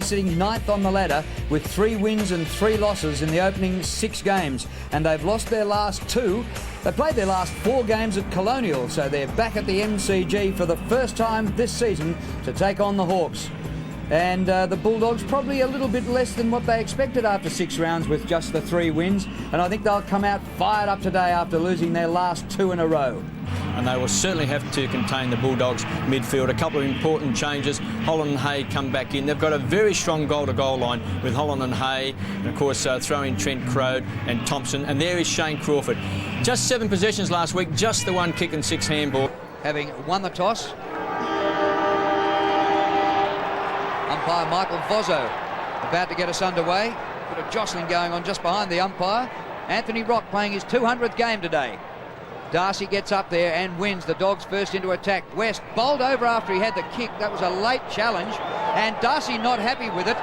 sitting ninth on the ladder with 3 wins and 3 losses in the opening 6 games, and they've lost their last 2. They played their last 4 games at Colonial, so they're back at the MCG for the first time this season to take on the Hawks. And the Bulldogs probably a little bit less than what they expected after 6 rounds with just the 3 wins, and I think they'll come out fired up today after losing their last 2 in a row. And they will certainly have to contain the Bulldogs midfield. A couple of important changes. Holland and Hay come back in. They've got a very strong goal-to-goal line with Holland and Hay, and of course throw in Trent Crode and Thompson, and there is Shane Crawford. Just 7 possessions last week, just the 1 kick and 6 handball. Having won the toss, umpire Michael Vozzo about to get us underway. Bit of jostling going on just behind the umpire. Anthony Rock playing his 200th game today. Darcy gets up there and wins. The Dogs first into attack. West bowled over after he had the kick. That was a late challenge, and Darcy not happy with it.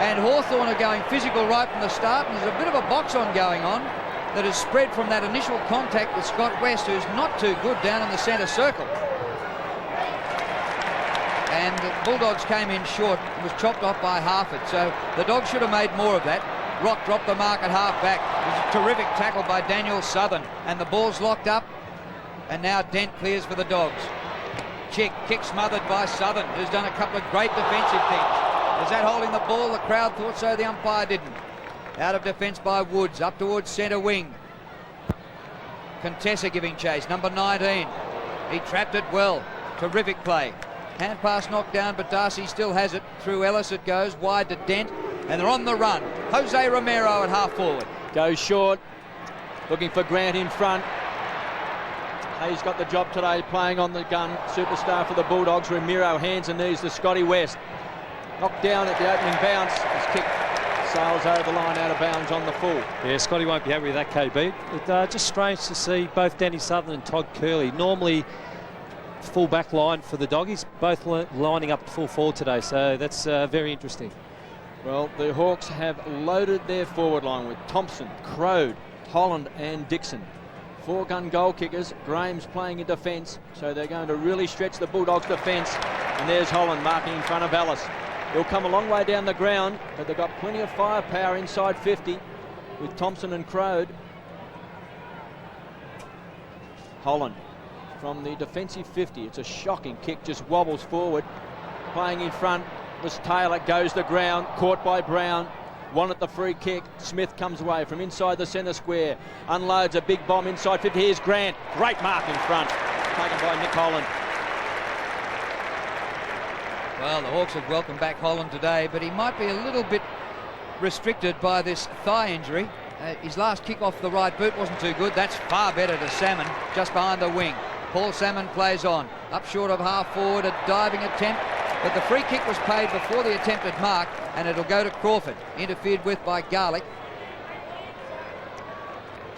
And Hawthorn are going physical right from the start, and there's a bit of a box-on going on that has spread from that initial contact with Scott West, who's not too good down in the centre circle. And the Bulldogs came in short. It was chopped off by Harford, so the Dogs should have made more of that. Rock dropped the mark at half back. It was a terrific tackle by Daniel Southern, and the ball's locked up, and now Dent clears for the Dogs. Chick kick smothered by Southern, who's done a couple of great defensive things. Was that holding the ball? The crowd thought so, the umpire didn't. Out of defence by Woods, up towards centre wing. Contessa giving chase, number 19. He trapped it well. Terrific play. Hand pass knocked down, but Darcy still has it. Through Ellis it goes, wide to Dent, and they're on the run. Jose Romero at half forward. Goes short, looking for Grant in front. Hayes got the job today, playing on the gun. Superstar for the Bulldogs. Romero hands and knees to Scotty West. Knocked down at the opening bounce. His kick sails over the line, out of bounds on the full. Yeah, Scotty won't be happy with that, KB. It's just strange to see both Danny Southern and Todd Curley, normally full back line for the Doggies, both lining up full forward today, so that's very interesting. Well, the Hawks have loaded their forward line with Thompson, Crode, Holland and Dixon. 4-gun goal kickers. Graham's playing in defence, so they're going to really stretch the Bulldogs' defence. And there's Holland marking in front of Ellis. He'll come a long way down the ground, but they've got plenty of firepower inside 50 with Thompson and Crode. Holland from the defensive 50. It's a shocking kick, just wobbles forward. Playing in front was Taylor, goes the ground, caught by Brown. One at the free kick. Smith comes away from inside the centre square, unloads a big bomb inside 50. Here's Grant, great mark in front, taken by Nick Holland. Well, the Hawks have welcomed back Holland today, but he might be a little bit restricted by this thigh injury. His last kick off the right boot wasn't too good. That's far better to Salmon, just behind the wing. Paul Salmon plays on, up short of half forward, a diving attempt, but the free kick was paid before the attempted mark, and it'll go to Crawford, interfered with by Garlick.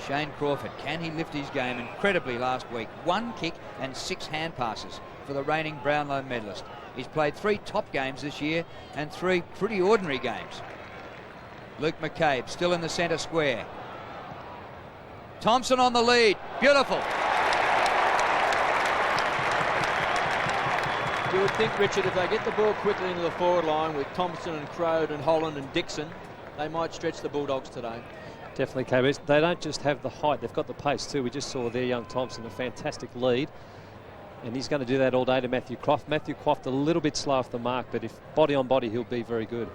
Shane Crawford, can he lift his game incredibly last week? 1 kick and 6 hand passes for the reigning Brownlow medalist. He's played 3 top games this year and 3 pretty ordinary games. Luke McCabe still in the centre square. Thompson on the lead, beautiful. You would think, Richard, if they get the ball quickly into the forward line with Thompson and Crode and Holland and Dixon, they might stretch the Bulldogs today. Definitely, KB. They don't just have the height, they've got the pace too. We just saw there young Thompson, a fantastic lead. And he's going to do that all day to Matthew Croft. Matthew Croft a little bit slow off the mark, but if body on body, he'll be very good.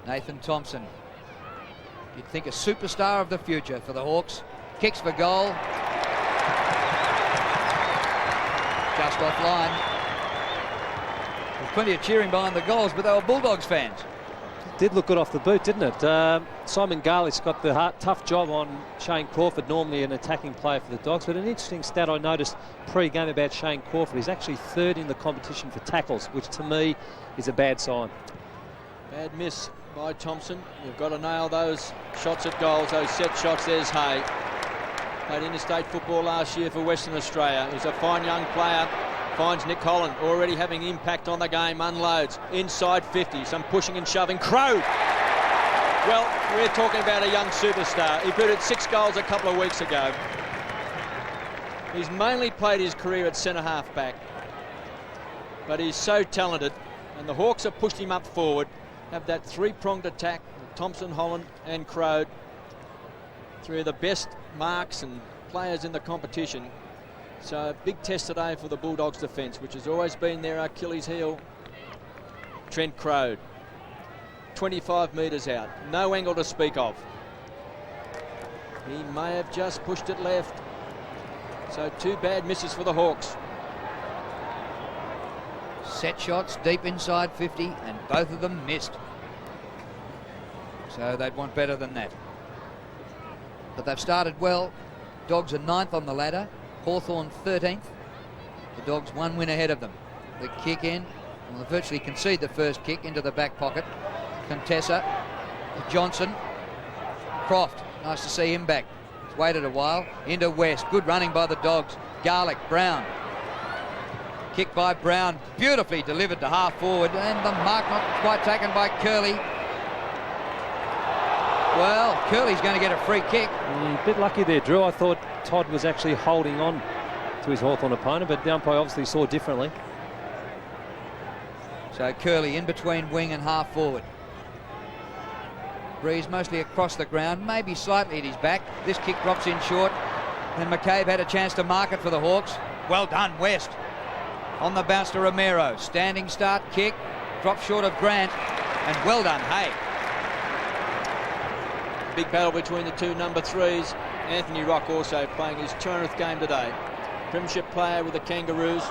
Nathan Thompson, you'd think a superstar of the future for the Hawks. Kicks for goal. Just offline. There's plenty of cheering behind the goals, but they were Bulldogs fans. Did look good off the boot, didn't it? Simon Garlick's got the tough job on Shane Crawford, normally an attacking player for the Dogs, but an interesting stat I noticed pre-game about Shane Crawford, he's actually 3rd in the competition for tackles, which to me is a bad sign. Bad miss by Thompson. You've got to nail those shots at goals, those set shots. There's Hay. Played interstate football last year for Western Australia. He's a fine young player. Finds Nick Holland already having impact on the game. Unloads inside 50. Some pushing and shoving. Crode. Well, we're talking about a young superstar. He booted 6 goals a couple of weeks ago. He's mainly played his career at centre half back, but he's so talented. And the Hawks have pushed him up forward, have that three-pronged attack, Thompson, Holland and Crode. Three of the best marks and players in the competition. So a big test today for the Bulldogs defence, which has always been their Achilles heel. Trent Crode, 25 metres out, no angle to speak of. He may have just pushed it left. So two bad misses for the Hawks. Set shots deep inside 50 and both of them missed. So they'd want better than that. But they've started well. Dogs are 9th on the ladder. Hawthorn 13th. The Dogs 1 win ahead of them. The kick in. Well, they virtually concede the first kick into the back pocket. Contessa. Johnson. Croft. Nice to see him back. He's waited a while. Into West. Good running by the Dogs. Garlick. Brown. Kick by Brown. Beautifully delivered to half forward. And the mark not quite taken by Curley. Well, Curley's going to get a free kick. A bit lucky there, Drew. I thought Todd was actually holding on to his Hawthorn opponent, but the umpire obviously saw differently. So Curley in between wing and half forward. Breeze mostly across the ground, maybe slightly at his back. This kick drops in short, and McCabe had a chance to mark it for the Hawks. Well done, West. On the bounce to Romero. Standing start kick, drops short of Grant, and well done, Hay. Big battle between the two number 3s. Anthony Rock also playing his 200th game today. Premiership player with the Kangaroos.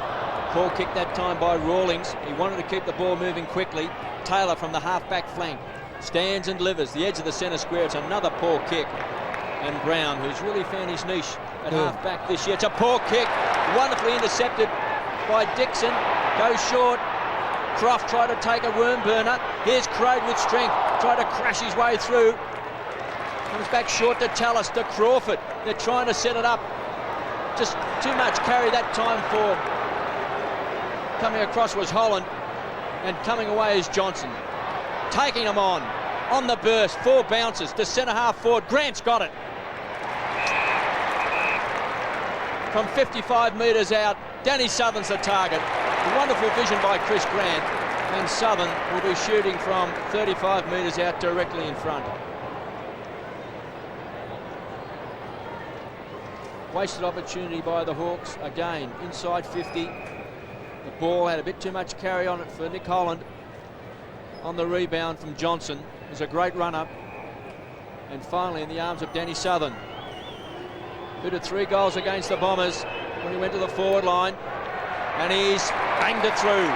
Ball kick that time by Rawlings. He wanted to keep the ball moving quickly. Taylor from the half-back flank stands and delivers. The edge of the centre square. It's another poor kick. And Brown, who's really found his niche at half-back this year. It's a poor kick. Wonderfully intercepted by Dixon. Goes short. Croft tried to take a worm burner. Here's Crode with strength. Tried to crash his way through. Comes back short to Tallis, to Crawford. They're trying to set it up. Just too much carry that time for. Coming across was Holland, and coming away is Johnson. Taking him on the burst, 4 bounces to centre half forward. Grant's got it. From 55 metres out, Danny Southern's the target. Wonderful vision by Chris Grant, and Southern will be shooting from 35 metres out directly in front. Wasted opportunity by the Hawks again, inside 50. The ball had a bit too much carry on it for Nick Holland. On the rebound from Johnson. It was a great run-up. And finally in the arms of Danny Southern, who did 3 goals against the Bombers when he went to the forward line. And he's banged it through.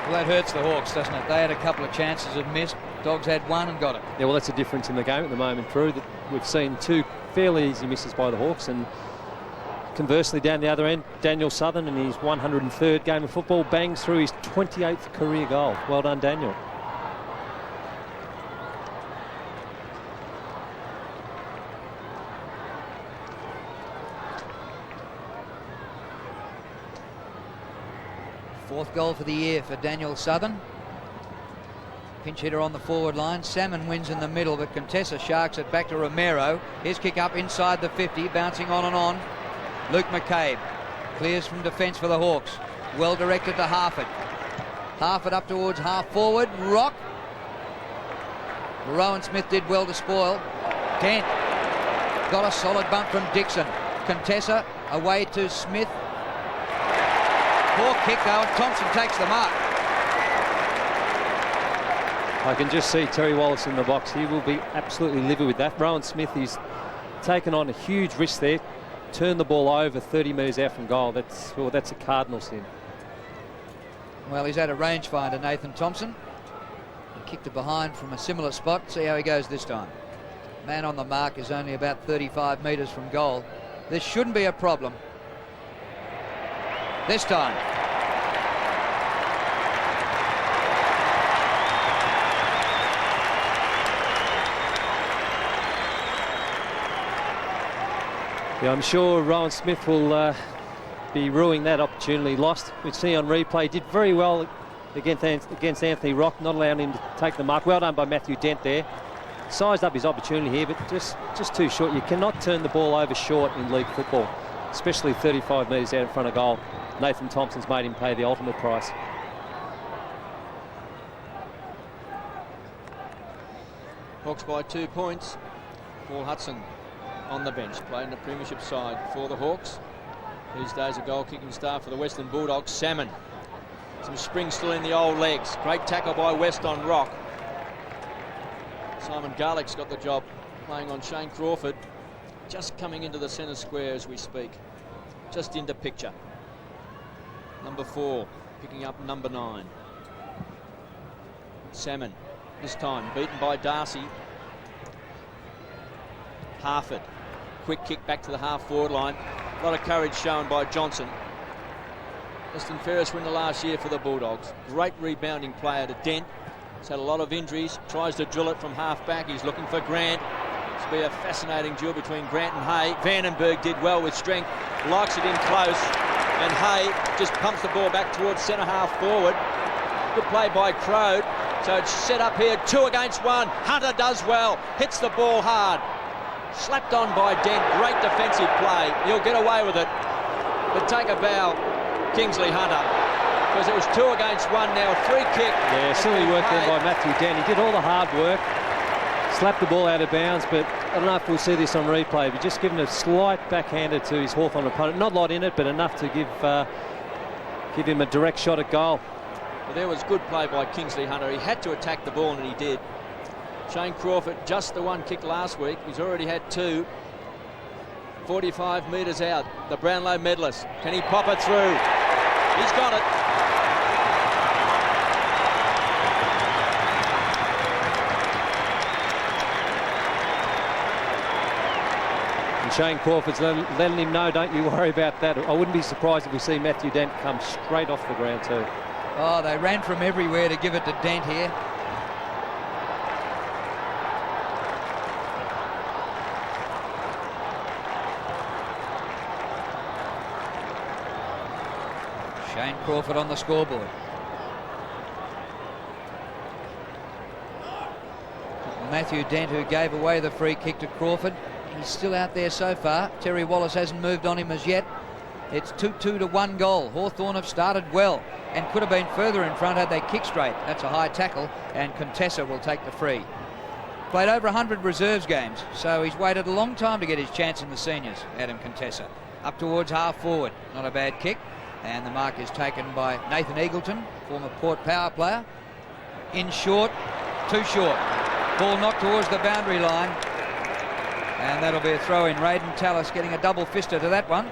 Well, that hurts the Hawks, doesn't it? They had a couple of chances of missed. Dogs had 1 and got it. Yeah, well, that's the difference in the game at the moment, Drew, that we've seen 2 fairly easy misses by the Hawks, and conversely down the other end, Daniel Southern in his 103rd game of football bangs through his 28th career goal. Well done, Daniel. Fourth goal for the year for Daniel Southern. Pinch hitter on the forward line. Salmon wins in the middle, but Contessa sharks it back to Romero. His kick up inside the 50, bouncing on and on. Luke McCabe clears from defence for the Hawks. Well directed to Harford. Harford up towards half forward. Rock. Rowan Smith did well to spoil. Dent got a solid bump from Dixon. Contessa away to Smith. Poor kick though, and Thompson takes the mark. I can just see Terry Wallace in the box. He will be absolutely livid with that. Rowan Smith is taken on a huge risk there. Turned the ball over 30 metres out from goal. That's a cardinal sin. Well, he's had a rangefinder, Nathan Thompson. He kicked it behind from a similar spot. See how he goes this time. Man on the mark is only about 35 metres from goal. This shouldn't be a problem. This time. Yeah, I'm sure Rowan Smith will be ruining that opportunity lost. We see on replay, did very well against Anthony Rock, not allowing him to take the mark. Well done by Matthew Dent there. Sized up his opportunity here, but just too short. You cannot turn the ball over short in league football. especially 35 metres out in front of goal. Nathan Thompson's made him pay the ultimate price. Hawks by 2 points. Paul Hudson on the bench, played in the premiership side for the Hawks. These days a goal-kicking star for the Western Bulldogs. Salmon. Some spring still in the old legs. Great tackle by West on Rock. Simon Garlick's got the job playing on Shane Crawford. Just coming into the centre square as we speak. Just into picture. Number 4 picking up number 9. Salmon this time beaten by Darcy. Harford. Quick kick back to the half-forward line. A lot of courage shown by Johnson. Weston Ferris win the last year for the Bulldogs. Great rebounding player to Dent. He's had a lot of injuries. Tries to drill it from half-back. He's looking for Grant. This will be a fascinating duel between Grant and Hay. Vandenberg did well with strength. Likes it in close. And Hay just pumps the ball back towards centre half forward. Good play by Crode. So it's set up here. 2 against 1. Hunter does well. Hits the ball hard. Slapped on by Dent. Great defensive play. He'll get away with it. But take a bow, Kingsley Hunter, because it was 2 against 1 now. Free kick. Yeah, silly work there by Matthew Dent. He did all the hard work. Slapped the ball out of bounds, but I don't know if we'll see this on replay. But just given a slight backhander to his Hawthorn opponent. Not a lot in it, but enough to give him a direct shot at goal. Well, there was good play by Kingsley Hunter. He had to attack the ball, and he did. Shane Crawford, just the 1 kick last week. He's already had 2. 45 metres out. The Brownlow medalist. Can he pop it through? He's got it. And Shane Crawford's letting him know, don't you worry about that. I wouldn't be surprised if we see Matthew Dent come straight off the ground too. Oh, they ran from everywhere to give it to Dent here. Shane Crawford on the scoreboard. Matthew Dent, who gave away the free kick to Crawford. He's still out there so far. Terry Wallace hasn't moved on him as yet. It's 2-2 to 1 goal. Hawthorn have started well and could have been further in front had they kicked straight. That's a high tackle, and Contessa will take the free. Played over 100 reserves games, so he's waited a long time to get his chance in the seniors, Adam Contessa. Up towards half forward. Not a bad kick. And the mark is taken by Nathan Eagleton, former Port power player. In short, too short. Ball knocked towards the boundary line. And that'll be a throw in. Raiden Tallis getting a double fister to that one.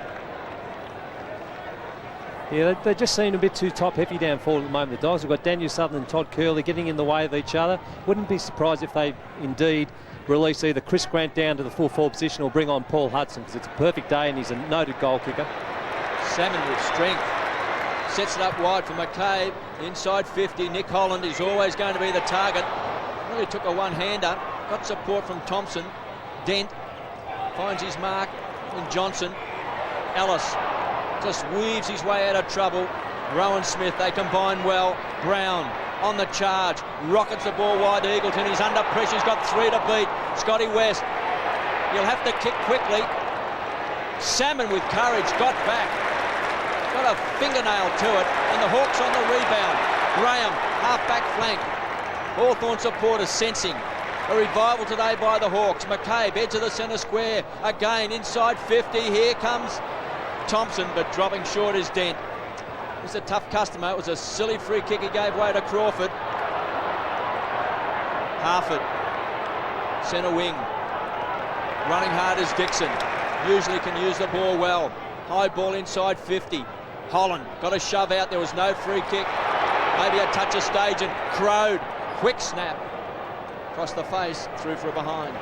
Yeah, they just seem a bit too top-heavy down forward at the moment. The Dogs have got Daniel Sutherland and Todd Curley getting in the way of each other. Wouldn't be surprised if they indeed release either Chris Grant down to the full forward position or bring on Paul Hudson, because it's a perfect day and he's a noted goal kicker. Salmon with strength. Sets it up wide for McCabe. Inside 50. Nick Holland is always going to be the target. Really took a one-hander. Got support from Thompson. Dent finds his mark in Johnson. Ellis just weaves his way out of trouble. Rowan Smith, they combine well. Brown on the charge. Rockets the ball wide to Eagleton. He's under pressure. He's got 3 to beat. Scotty West. He'll have to kick quickly. Salmon with courage. Got back. Got a fingernail to it. And the Hawks on the rebound. Graham, half-back flank. Hawthorn supporters sensing a revival today by the Hawks. McCabe, edge of the centre square. Again, inside 50. Here comes Thompson, but dropping short is Dent. He's a tough customer. It was a silly free kick he gave way to Crawford. Harford, centre wing. Running hard is Dixon. Usually can use the ball well. High ball inside 50. Holland got a shove out. There was no free kick. Maybe a touch of stage, and Crode, quick snap. Across the face, through for a behind.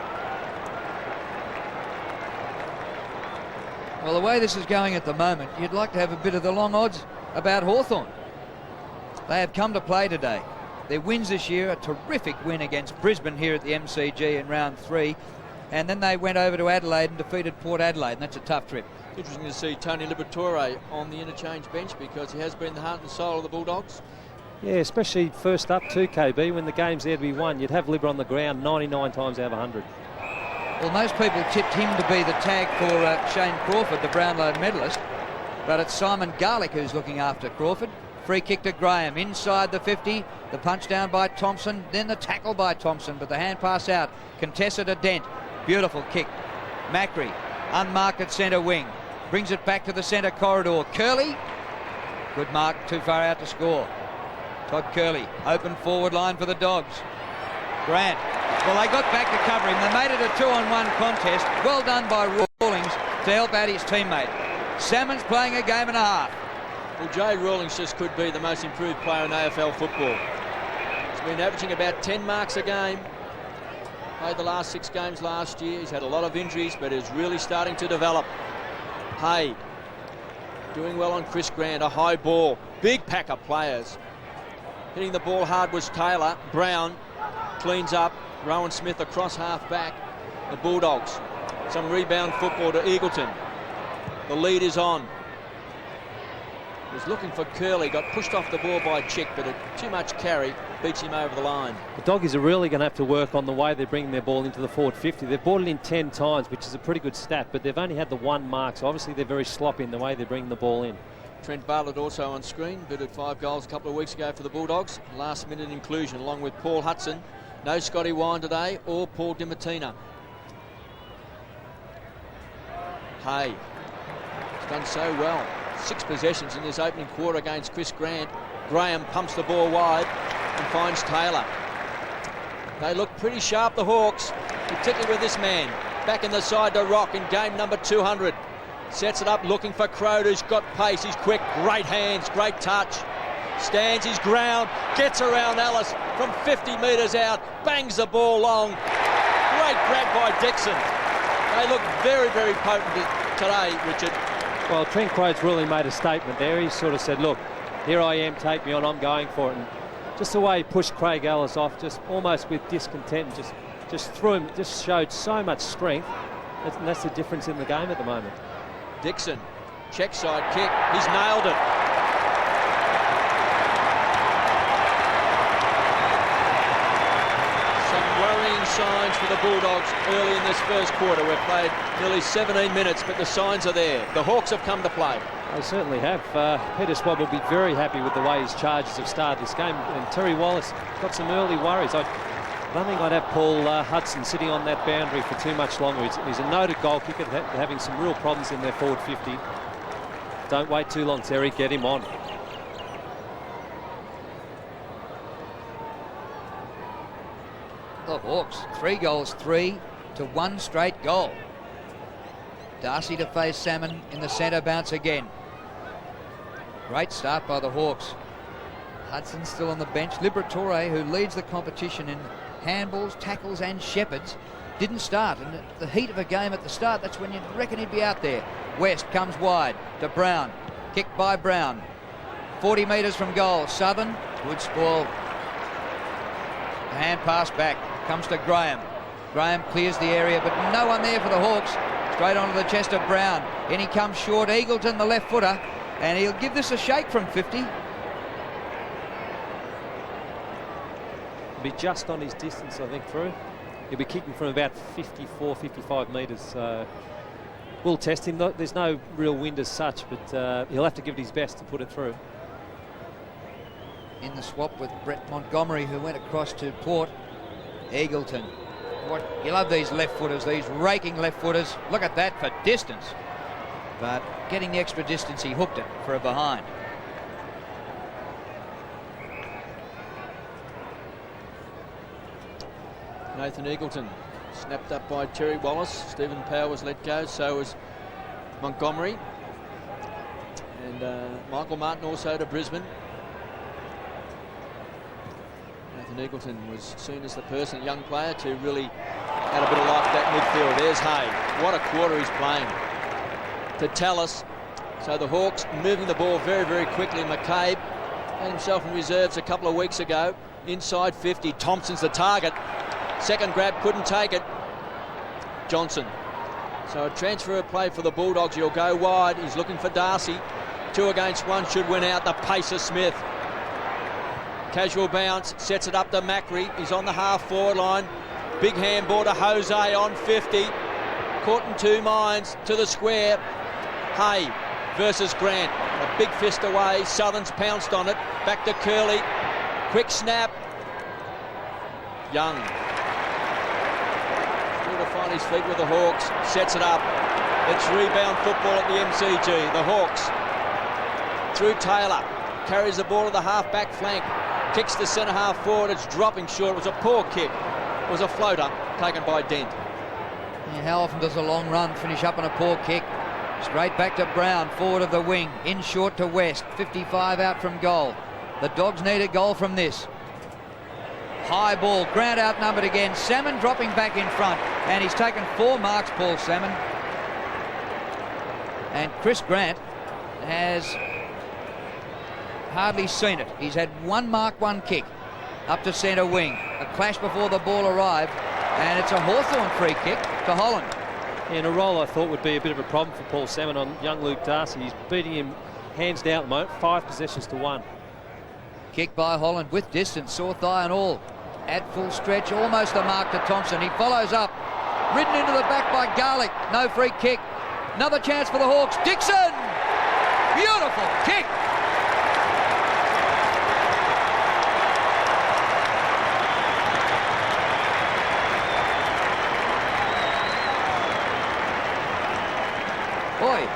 Well, the way this is going at the moment, you'd like to have a bit of the long odds about Hawthorn. They have come to play today. Their wins this year, a terrific win against Brisbane here at the MCG in round 3. And then they went over to Adelaide and defeated Port Adelaide, and that's a tough trip. Interesting to see Tony Liberatore on the interchange bench, because he has been the heart and soul of the Bulldogs. Yeah, especially first up too, KB. When the game's there to be won, you'd have Libba on the ground 99 times out of 100. Well, most people tipped him to be the tag for Shane Crawford, the Brownlow medalist, but it's Simon Garlick who's looking after Crawford. Free kick to Graham inside the 50. The punch down by Thompson, then the tackle by Thompson, but the hand pass out. Contested a Dent. Beautiful kick. Macri, unmarked at centre wing. Brings it back to the centre corridor. Curley, good mark, too far out to score. Todd Curley, open forward line for the Dogs. Grant, well, they got back to cover him. They made it a 2-on-1 contest. Well done by Rawlings to help out his teammate. Salmon's playing a game and a half. Well, Jay Rawlings just could be the most improved player in AFL football. He's been averaging about 10 marks a game. Played the last 6 games last year. He's had a lot of injuries, but is really starting to develop. Hay doing well on Chris Grant, a high ball. Big pack of players. Hitting the ball hard was Taylor. Brown cleans up. Rowan Smith across half back. The Bulldogs. Some rebound football to Eagleton. The lead is on. Was looking for Curley, got pushed off the ball by Chick, but too much carry beats him over the line. The Doggies are really going to have to work on the way they're bringing their ball into the forward 50. They've brought it in 10 times, which is a pretty good stat, but they've only had the 1 mark, so obviously they're very sloppy in the way they're bringing the ball in. Trent Bartlett also on screen, booted 5 goals a couple of weeks ago for the Bulldogs. Last minute inclusion along with Paul Hudson. No Scotty Wine today or Paul DiMartina. Hay has done so well. 6 possessions in this opening quarter against Chris Grant. Graham pumps the ball wide and finds Taylor. They look pretty sharp, the Hawks, particularly with this man. Back in the side to Rock in game number 200. Sets it up looking for Crode, who's got pace, he's quick, great hands, great touch. Stands his ground, gets around Ellis from 50 metres out, bangs the ball long. Great grab by Dixon. They look very, very potent today, Richard. Well, Trent Crode's really made a statement there. He sort of said, look, here I am, take me on, I'm going for it. And just the way he pushed Craig Ellis off, just almost with discontent, and just threw him, just showed so much strength. And that's the difference in the game at the moment. Dixon, check side kick, he's nailed it. Some worrying signs for the Bulldogs early in this first quarter. We've played nearly 17 minutes, but the signs are there. The Hawks have come to play. They certainly have. Peter Swab will be very happy with the way his charges have started this game. And Terry Wallace got some early worries. I don't think I'd have Paul Hudson sitting on that boundary for too much longer. He's a noted goal kicker, having some real problems in their forward 50. Don't wait too long, Terry. Get him on. The Hawks, 3 goals, 3 to 1 straight goal. Darcy to face Salmon in the centre, bounce again. Great start by the Hawks. Hudson still on the bench. Liberatore, who leads the competition in handballs, tackles and shepherds, didn't start. And at the heat of a game at the start, that's when you'd reckon he'd be out there. West comes wide to Brown. Kicked by Brown. 40 metres from goal. Southern, good spoil. The hand pass back. Comes to Graham. Graham clears the area, but no one there for the Hawks. Straight onto the chest of Brown. In he comes short. Eagleton, the left footer. And he'll give this a shake from 50. Be just on his distance, I think, through. He'll be kicking from about 54, 55 metres. We'll test him. There's no real wind as such, but he'll have to give it his best to put it through. In the swap with Brett Montgomery, who went across to Port. Eagleton. You love these left footers, these raking left footers. Look at that for distance. But getting the extra distance, he hooked it for a behind. Nathan Eagleton snapped up by Terry Wallace. Stephen Power was let go, so was Montgomery. And Michael Martin also to Brisbane. Nathan Eagleton was seen as the person, young player, to really add a bit of life to that midfield. There's Hay. What a quarter he's playing. To Tallis. So the Hawks moving the ball very, very quickly. McCabe had himself in reserves a couple of weeks ago. Inside 50. Thompson's the target. Second grab, couldn't take it. Johnson. So a transfer of play for the Bulldogs. He'll go wide. He's looking for Darcy. 2 against 1 should win out. The pace of Smith. Casual bounce, sets it up to Macri. He's on the half forward line. Big handball to Jose on 50. Caught in two minds to the square. Hay versus Grant. A big fist away. Southern's pounced on it. Back to Curley. Quick snap. Young. Still to find his feet with the Hawks. Sets it up. It's rebound football at the MCG. The Hawks. Through Taylor. Carries the ball to the half-back flank. Kicks the centre half forward. It's dropping short. It was a poor kick. It was a floater taken by Dent. Yeah, how often does a long run finish up on a poor kick? Straight back to Brown, forward of the wing. In short to West. 55 out from goal. The Dogs need a goal from this. High ball. Grant outnumbered again. Salmon dropping back in front. And he's taken 4 marks, Paul Salmon. And Chris Grant has hardly seen it. He's had 1 mark, 1 kick up to centre wing. A clash before the ball arrived. And it's a Hawthorn free kick to Holland. In a role I thought would be a bit of a problem for Paul Salmon on young Luke Darcy. He's beating him hands down at the moment, 5 possessions to 1. Kick by Holland with distance, sore thigh and all. At full stretch, almost a mark to Thompson. He follows up. Ridden into the back by Garlick. No free kick. Another chance for the Hawks. Dixon! Beautiful kick! Boy,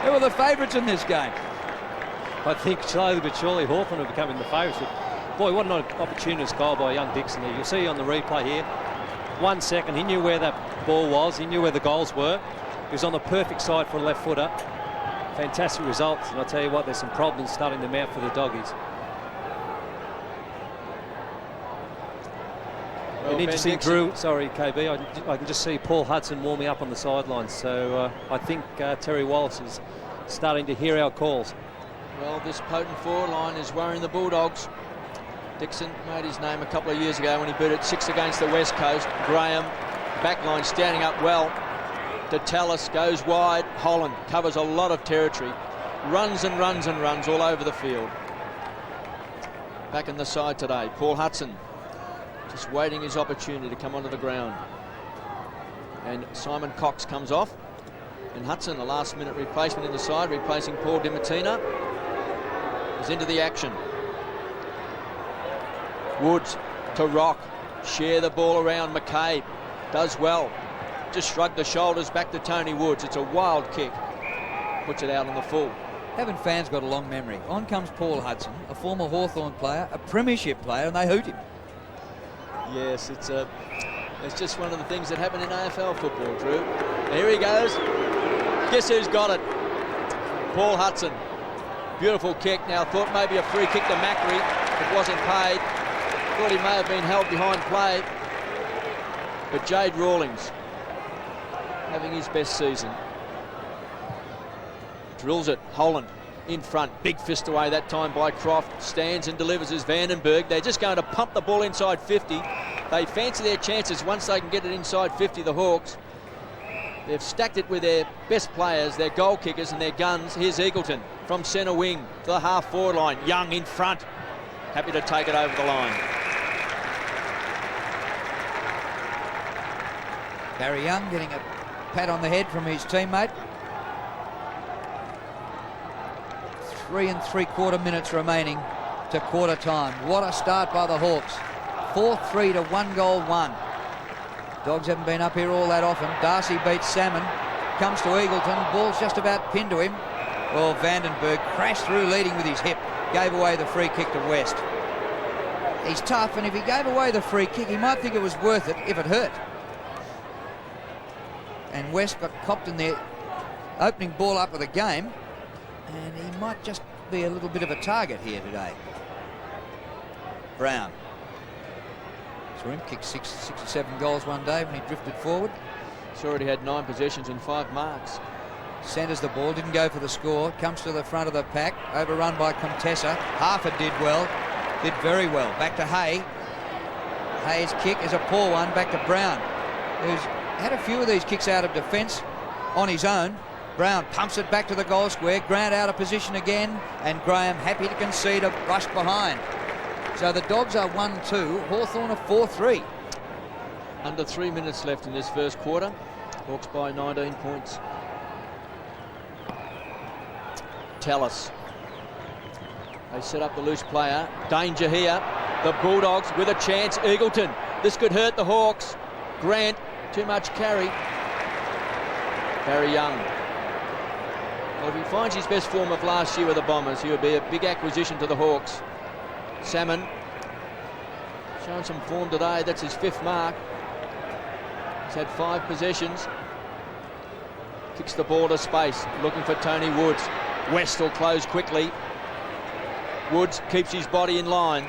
they were the favourites in this game. I think slowly but surely Hawthorn are becoming the favourites. Boy, what an opportunist goal by young Dixon there. You'll see on the replay here, 1 second, he knew where that ball was, he knew where the goals were. He was on the perfect side for a left footer. Fantastic results, and I'll tell you what, there's some problems starting to mount for the Doggies. Well, An interesting Drew, sorry KB, I can just see Paul Hudson warming up on the sidelines, so I think Terry Wallace is starting to hear our calls. Well, this potent forward line is worrying the Bulldogs. Dixon made his name a couple of years ago when he beat it 6 against the West Coast. Graham, backline standing up well. Tallis goes wide. Holland covers a lot of territory. Runs and runs and runs all over the field. Back in the side today, Paul Hudson. Just waiting his opportunity to come onto the ground. And Simon Cox comes off. And Hudson, the last minute replacement in the side, replacing Paul DiMartino, is into the action. Woods to Rock. Share the ball around. McCabe does well. Just shrugged the shoulders back to Tony Woods. It's a wild kick. Puts it out on the full. Haven't fans got a long memory? On comes Paul Hudson, a former Hawthorn player, a premiership player, and they hoot him. Yes, it's just one of the things that happen in AFL football, Drew. Here he goes. Guess who's got it? Paul Hudson. Beautiful kick. Now thought maybe a free kick to Macri. It wasn't paid. Thought he may have been held behind play. But Jade Rawlings having his best season. Drills it. Holland in front. Big fist away that time by Croft. Stands and delivers as Vandenberg. They're just going to pump the ball inside 50. They fancy their chances once they can get it inside 50, the Hawks. They've stacked it with their best players, their goal kickers and their guns. Here's Eagleton from centre wing to the half forward line. Young in front. Happy to take it over the line. Barry Young getting a pat on the head from his teammate. 3 3/4 minutes remaining to quarter time. What a start by the Hawks. 4-3 to 1-1. Dogs haven't been up here all that often. Darcy beats Salmon. Comes to Eagleton. Ball's just about pinned to him. Well, Vandenberg crashed through leading with his hip. Gave away the free kick to West. He's tough, and if he gave away the free kick, he might think it was worth it if it hurt. And West got copped in the opening ball up of the game, and he might just be a little bit of a target here today. Brown. Saw him kick 6 or 7 goals one day when he drifted forward. He's already had 9 possessions and 5 marks. Centres the ball, didn't go for the score. Comes to the front of the pack, overrun by Contessa. Harford did well, did very well. Back to Hay. Hay's kick is a poor one. Back to Brown, who's had a few of these kicks out of defence on his own. Brown pumps it back to the goal square. Grant out of position again, and Graham happy to concede a rush behind. So the Dogs are 1-2, Hawthorn are 4-3. Under 3 minutes left in this first quarter. Hawks by 19 points. Tallis. They set up the loose player. Danger here. The Bulldogs with a chance. Eagleton. This could hurt the Hawks. Grant. Too much carry. Barry Young. Well, if he finds his best form of last year with the Bombers, he would be a big acquisition to the Hawks. Salmon. Showing some form today. That's his 5th mark. He's had 5 possessions. Kicks the ball to space. Looking for Tony Woods. West will close quickly. Woods keeps his body in line.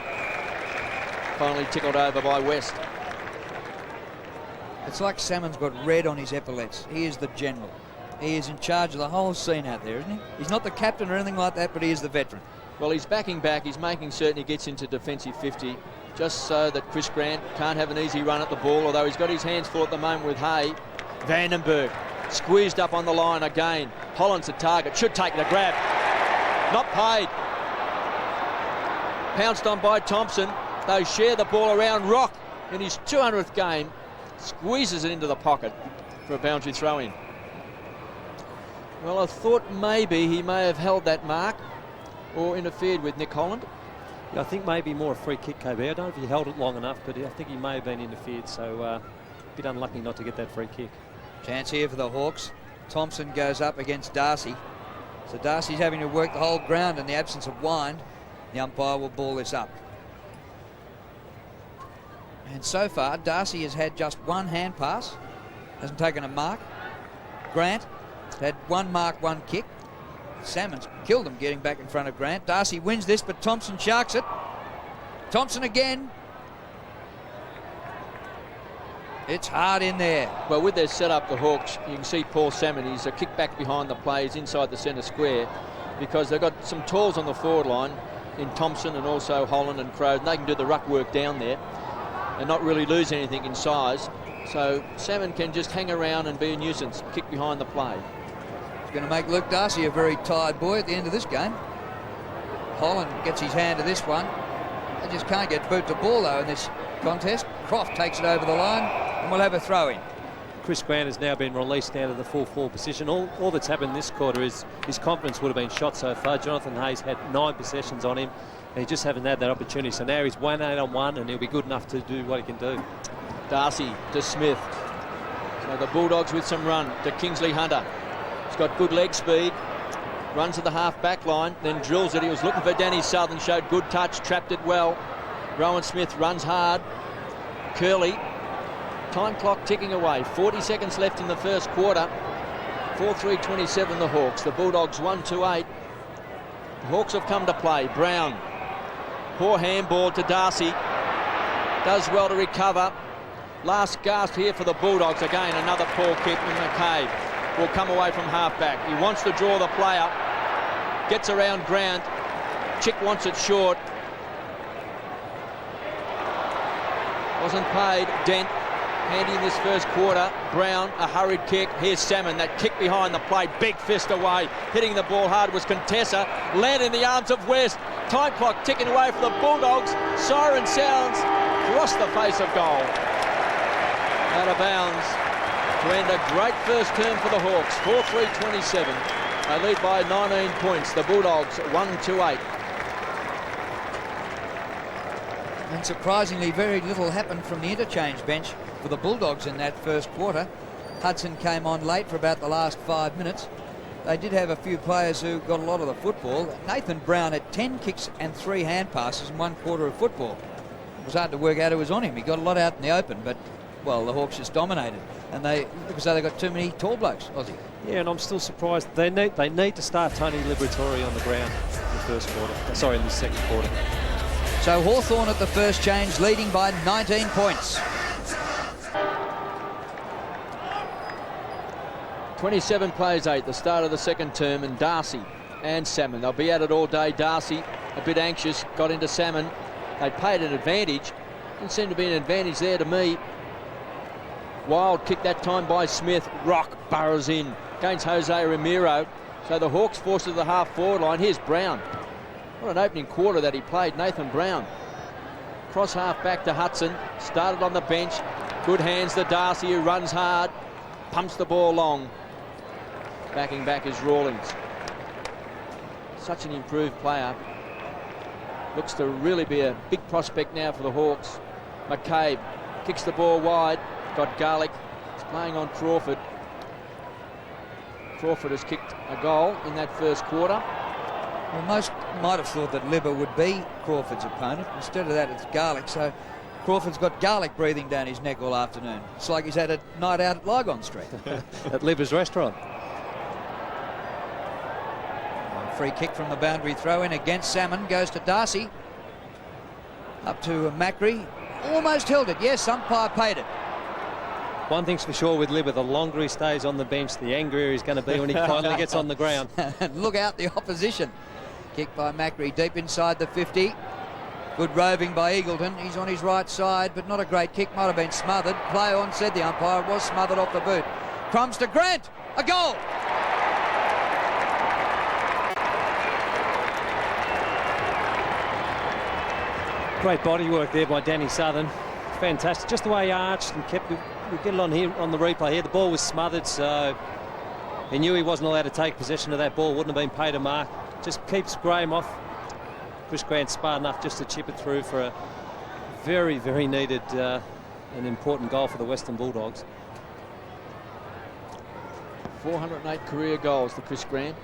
Finally tickled over by West. It's like Salmon's got red on his epaulets. He is the general. He is in charge of the whole scene out there, isn't he? He's not the captain or anything like that, but he is the veteran. Well, he's backing back. He's making certain he gets into defensive 50, just so that Chris Grant can't have an easy run at the ball, although he's got his hands full at the moment with Hay. Vandenberg squeezed up on the line again. Holland's the target. Should take the grab. Not paid. Pounced on by Thompson. They share the ball around. Rock, in his 200th game, squeezes it into the pocket for a boundary throw-in. Well, I thought maybe he may have held that mark or interfered with Nick Holland. Yeah, I think maybe more a free kick, KB. I don't know if he held it long enough, but I think he may have been interfered, so a bit unlucky not to get that free kick. Chance here for the Hawks. Thompson goes up against Darcy. So Darcy's having to work the whole ground in the absence of wind. The umpire will ball this up. And so far, Darcy has had just 1 hand pass. Hasn't taken a mark. Grant had 1 mark, 1 kick. Salmon's killed him getting back in front of Grant. Darcy wins this, but Thompson sharks it. Thompson again. It's hard in there. Well, with their setup, the Hawks, you can see Paul Salmon. He's a kick back behind the plays inside the centre square because they've got some tools on the forward line in Thompson and also Holland and Crowe. And they can do the ruck work down there and not really lose anything in size. So Salmon can just hang around and be a nuisance, kick behind the play. It's going to make Luke Darcy a very tired boy at the end of this game. Holland gets his hand to this one. They just can't get boot to ball though in this contest. Croft takes it over the line and we'll have a throw in. Chris Grant has now been released down to the full forward position. All that's happened this quarter is his confidence would have been shot so far. Jonathan Hayes had 9 possessions on him and he just haven't had that opportunity. So now he's 1-8-on-1 and he'll be good enough to do what he can do. Darcy to Smith. So the Bulldogs with some run to Kingsley Hunter. He's got good leg speed. Runs to the half back line, then drills it. He was looking for Danny Southern, showed good touch, trapped it well. Rowan Smith runs hard. Curley. Time clock ticking away. 40 seconds left in the first quarter. 4-3-27 the Hawks. The Bulldogs 1-2-8. The Hawks have come to play. Brown. Poor handball to Darcy. Does well to recover. Last gasp here for the Bulldogs. Again, another poor kick. And McCabe will come away from half-back. He wants to draw the play up. Gets around Grant. Chick wants it short. Wasn't paid. Dent. Handy in this first quarter. Brown, a hurried kick. Here's Salmon. That kick behind the plate. Big fist away. Hitting the ball hard was Contessa. Landed in the arms of West. Time clock ticking away for the Bulldogs. Siren sounds. Across the face of goal. Out of bounds. To end a great first term for the Hawks. 4-3-27. They lead by 19 points. The Bulldogs 1-2-8. And surprisingly, very little happened from the interchange bench for the Bulldogs in that first quarter. Hudson came on late for about the last 5 minutes. They did have a few players who got a lot of the football. Nathan Brown had 10 kicks and 3 hand passes in 1 quarter of football. It was hard to work out who was on him. He got a lot out in the open, but, well, the Hawks just dominated. And they look as though they got too many tall blokes, Aussie. Yeah, and I'm still surprised. They need to start Tony Liberatore on the ground in the first quarter. Sorry, in the second quarter. So Hawthorn at the first change, leading by 19 points. 27 plays 8, the start of the second term, and Darcy and Salmon. They'll be at it all day. Darcy, a bit anxious, got into Salmon. They paid an advantage. Didn't seem to be an advantage there to me. Wild kick that time by Smith. Rock burrows in against Jose Ramiro. So the Hawks forced to the half-forward line. Here's Brown. What an opening quarter that he played, Nathan Brown. Cross half back to Hudson. Started on the bench. Good hands to Darcy, who runs hard, pumps the ball long. Backing back is Rawlings. Such an improved player. Looks to really be a big prospect now for the Hawks. McCabe kicks the ball wide. Got Garlick. He's playing on Crawford. Crawford has kicked a goal in that first quarter. Well, most might have thought that Libba would be Crawford's opponent. Instead of that, it's Garlick. So Crawford's got garlic breathing down his neck all afternoon. It's like he's had a night out at Lygon Street. At Libba's restaurant. Free kick from the boundary throw-in against Salmon. Goes to Darcy. Up to Macri. Almost held it. Yes, umpire paid it. One thing's for sure with Libba, the longer he stays on the bench, the angrier he's going to be when he finally gets on the ground. Look out the opposition. Kick by Macri deep inside the 50. Good roving by Eagleton. He's on his right side, but not a great kick. Might have been smothered. Play on, said the umpire. It was smothered off the boot. Crumbs to Grant. A goal. Great body work there by Danny Southern. Fantastic. Just the way he arched and kept it. We'll get it on here on the replay here. The ball was smothered, so he knew he wasn't allowed to take possession of that ball. Wouldn't have been paid a mark. Just keeps Graham off. Chris Grant smart enough just to chip it through for a very, very needed and important goal for the Western Bulldogs. 408 career goals for Chris Grant.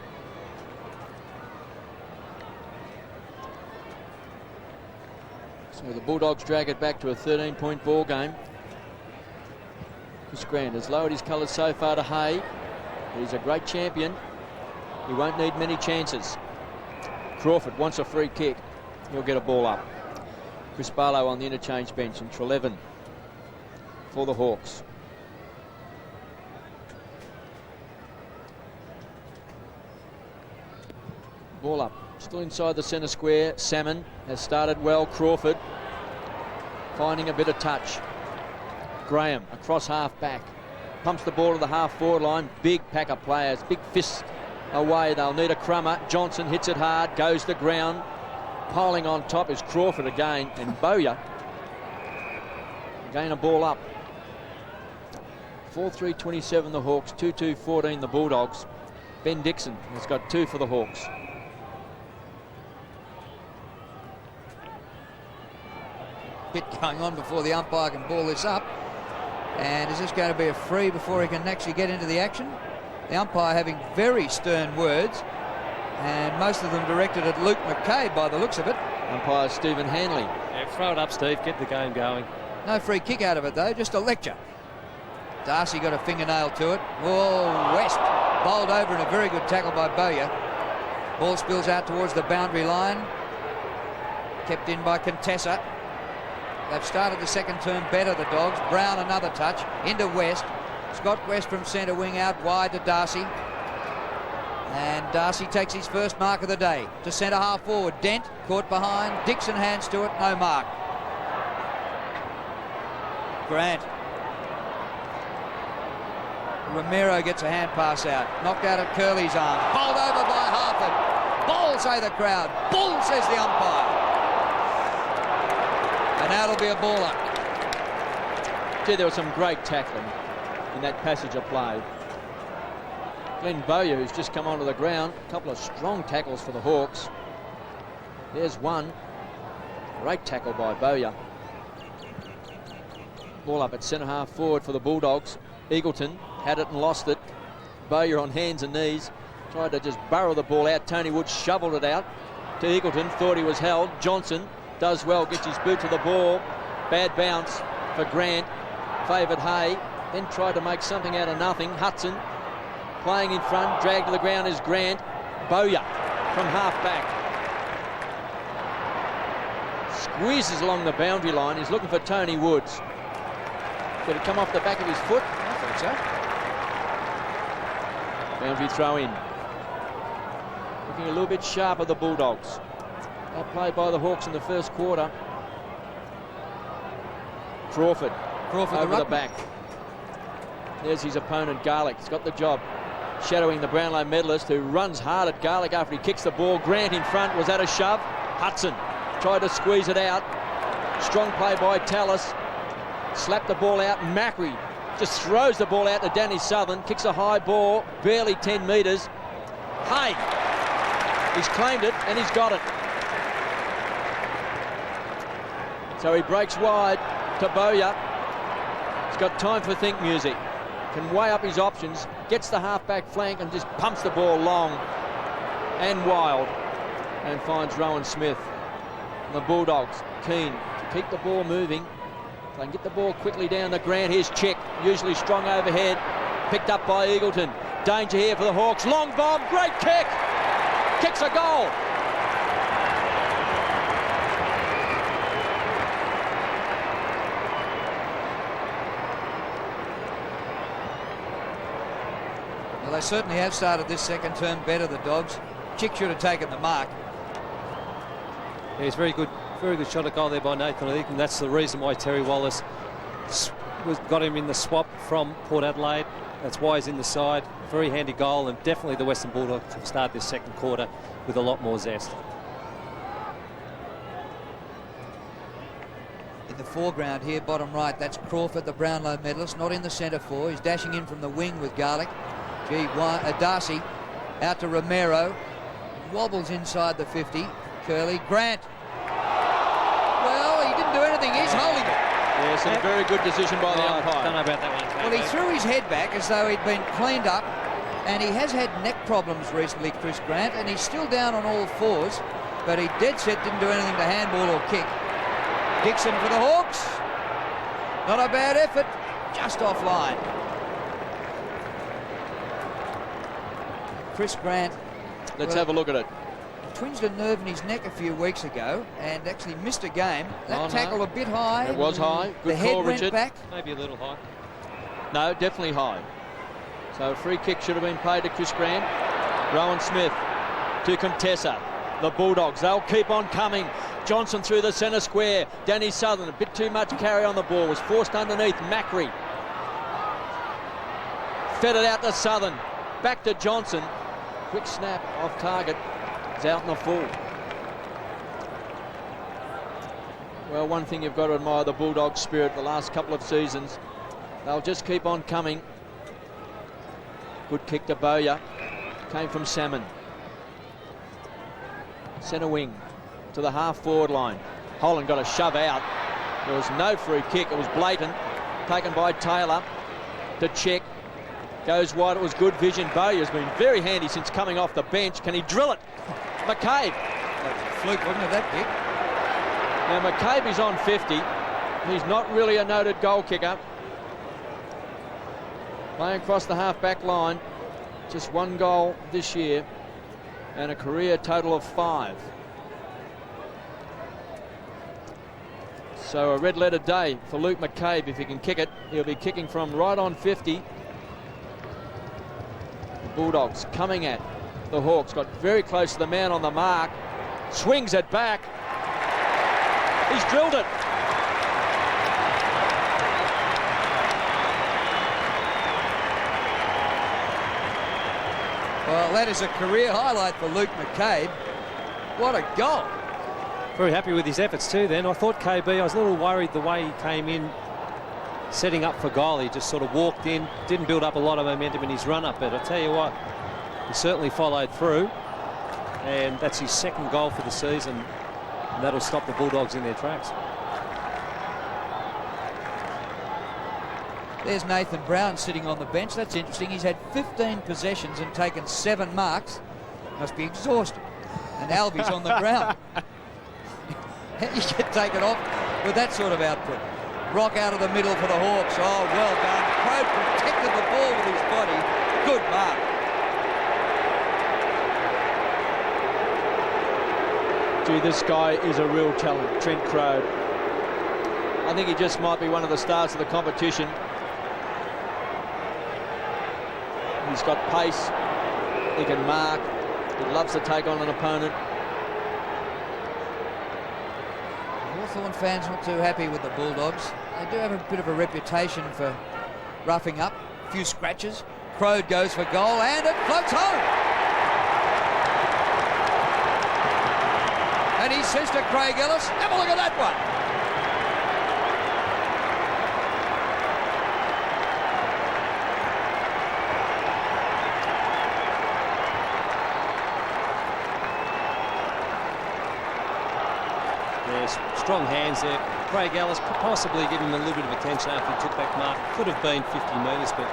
So the Bulldogs drag it back to a 13-point ball game. Chris Grant has lowered his colours so far to Hay. He's a great champion. He won't need many chances. Crawford wants a free kick. He'll get a ball up. Chris Barlow on the interchange bench and Trelevin for the Hawks. Ball up. Still inside the centre square. Salmon has started well. Crawford finding a bit of touch. Graham across half back. Pumps the ball to the half forward line. Big pack of players. Big fist away. They'll need a crummer. Johnson hits it hard. Goes to the ground. Piling on top is Crawford again. And Bowyer. Again a ball up. 4-3-27 the Hawks. 2-2-14 the Bulldogs. Ben Dixon has got 2 for the Hawks. Bit going on before the umpire can ball this up. And is this going to be a free before he can actually get into the action? The umpire having very stern words, and most of them directed at Luke McCabe by the looks of it. Umpire Stephen Hanley. Yeah, throw it up, Steve. Get the game going. No free kick out of it, though. Just a lecture. Darcy got a fingernail to it. Oh, West bowled over in a very good tackle by Bowyer. Ball spills out towards the boundary line. Kept in by Contessa. They've started the second term better, the Dogs. Brown another touch into West. Scott West from centre wing out wide to Darcy. And Darcy takes his first mark of the day to centre half forward. Dent caught behind. Dixon hands to it. No mark. Grant. Romero gets a hand pass out. Knocked out at Curley's arm. Bowled over by Hawthorn. Ball, say the crowd. Bull, says the umpire. And that'll be a ball up. Gee, there was some great tackling in that passage of play. Glenn Bowyer, who's just come onto the ground. A couple of strong tackles for the Hawks. There's one. Great tackle by Bowyer. Ball up at centre half forward for the Bulldogs. Eagleton had it and lost it. Bowyer on hands and knees. Tried to just burrow the ball out. Tony Wood shoveled it out to Eagleton. Thought he was held. Johnson does well, gets his boot to the ball. Bad bounce for Grant. Favoured Hay. Then tried to make something out of nothing. Hudson playing in front. Dragged to the ground is Grant. Bowyer from half back. Squeezes along the boundary line. He's looking for Tony Woods. Did it come off the back of his foot? I think so. Boundary throw in. Looking a little bit sharper, the Bulldogs. That play by the Hawks in the first quarter. Crawford over the back. There's his opponent, Garlick. He's got the job. Shadowing the Brownlow medalist, who runs hard at Garlick after he kicks the ball. Grant in front. Was that a shove? Hudson tried to squeeze it out. Strong play by Tallis. Slap the ball out. Macri just throws the ball out to Danny Southern. Kicks a high ball, barely 10 metres. Hay, he's claimed it and he's got it. So he breaks wide to Bowyer. He's got time for think music. Can weigh up his options, gets the half-back flank and just pumps the ball long and wild and finds Rowan Smith. And the Bulldogs keen to keep the ball moving. They can get the ball quickly down to Grant. Here's Check, usually strong overhead. Picked up by Eagleton. Danger here for the Hawks. Long bomb, great kick. Kicks a goal. Well, they certainly have started this second term better, the Dogs. Chick should have taken the mark. Yeah, he's very good shot at goal there by Nathan Egan. That's the reason why Terry Wallace got him in the swap from Port Adelaide. That's why he's in the side. Very handy goal, and definitely the Western Bulldogs have started this second quarter with a lot more zest. In the foreground here, bottom right, that's Crawford, the Brownlow medalist, not in the centre four. He's dashing in from the wing with Garlick. Darcy out to Romero. Wobbles inside the 50. Curley. Grant. Well, he didn't do anything. He's holding it. Yes, a very good decision by the umpire. Don't know about that one. Well, he threw his head back as though he'd been cleaned up, and he has had neck problems recently, Chris Grant, and he's still down on all fours, but he dead set didn't do anything to handball or kick. Dixon for the Hawks. Not a bad effort, just offline. Chris Grant. Let's have a look at it. Twinged a nerve in his neck a few weeks ago and actually missed a game. That tackle a bit high. It was high. Good the call, head Richard. went back. Maybe a little high. No, definitely high. So a free kick should have been played to Chris Grant. Rowan Smith to Contessa. The Bulldogs, they'll keep on coming. Johnson through the centre square. Danny Southern, a bit too much carry on the ball, was forced underneath. Macri fed it out to Southern. Back to Johnson. Quick snap off target. He's out in the full. Well, one thing you've got to admire the Bulldogs' spirit the last couple of seasons. They'll just keep on coming. Good kick to Bowyer. Came from Salmon. Centre wing to the half-forward line. Holland got a shove out. There was no free kick. It was blatant. Taken by Taylor to Check. Goes wide. It was good vision. Bowyer's been very handy since coming off the bench. Can he drill it? McCabe. That's a fluke, wasn't it, that kick? Now, McCabe is on 50. He's not really a noted goal kicker. Playing across the half-back line. Just one goal this year and a career total of 5. So a red-letter day for Luke McCabe. If he can kick it, he'll be kicking from right on 50. The Bulldogs coming at the Hawks. Got very close to the man on the mark. Swings it back. He's drilled it. Well, that is a career highlight for Luke McCabe. What a goal. Very happy with his efforts too then. I thought KB, I was a little worried the way he came in setting up for goal. He just sort of walked in, didn't build up a lot of momentum in his run-up, but I tell you what, he certainly followed through, and that's his second goal for the season, and that'll stop the Bulldogs in their tracks. There's Nathan Brown sitting on the bench. That's interesting. He's had 15 possessions and taken 7 marks. Must be exhausted. And Alvy's on the ground. You get taken off with that sort of output. Rock out of the middle for the Hawks. Oh, well done. Crow protected the ball with his body. Good mark. Gee, this guy is a real talent, Trent Crow. I think he just might be one of the stars of the competition. He's got pace. He can mark. He loves to take on an opponent. Hawthorn fans not too happy with the Bulldogs. They do have a bit of a reputation for roughing up. A few scratches. Crode goes for goal and it floats home. And he says to Craig Ellis, have a look at that one. strong hands there. Craig Ellis could possibly give him a little bit of attention after he took back mark. Could have been 50 metres, but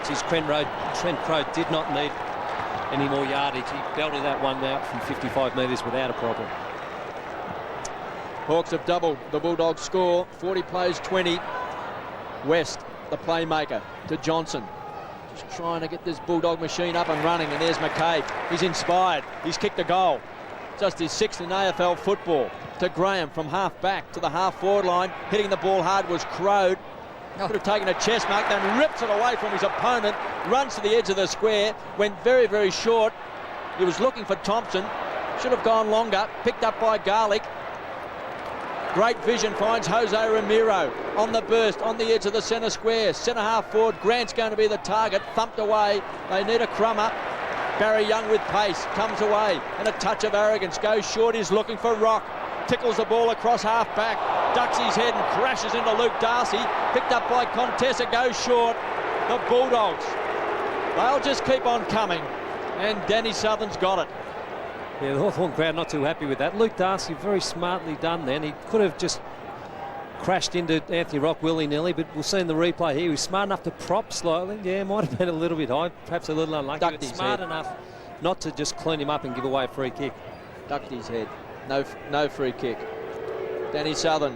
geez, Trent Crowe did not need any more yardage. He belted that one out from 55 metres without a problem. Hawks have doubled the Bulldogs score. 40 plays 20. West, the playmaker, to Johnson. Just trying to get this Bulldog machine up and running, and there's McCabe. He's inspired. He's kicked a goal. Just his 6th in AFL football. To Graham from half back to the half forward line. Hitting the ball hard was Crode. Could have taken a chest mark, then rips it away from his opponent. Runs to the edge of the square. Went very, very short. He was looking for Thompson. Should have gone longer. Picked up by Garlick. Great vision, finds Jose Ramiro on the burst, on the edge of the centre square. Centre half forward, Grant's going to be the target. Thumped away. They need a crummer. Barry Young with pace, comes away, and a touch of arrogance. Goes short, he's looking for Rock. Tickles the ball across half back. Ducks his head and crashes into Luke Darcy. Picked up by Contessa, goes short. The Bulldogs, they'll just keep on coming. And Danny Southern's got it. Yeah, the Hawthorn crowd not too happy with that. Luke Darcy very smartly done then. He could have just crashed into Anthony Rock willy-nilly, but we'll see in the replay here. He was smart enough to prop slightly. Yeah, might have been a little bit high, perhaps a little unlucky, Ducked but his smart head. enough not to just clean him up and give away a free kick. Ducked his head. No free kick. Danny Southern.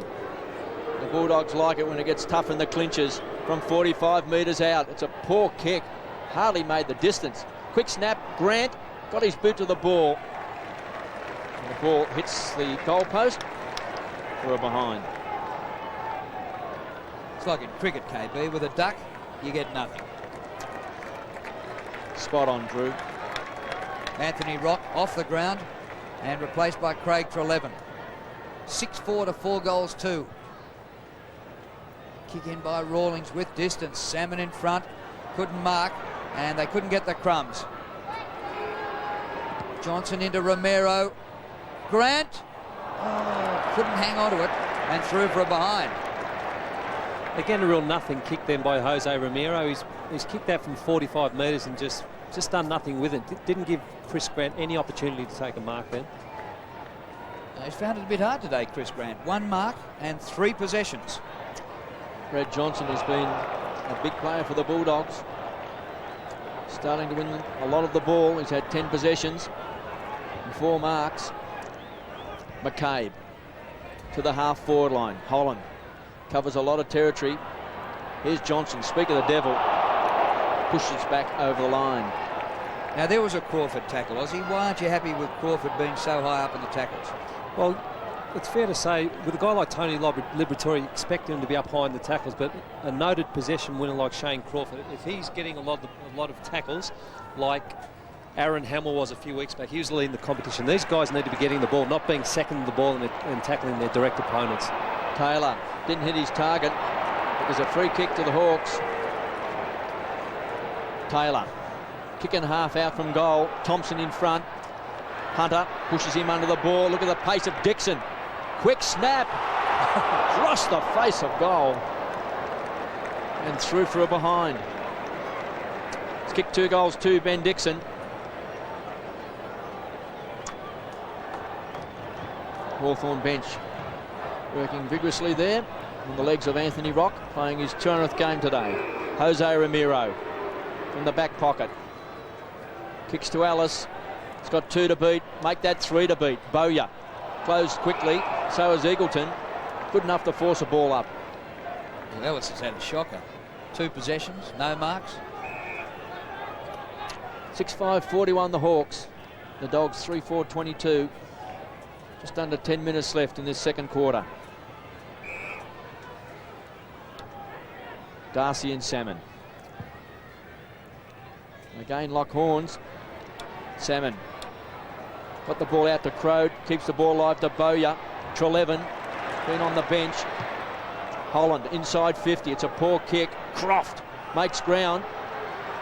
The Bulldogs like it when it gets tough in the clinches from 45 metres out. It's a poor kick. Hardly made the distance. Quick snap. Grant got his boot to the ball. And the ball hits the goalpost for a behind. It's like in cricket, KB. With a duck, you get nothing. Spot on, Drew. Anthony Rock off the ground and replaced by Craig Treleaven. 6-4 to 4 goals 2. Kick in by Rawlings with distance. Salmon in front, couldn't mark, and they couldn't get the crumbs. Johnson into Romero. Grant couldn't hang on to it and threw for a behind. Again, a real nothing kick then by Jose Ramiro. He's kicked that from 45 metres and just done nothing with it. Didn't give Chris Grant any opportunity to take a mark then. He's found it a bit hard today, Chris Grant. 1 mark and 3 possessions. Brad Johnson has been a big player for the Bulldogs. Starting to win a lot of the ball. He's had 10 possessions and 4 marks. McCabe to the half forward line. Holland covers a lot of territory. Here's Johnson, speak of the devil. Pushes back over the line. Now, there was a Crawford tackle, Ozzy. Why aren't you happy with Crawford being so high up in the tackles? Well, it's fair to say, with a guy like Tony Liberatore, expect him to be up high in the tackles, but a noted possession winner like Shane Crawford, if he's getting a lot of tackles, like Aaron Hamill was a few weeks back, he was leading the competition. These guys need to be getting the ball, not being second to the ball and tackling their direct opponents. Taylor didn't hit his target. It was a free kick to the Hawks. Taylor kicking half out from goal. Thompson in front. Hunter pushes him under the ball. Look at the pace of Dixon. Quick snap. Across the face of goal. And through for a behind. It's kicked 2 goals to Ben Dixon. Hawthorn bench working vigorously there on the legs of Anthony Rock, playing his 200th game today. Jose Ramiro from the back pocket. Kicks to Ellis. He's got 2 to beat. Make that 3 to beat. Bowyer closed quickly. So is Eagleton. Good enough to force a ball up. Well, Ellis has had a shocker. 2 possessions, no marks. 6-5-41 the Hawks. The Dogs 3-4-22. Just under 10 minutes left in this second quarter. Darcy and Salmon. Again, lock horns. Salmon got the ball out to Crode. Keeps the ball live to Bowyer. Treleaven been on the bench. Holland inside 50. It's a poor kick. Croft makes ground.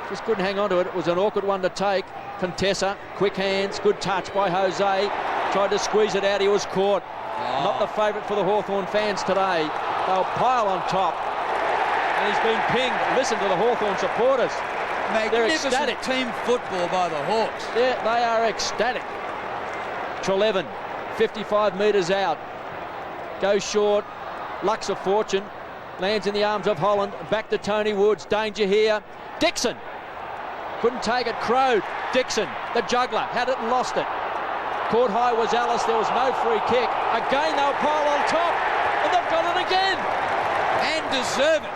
Just couldn't hang on to it. It was an awkward one to take. Contessa, quick hands. Good touch by Jose. Tried to squeeze it out. He was caught. Not the favourite for the Hawthorn fans today. They'll pile on top. And he's been pinged. Listen to the Hawthorn supporters. They're ecstatic. Team football by the Hawks. Yeah, they are ecstatic. Treleaven, 55 metres out. goes short. Lucks of fortune. Lands in the arms of Holland. Back to Tony Woods. Danger here. Dixon. Couldn't take it. Crowed. Dixon, the juggler, had it and lost it. Caught high was Ellis. There was no free kick. Again, they'll pile on top. And they've got it again. And deserve it.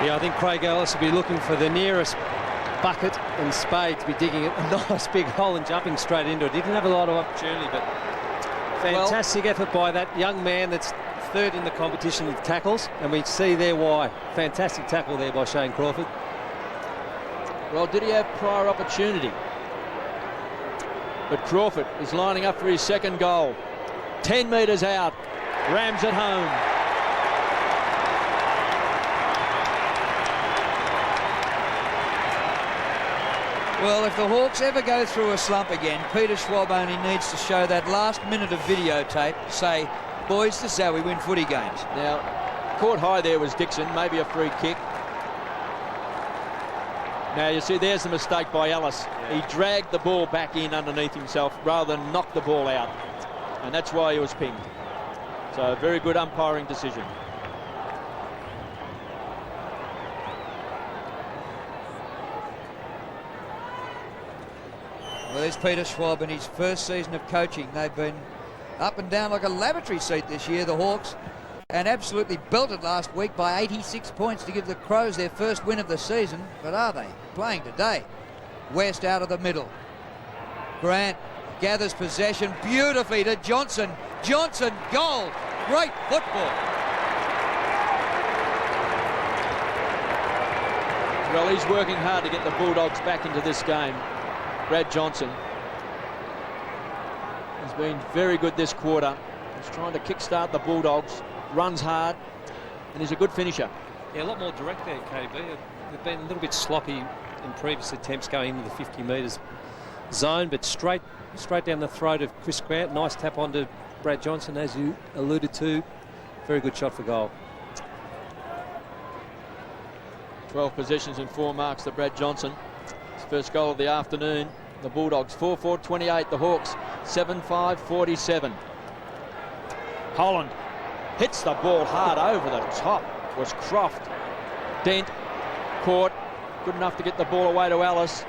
Yeah, I think Craig Ellis will be looking for the nearest bucket and spade to be digging a nice big hole and jumping straight into it. He didn't have a lot of opportunity, but fantastic effort by that young man that's third in the competition with tackles, and we see there why. Fantastic tackle there by Shane Crawford. Well, did he have prior opportunity? But Crawford is lining up for his second goal. 10 metres out. Rams at home. Well, if the Hawks ever go through a slump again, Peter Schwab only needs to show that last minute of videotape to say, boys, this is how we win footy games. Now, caught high there was Dixon, maybe a free kick. Now, you see, there's the mistake by Ellis. He dragged the ball back in underneath himself rather than knock the ball out. And that's why he was pinged. So, a very good umpiring decision. Well, there's Peter Schwab in his first season of coaching. They've been up and down like a lavatory seat this year, the Hawks, and absolutely belted last week by 86 points to give the Crows their first win of the season. But are they playing today? West out of the middle. Grant gathers possession beautifully to Johnson. Johnson, goal. Great football. Well, he's working hard to get the Bulldogs back into this game. Brad Johnson has been very good this quarter. He's trying to kickstart the Bulldogs, runs hard, and he's a good finisher. Yeah, a lot more direct there, KB. They've been a little bit sloppy in previous attempts going into the 50 metres zone, but straight down the throat of Chris Grant. Nice tap onto Brad Johnson, as you alluded to. Very good shot for goal. 12 possessions and 4 marks to Brad Johnson. His first goal of the afternoon. The Bulldogs 4-4-28. The Hawks 7-5-47. Holland hits the ball hard over the top. Was Croft. Dent caught. Good enough to get the ball away to Ellis.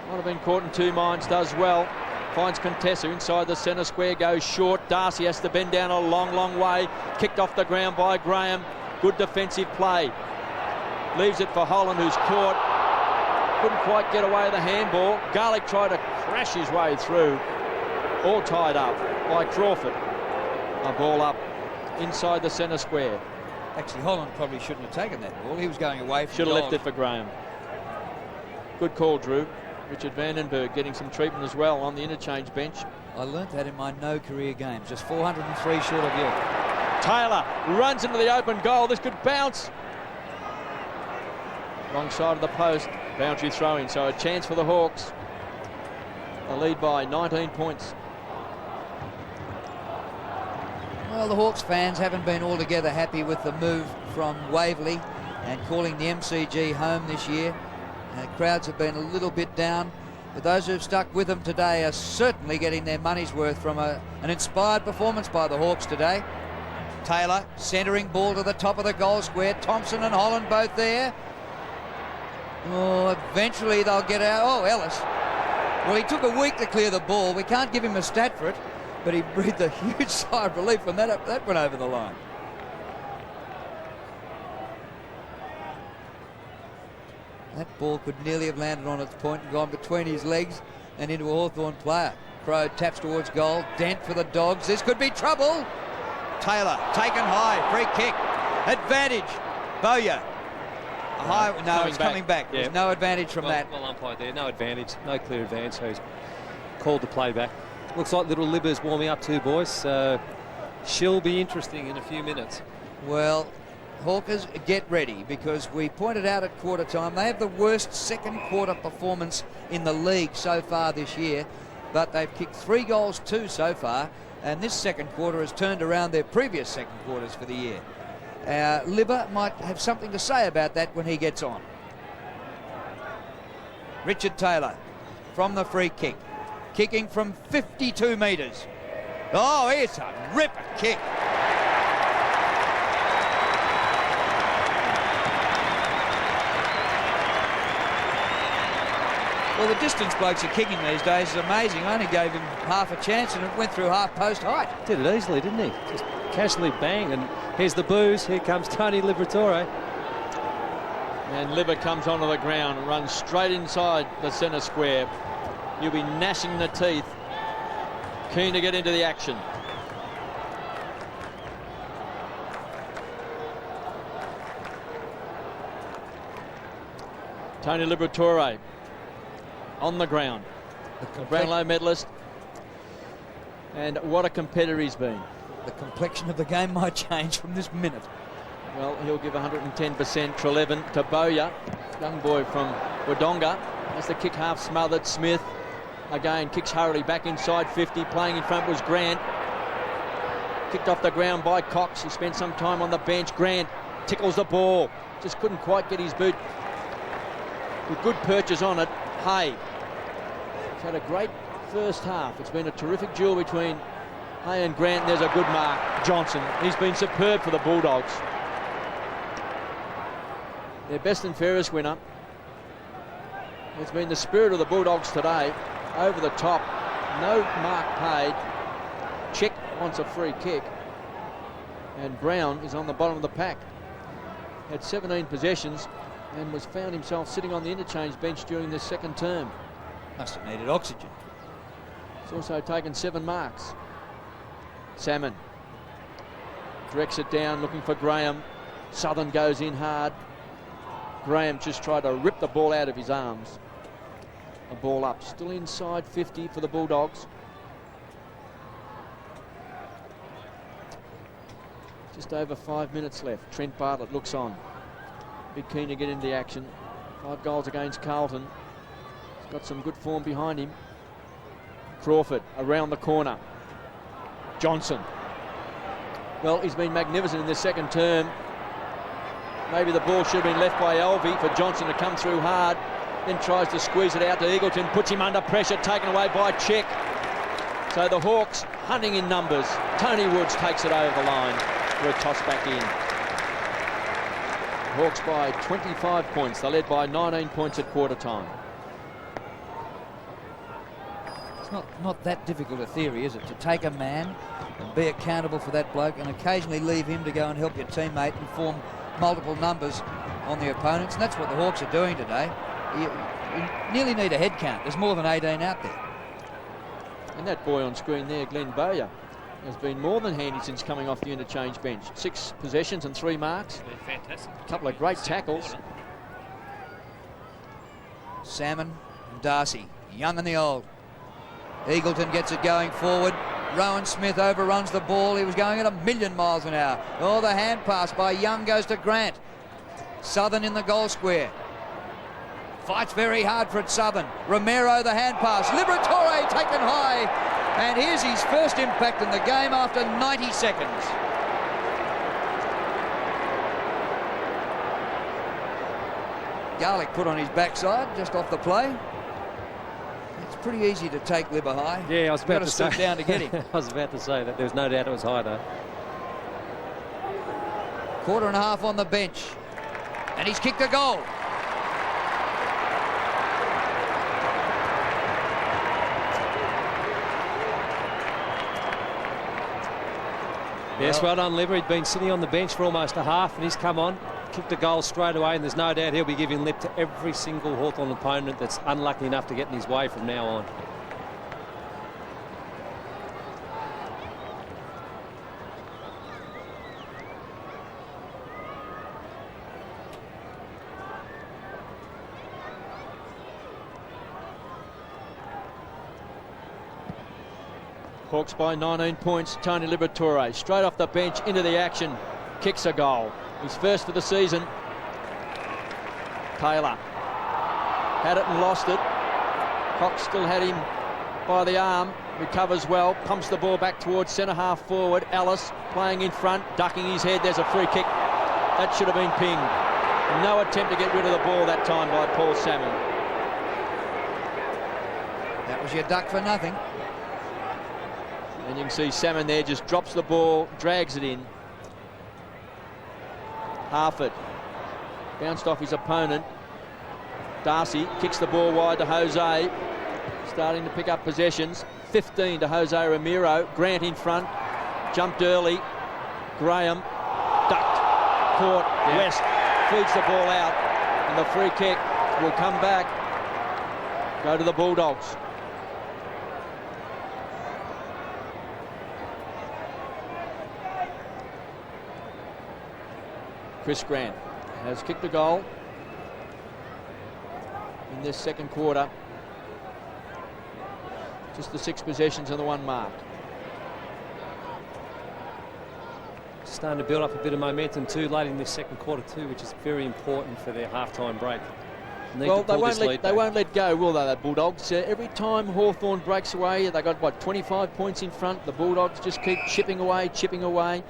Might have been caught in two minds. Does well. Finds Contessa inside the centre square. Goes short. Darcy has to bend down a long way. Kicked off the ground by Graham. Good defensive play. Leaves it for Holland, who's caught. Couldn't quite get away with the handball. Garlick tried to crash his way through. All tied up by Crawford. A ball up inside the centre square. Actually, Holland probably shouldn't have taken that ball. He was going away from Should have goal. left it for Graham. Good call, Drew. Richard Vandenberg getting some treatment as well on the interchange bench. I learnt that in my no career games. Just 403 short of you. Taylor runs into the open goal. This could bounce. Wrong side of the post. Boundary throw-in, so a chance for the Hawks. A lead by 19 points. Well, the Hawks fans haven't been altogether happy with the move from Waverley and calling the MCG home this year. Crowds have been a little bit down, but those who have stuck with them today are certainly getting their money's worth from an inspired performance by the Hawks today. Taylor centering ball to the top of the goal square. Thompson and Holland both there. Oh, eventually they'll get out. Oh, Ellis. Well, he took a week to clear the ball. We can't give him a stat for it, but he breathed a huge sigh of relief when that went over the line. That ball could nearly have landed on its point and gone between his legs and into a Hawthorn player. Crow taps towards goal. Dent for the Dogs. This could be trouble. Taylor taken high. Free kick. Advantage. Bowyer. No, it's coming back. Yeah. There's no advantage from that. Well umpired there. No advantage. No clear advantage. So he's called to play back. Looks like little Libba's warming up too, boys. So she'll be interesting in a few minutes. Well, Hawkers, get ready, because we pointed out at quarter time they have the worst second quarter performance in the league so far this year, but they've kicked 3 goals, 2 so far, and this second quarter has turned around their previous second quarters for the year. Libba might have something to say about that when he gets on. Richard Taylor from the free kick, kicking from 52 metres. Oh, it's a ripper kick. Well, the distance blokes are kicking these days is amazing. I only gave him half a chance and it went through half post height. Did it easily, didn't he? Just casually bang, and here's the booze. Here comes Tony Liberatore. And Libba comes onto the ground and runs straight inside the centre square. He'll be gnashing the teeth, keen to get into the action. Tony Liberatore on the ground, the Brownlow medalist, and what a competitor he's been. The complexion of the game might change from this minute. Well, he'll give 110%. Treleven to Bowyer, young boy from Wodonga. As the kick half smothered, Smith again kicks hurriedly back inside 50. Playing in front was Grant. Kicked off the ground by Cox. He spent some time on the bench. Grant tickles the ball. Just couldn't quite get his boot. With good purchase on it. Hay. He's had a great first half. It's been a terrific duel between Hay and Grant. There's a good mark. Johnson. He's been superb for the Bulldogs. Their best and fairest winner. It's been the spirit of the Bulldogs today. Over the top. No mark paid. Chick wants a free kick. And Brown is on the bottom of the pack. Had 17 possessions and was found himself sitting on the interchange bench during this second term. Must have needed oxygen. He's also taken 7 marks. Salmon directs it down, looking for Graham. Southern goes in hard. Graham just tried to rip the ball out of his arms. The ball up, still inside 50 for the Bulldogs. Just over 5 minutes left. Trent Bartlett looks on. Big keen to get into the action. 5 goals against Carlton. He's got some good form behind him. Crawford around the corner. Johnson. Well, he's been magnificent in this second term. Maybe the ball should have been left by Alvey for Johnson to come through hard. Then tries to squeeze it out to Eagleton. Puts him under pressure. Taken away by Chick. So the Hawks hunting in numbers. Tony Woods takes it over the line for a toss back in. Hawks by 25 points. They led by 19 points at quarter time. It's not that difficult a theory, is it? To take a man and be accountable for that bloke and occasionally leave him to go and help your teammate and form multiple numbers on the opponents. And that's what the Hawks are doing today. You nearly need a head count. There's more than 18 out there. And that boy on screen there, Glenn Bowyer, has been more than handy since coming off the interchange bench. 6 possessions and 3 marks. Fantastic. A couple of great tackles. Salmon and Darcy, young and the old. Eagleton gets it going forward. Rowan Smith overruns the ball. He was going at 1,000,000 miles an hour. Oh, the hand pass by Young goes to Grant. Southern in the goal square. Fights very hard for it, Southern. Romero, the hand pass. Liberatore taken high. And here's his first impact in the game after 90 seconds. Garlick put on his backside just off the play. It's pretty easy to take Libba high. Yeah, I was about to stoop say. down to get him. I was about to say that. There's no doubt it was high, though. Quarter and a half on the bench. And he's kicked a goal. Yes, well done, Libba. He'd been sitting on the bench for almost a half, and he's come on, kicked a goal straight away, and there's no doubt he'll be giving lip to every single Hawthorn opponent that's unlucky enough to get in his way from now on. Hawks by 19 points. Tony Liberatore straight off the bench into the action. Kicks a goal. He's first for the season. Taylor had it and lost it. Cox still had him by the arm. Recovers well. Pumps the ball back towards centre half forward. Ellis playing in front. Ducking his head. There's a free kick. That should have been pinged. No attempt to get rid of the ball that time by Paul Salmon. That was your duck for nothing. And you can see Salmon there just drops the ball, drags it in. Harford bounced off his opponent. Darcy kicks the ball wide to Jose, starting to pick up possessions. 15 to Jose Ramiro. Grant in front, jumped early. Graham ducked, caught. West feeds the ball out, and the free kick will come back, go to the Bulldogs. Chris Grant has kicked a goal in this second quarter. Just the 6 possessions and the 1 mark. Starting to build up a bit of momentum too late in this second quarter too, which is very important for their half-time break. Well, they won't let go, will they, the Bulldogs? Every time Hawthorn breaks away, they got, what, 25 points in front. The Bulldogs just keep chipping away, chipping away.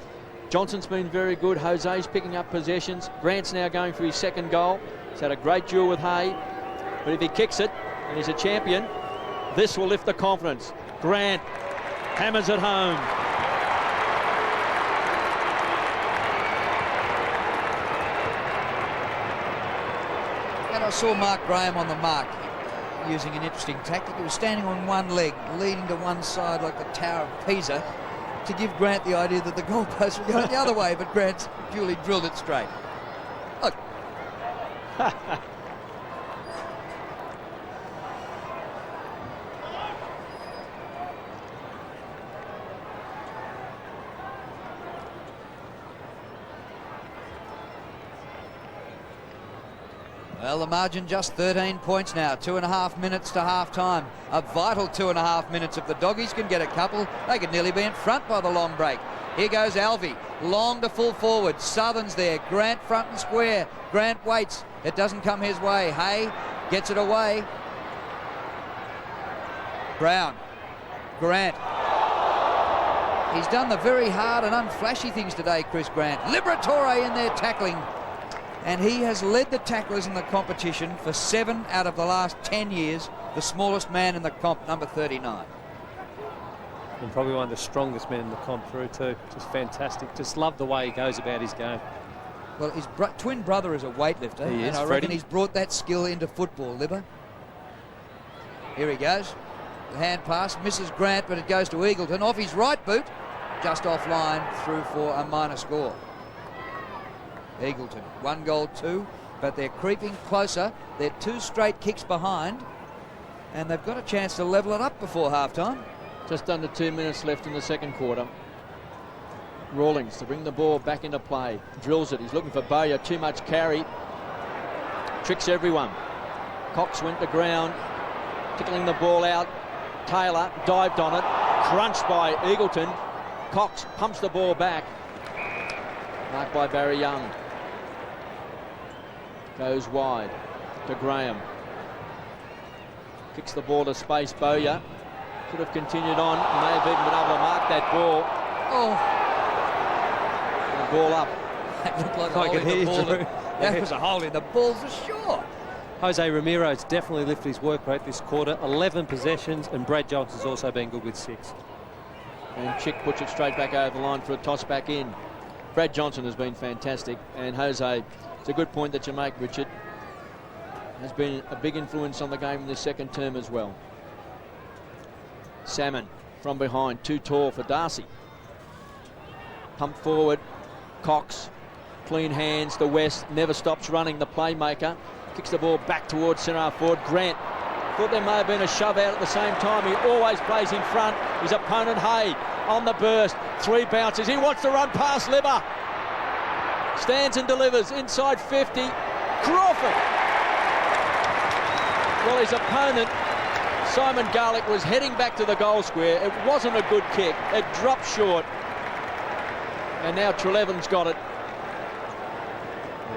Johnson's been very good. Jose's picking up possessions. Grant's now going for his second goal. He's had a great duel with Hay. But if he kicks it, and he's a champion, this will lift the confidence. Grant hammers it home. And I saw Mark Graham on the mark using an interesting tactic. He was standing on one leg, leaning to one side like the Tower of Pisa, to give Grant the idea that the goalpost would go the other way, but Grant's duly drilled it straight. Look. Well, the margin just 13 points now. 2.5 minutes to half-time. A vital 2.5 minutes. If the Doggies can get a couple, they could nearly be in front by the long break. Here goes Alvey. Long to full forward. Southern's there. Grant front and square. Grant waits. It doesn't come his way. Hay gets it away. Brown. Grant. He's done the very hard and unflashy things today, Chris Grant. Liberatore in there tackling. And he has led the tacklers in the competition for 7 out of the last 10 years. The smallest man in the comp, number 39. And probably one of the strongest men in the comp through too. Just fantastic. Just love the way he goes about his game. Well, his twin brother is a weightlifter. He is, and I reckon he's brought that skill into football, Libba. Here he goes. The hand pass misses Grant, but it goes to Eagleton. Off his right boot. Just offline, through for a minor score. Eagleton, 1 goal, 2, but they're creeping closer. They're 2 straight kicks behind, and they've got a chance to level it up before half-time. Just under 2 minutes left in the second quarter. Rawlings to bring the ball back into play. Drills it. He's looking for Bowyer. Too much carry. Tricks everyone. Cox went to ground, tickling the ball out. Taylor dived on it. Crunched by Eagleton. Cox pumps the ball back. Marked by Barry Young. Goes wide to Graham. Kicks the ball to space. Bowyer could have continued on. He may have even been able to mark that ball. Oh. The ball up. That looked like a hole in the ball. That was a hole in the ball for sure. Jose Ramiro's definitely lifted his work rate this quarter. 11 possessions, and Brad Johnson's also been good with 6. And Chick puts it straight back over the line for a toss back in. Brad Johnson has been fantastic, and Jose, it's a good point that you make, Richard, has been a big influence on the game in this second term as well. Salmon from behind, too tall for Darcy. Pump forward, Cox, clean hands, the West never stops running, the playmaker, kicks the ball back towards centre forward. Grant thought there may have been a shove out at the same time. He always plays in front. His opponent, Hay, on the burst. 3 bounces. He wants to run past Libba. Stands and delivers inside 50. Crawford. Well, his opponent, Simon Garlick, was heading back to the goal square. It wasn't a good kick. It dropped short. And now Treleaven's got it.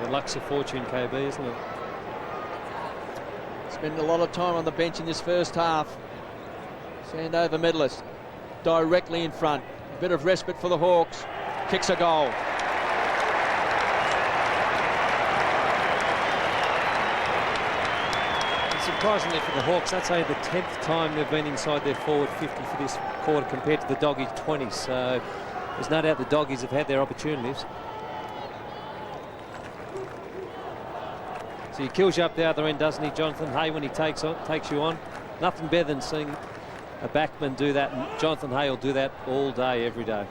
Yeah, luck's a fortune, KB, isn't it? Spent a lot of time on the bench in this first half. Sandover medalist directly in front. A bit of respite for the Hawks. Kicks a goal. surprisingly for the Hawks, that's only the 10th time they've been inside their forward 50 for this quarter compared to the Doggies 20. So there's no doubt the Doggies have had their opportunities. So he kills you up the other end, doesn't he, Jonathan Hay, when he takes you on. Nothing better than seeing a backman do that, and Jonathan Hay will do that all day, every day.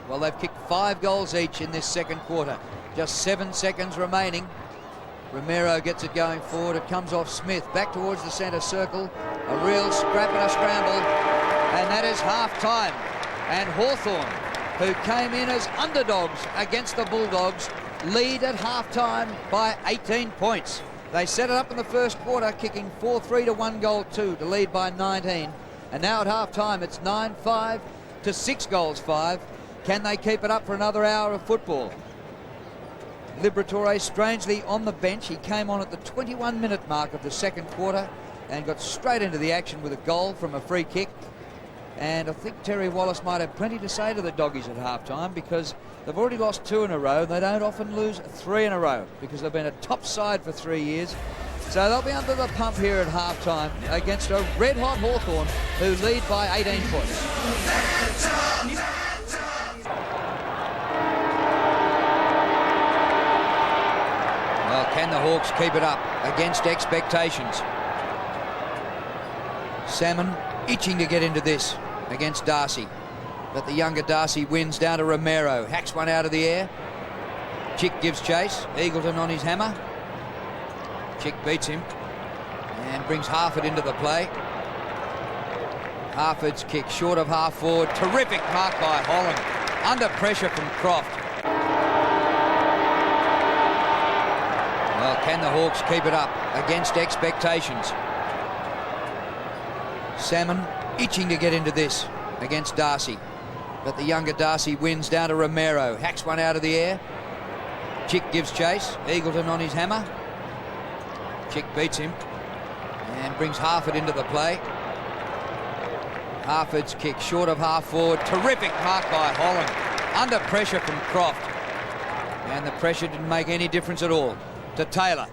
Well, they've kicked 5 goals each in this second quarter. Just 7 seconds remaining. Romero gets it going forward. It comes off Smith. Back towards the centre circle. A real scrap and a scramble. And that is half-time. And Hawthorn, who came in as underdogs against the Bulldogs, lead at half-time by 18 points. They set it up in the first quarter, kicking 4-3 to 1-goal-2 to lead by 19. And now at half-time, it's 9-5 to 6-5. Can they keep it up for another hour of football? Liberatore strangely on the bench. He came on at the 21-minute mark of the second quarter and got straight into the action with a goal from a free kick. And I think Terry Wallace might have plenty to say to the Doggies at half-time, because they've already lost 2 in a row. They don't often lose 3 in a row because they've been a top side for 3 years. So they'll be under the pump here at half-time against a red-hot Hawthorn who lead by 18 points. Well, can the Hawks keep it up against expectations? Salmon itching to get into this against Darcy, but the younger Darcy wins down to Romero. Hacks one out of the air. Chick gives chase. Eagleton on his hammer. Chick beats him and brings Harford into the play. Harford's kick short of half forward. Terrific mark by Holland. Under pressure from Croft. Well, can the Hawks keep it up against expectations? Salmon itching to get into this against Darcy, but the younger Darcy wins down to Romero. Hacks one out of the air. Chick gives chase. Eagleton on his hammer. Chick beats him and brings Harford into the play. Harford's kick short of half forward. Terrific mark by Holland. Under pressure from Croft. And the pressure didn't make any difference at all to Taylor.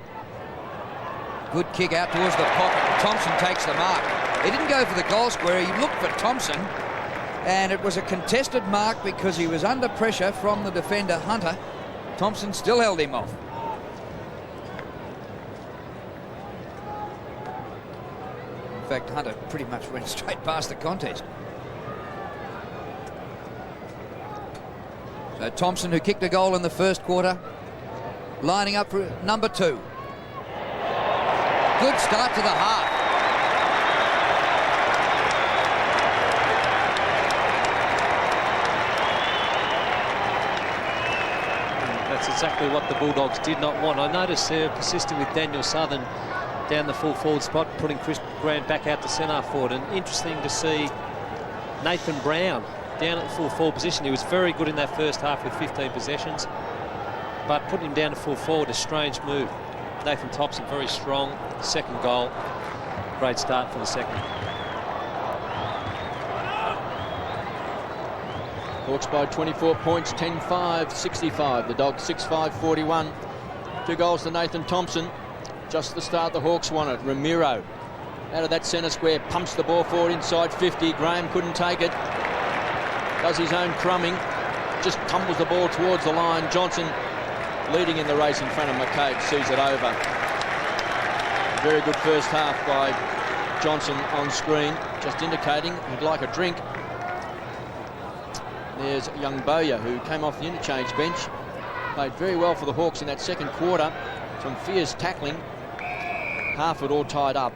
Good kick out towards the pocket. Thompson takes the mark. He didn't go for the goal square. He looked for Thompson. And it was a contested mark because he was under pressure from the defender, Hunter. Thompson still held him off. In fact, Hunter pretty much went straight past the contest. So Thompson, who kicked a goal in the first quarter, lining up for number 2. Good start to the half. That's exactly what the Bulldogs did not want. I noticed they're persisting with Daniel Southern down the full forward spot, putting Chris Grant back out to centre forward. And interesting to see Nathan Brown down at the full forward position. He was very good in that first half with 15 possessions, but putting him down to full forward, a strange move. Nathan Thompson very strong. Second goal. Great start for the second. Hawks by 24 points, 10-5, 65. The Dogs 6-5, 41. 2 goals to Nathan Thompson. Just the start the Hawks wanted. Romero out of that centre square, pumps the ball forward inside 50. Graham couldn't take it. Does his own crumbing. Just tumbles the ball towards the line. Johnson leading in the race in front of McCabe, sees it over. Very good first half by Johnson on screen, just indicating he'd like a drink. There's young Bowyer, who came off the interchange bench. Played very well for the Hawks in that second quarter. Some fierce tackling. Harford all tied up.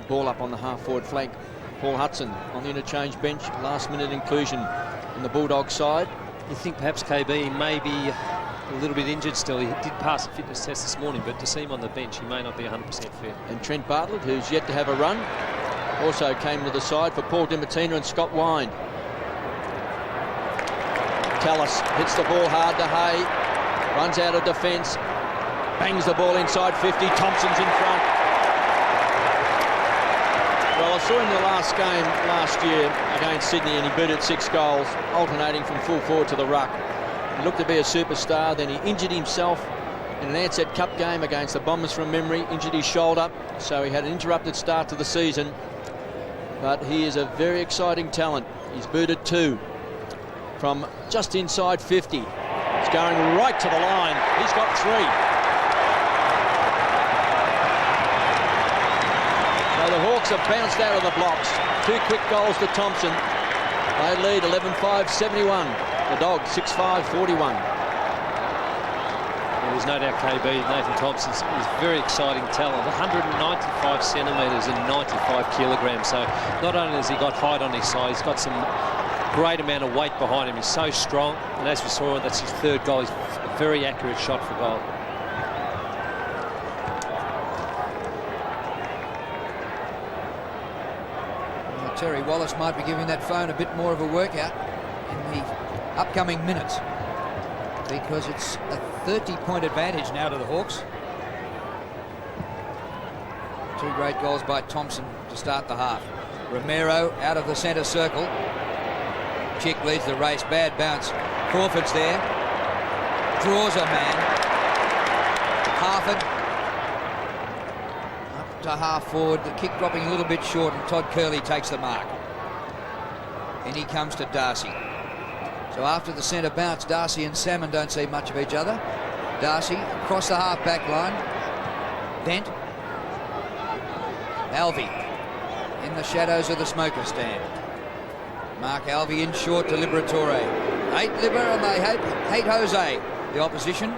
Ball up on the half-forward flank. Paul Hudson on the interchange bench. Last-minute inclusion in the Bulldogs side. You think perhaps KB may be a little bit injured still. He did pass the fitness test this morning, but to see him on the bench, he may not be 100% fit. And Trent Bartlett, who's yet to have a run, also came to the side for Paul DiMartino and Scott Wine. Tallis hits the ball hard to Hay, runs out of defence, bangs the ball inside 50. Thompson's in front. Well, I saw him the last game last year against Sydney, and he booted 6 goals, alternating from full forward to the ruck. He looked to be a superstar, then he injured himself in an Ansett Cup game against the Bombers from memory, injured his shoulder, so he had an interrupted start to the season. But he is a very exciting talent. He's booted 2 from just inside 50. He's going right to the line. He's got 3. So the Hawks have bounced out of the blocks. 2 quick goals to Thompson. They lead 11-5-71. The Dogs 6-5-41. There's no doubt KB, Nathan Thompson, is very exciting talent. 195 centimetres and 95 kilograms. So not only has he got height on his side, he's got some great amount of weight behind him. He's so strong, and as we saw, that's his 3rd goal. He's a very accurate shot for goal. Well, Terry Wallace might be giving that phone a bit more of a workout in the upcoming minutes, because it's a 30-point advantage now to the Hawks. 2 great goals by Thompson to start the half. Romero out of the centre circle. Chick leads the race. Bad bounce. Crawford's there. Draws a man. Harford up to half forward. The kick dropping a little bit short, and Todd Curley takes the mark. And he comes to Darcy. So after the centre bounce, Darcy and Salmon don't see much of each other. Darcy across the half-back line. Dent. Alvey in the shadows of the smoker stand. Mark Alvey in short to Liberatore. Hate Libber and they hate Jose. The opposition.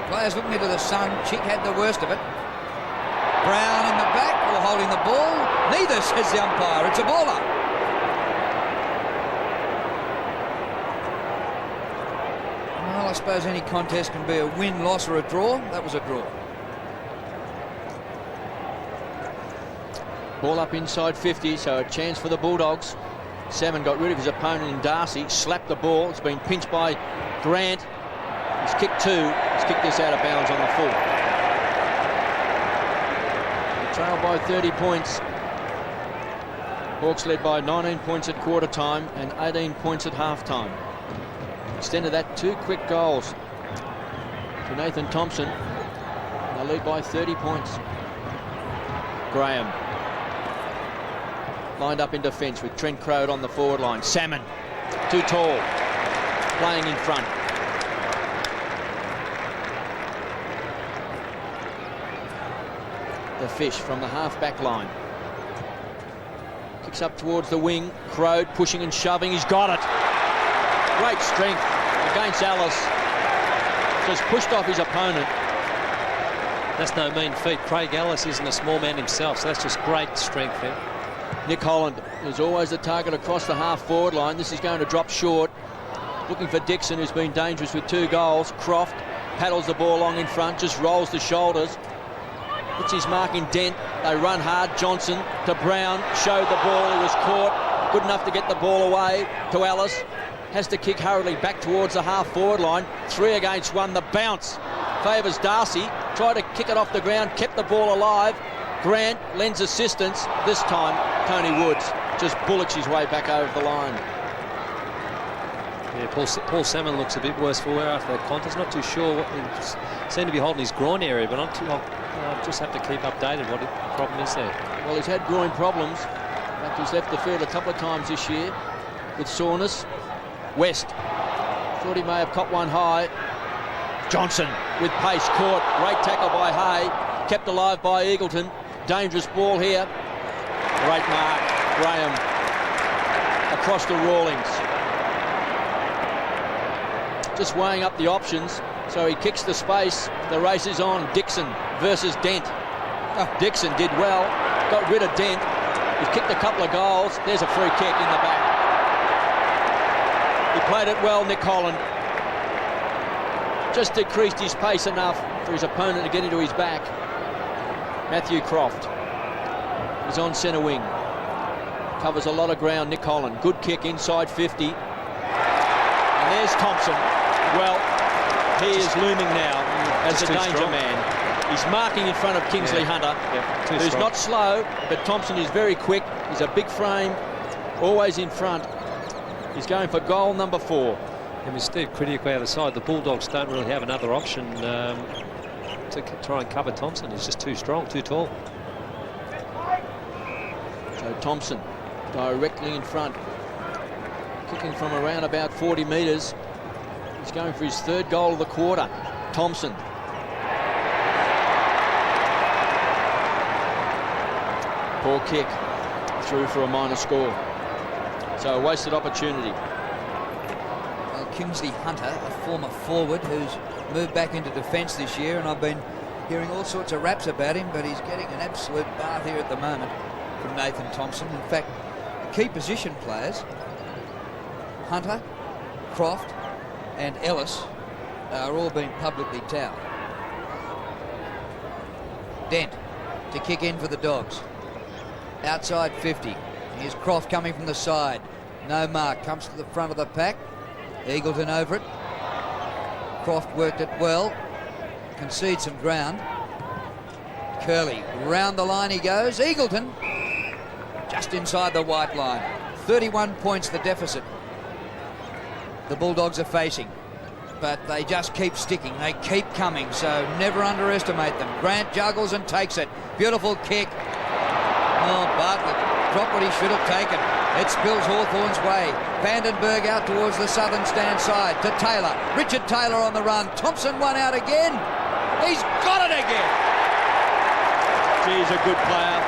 Players looking into the sun. Chick had the worst of it. Brown in the back or holding the ball. Neither, says the umpire. It's a baller. Well, I suppose any contest can be a win, loss or a draw. That was a draw. Ball up inside 50, so a chance for the Bulldogs. Salmon got rid of his opponent in Darcy, slapped the ball. It's been pinched by Grant. He's kicked 2. He's kicked this out of bounds on the full. They trail by 30 points. Hawks led by 19 points at quarter time and 18 points at half time. Extended that 2 quick goals to Nathan Thompson. They lead by 30 points. Graham lined up in defence with Trent Crowd on the forward line. Salmon, too tall, playing in front. The Fish from the half-back line. Kicks up towards the wing. Crowd pushing and shoving. He's got it. Great strength against Ellis. Just pushed off his opponent. That's no mean feat. Craig Ellis isn't a small man himself, so that's just great strength there. Nick Holland is always the target across the half-forward line. This is going to drop short. Looking for Dixon, who's been dangerous with 2 goals. Croft paddles the ball along in front, just rolls the shoulders. Puts his mark in Dent. They run hard. Johnson to Brown. Showed the ball. He was caught. Good enough to get the ball away to Ellis. Has to kick hurriedly back towards the half-forward line. 3 against 1. The bounce favours Darcy. Tried to kick it off the ground. Kept the ball alive. Grant lends assistance. This time, Tony Woods just bullocks his way back over the line. Yeah, Paul Salmon looks a bit worse for wear after that contest. Not too sure what he seemed to be holding his groin area, but I'll just have to keep updated what the problem is there. Well, he's had groin problems. After he's left the field a couple of times this year with soreness. West thought he may have caught one high. Johnson with pace caught. Great tackle by Hay. Kept alive by Eagleton. Dangerous ball here. Great mark. Graham across to Rawlings. Just weighing up the options. So he kicks the space. The race is on. Dixon versus Dent. Dixon did well. Got rid of Dent. He's kicked a couple of goals. There's a free kick in the back. He played it well, Nick Holland. Just decreased his pace enough for his opponent to get into his back. Matthew Croft is on centre wing. Covers a lot of ground, Nick Holland. Good kick inside 50. And there's Thompson. Well, he is looming now as a danger man. He's marking in front of Kingsley Hunter, who's not slow, but Thompson is very quick. He's a big frame, always in front. He's going for goal number 4. And with Steve Critic out of the side, the Bulldogs don't really have another option to try and cover Thompson. He's just too strong, too tall. So Thompson directly in front, kicking from around about 40 metres. He's going for his 3rd goal of the quarter. Thompson. Poor kick, through for a minor score. So a wasted opportunity. Well, Kingsley Hunter, a former forward who's moved back into defence this year, and I've been hearing all sorts of raps about him, but he's getting an absolute bath here at the moment from Nathan Thompson. In fact, the key position players, Hunter, Croft and Ellis, are all being publicly touted. Dent to kick in for the Dogs. Outside 50. Here's Croft coming from the side. No mark. Comes to the front of the pack. Eagleton over it. Croft worked it well. Concedes some ground. Curley. Round the line he goes. Eagleton just inside the white line. 31 points the deficit the Bulldogs are facing. But they just keep sticking. They keep coming, so never underestimate them. Grant juggles and takes it. Beautiful kick. Oh, Bartlett dropped what he should have taken. It spills Hawthorn's way. Vandenberg out towards the southern stand side to Taylor. Richard Taylor on the run. Thompson one out again. He's got it again. He's a good player.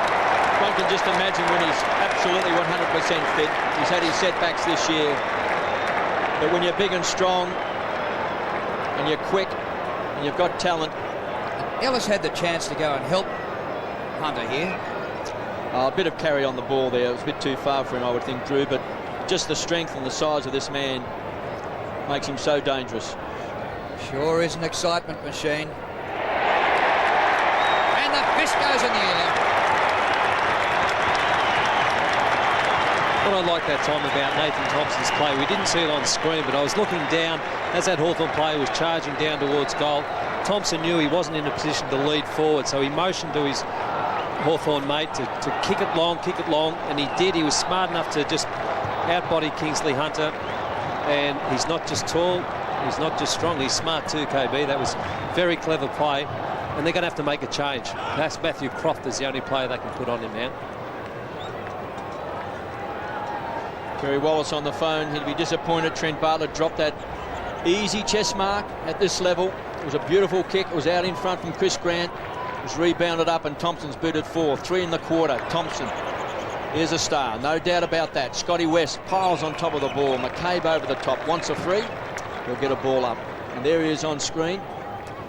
One can just imagine when he's absolutely 100% fit. He's had his setbacks this year. But when you're big and strong and you're quick and you've got talent. Ellis had the chance to go and help Hunter here. A bit of carry on the ball there. It was a bit too far for him, I would think, Drew, but just the strength and the size of this man makes him so dangerous. Sure is an excitement machine. And the fist goes in the air. What I like that time about Nathan Thompson's play, we didn't see it on screen, but I was looking down as that Hawthorn player was charging down towards goal. Thompson knew he wasn't in a position to lead forward, so he motioned to his Hawthorn mate to kick it long, and he did. He was smart enough to just outbody Kingsley Hunter, and he's not just tall, he's not just strong, he's smart too, KB. That was very clever play, and they're going to have to make a change. That's Matthew Croft is the only player they can put on him now. Kerry Wallace on the phone. He'd be disappointed Trent Bartlett dropped that easy chest mark at this level. It was a beautiful kick. It was out in front from Chris Grant. It was rebounded up and Thompson's booted 4. 3 in the quarter. Thompson is a star. No doubt about that. Scotty West piles on top of the ball. McCabe over the top. Wants a free. He'll get a ball up. And there he is on screen.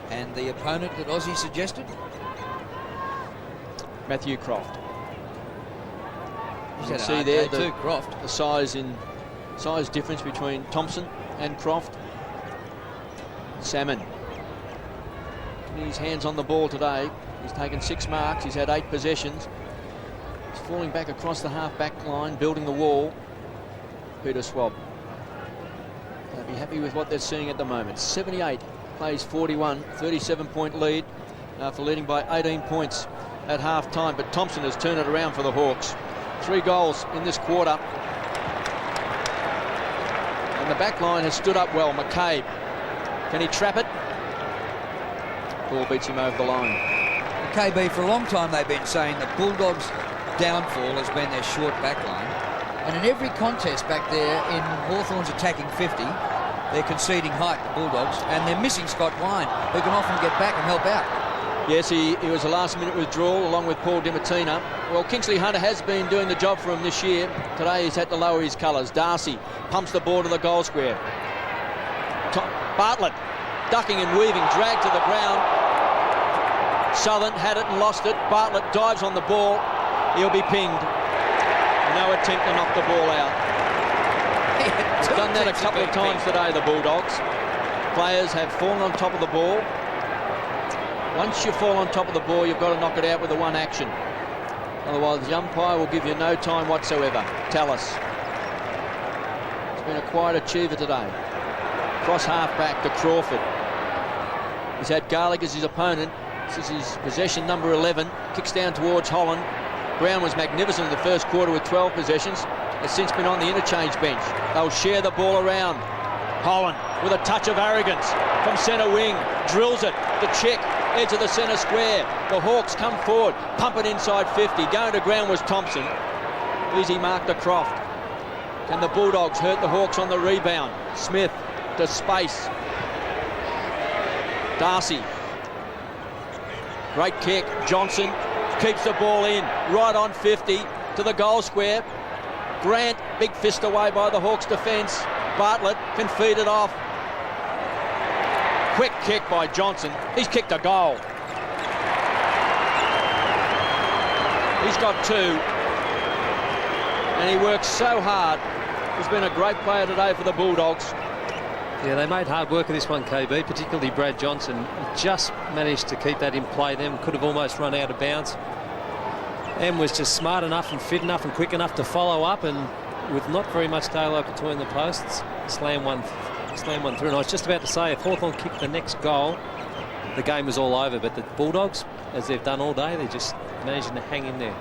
And the opponent that Aussie suggested? Matthew Croft. You can He's see there the size difference between Thompson and Croft. Salmon. His hands on the ball today. He's taken 6 marks. He's had 8 possessions. He's falling back across the half-back line, building the wall. Peter Swab. They'll be happy with what they're seeing at the moment. 78 plays 41, 37-point lead after leading by 18 points at half-time. But Thompson has turned it around for the Hawks. 3 goals in this quarter. And the back line has stood up well. McCabe. Can he trap it? Ball beats him over the line. KB, for a long time they've been saying the Bulldogs' downfall has been their short back line. And in every contest back there in Hawthorn's attacking 50, they're conceding height, the Bulldogs, and they're missing Scott Wine, who can often get back and help out. Yes, he was a last-minute withdrawal along with Paul Dimatina. Well, Kingsley Hunter has been doing the job for him this year. Today he's had to lower his colours. Darcy pumps the ball to the goal square. Bartlett ducking and weaving, dragged to the ground. Southern had it and lost it. Bartlett dives on the ball. He'll be pinged. No attempt to knock the ball out. He's done that a couple of times today, the Bulldogs. Players have fallen on top of the ball. Once you fall on top of the ball, you've got to knock it out with the one action. Otherwise, the umpire will give you no time whatsoever. Tallis. He's been a quiet achiever today. Cross half back to Crawford. He's had Garlick as his opponent. This is his possession number 11. Kicks down towards Holland. Brown was magnificent in the first quarter with 12 possessions. Has since been on the interchange bench. They'll share the ball around. Holland with a touch of arrogance from centre wing, drills it, the check, edge of the centre square. The Hawks come forward, pump it inside 50. Going to ground was Thompson. Easy mark to Croft. Can the Bulldogs hurt the Hawks on the rebound? Smith to space. Darcy. Great kick. Johnson keeps the ball in, right on 50 to the goal square. Grant, big fist away by the Hawks defence. Bartlett can feed it off. Quick kick by Johnson. He's kicked a goal. He's got 2. And he works so hard. He's been a great player today for the Bulldogs. Yeah, they made hard work of this one, KB, particularly Brad Johnson. He just managed to keep that in play then. Could have almost run out of bounds. And was just smart enough and fit enough and quick enough to follow up, and with not very much daylight between the posts, slam one through. And I was just about to say, if Hawthorn kicked the next goal, the game was all over. But the Bulldogs, as they've done all day, they're just managing to hang in there.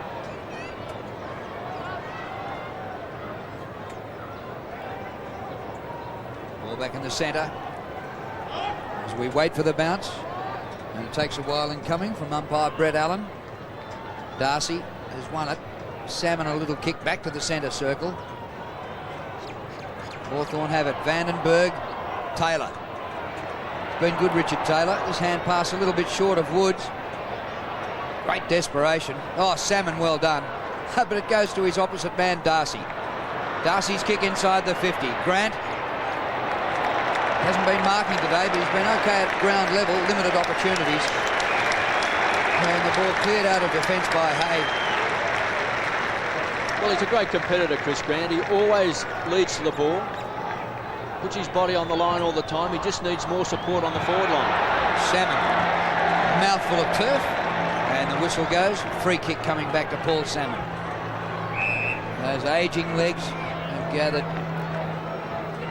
Ball back in the centre as we wait for the bounce. And it takes a while in coming from umpire Brett Allen. Darcy has won it. Salmon a little kick back to the centre circle. Hawthorn have it. Vandenberg, Taylor. It's been good, Richard Taylor. This hand pass a little bit short of Woods. Great desperation. Oh, Salmon, well done. But it goes to his opposite man, Darcy. Darcy's kick inside the 50. Grant hasn't been marking today, but he's been okay at ground level. Limited opportunities. And the ball cleared out of defence by Hay. Well, he's a great competitor, Chris Grant. He always leads to the ball. Puts his body on the line all the time. He just needs more support on the forward line. Salmon, a mouthful of turf, and the whistle goes. Free kick coming back to Paul Salmon. Those ageing legs have gathered.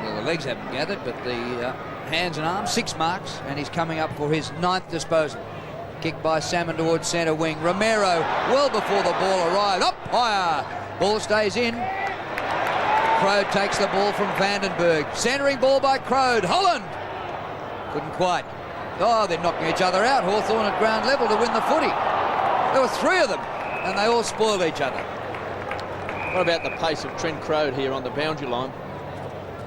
Well, the legs haven't gathered, but the hands and arms, 6 marks, and he's coming up for his 9th disposal. Kick by Salmon towards centre wing. Romero, well before the ball arrived, up higher. Ball stays in. Crode takes the ball from Vandenberg. Centering ball by Crode. Holland couldn't quite. Oh, they're knocking each other out. Hawthorn at ground level to win the footy. There were 3 of them, and they all spoiled each other. What about the pace of Trent Crode here on the boundary line,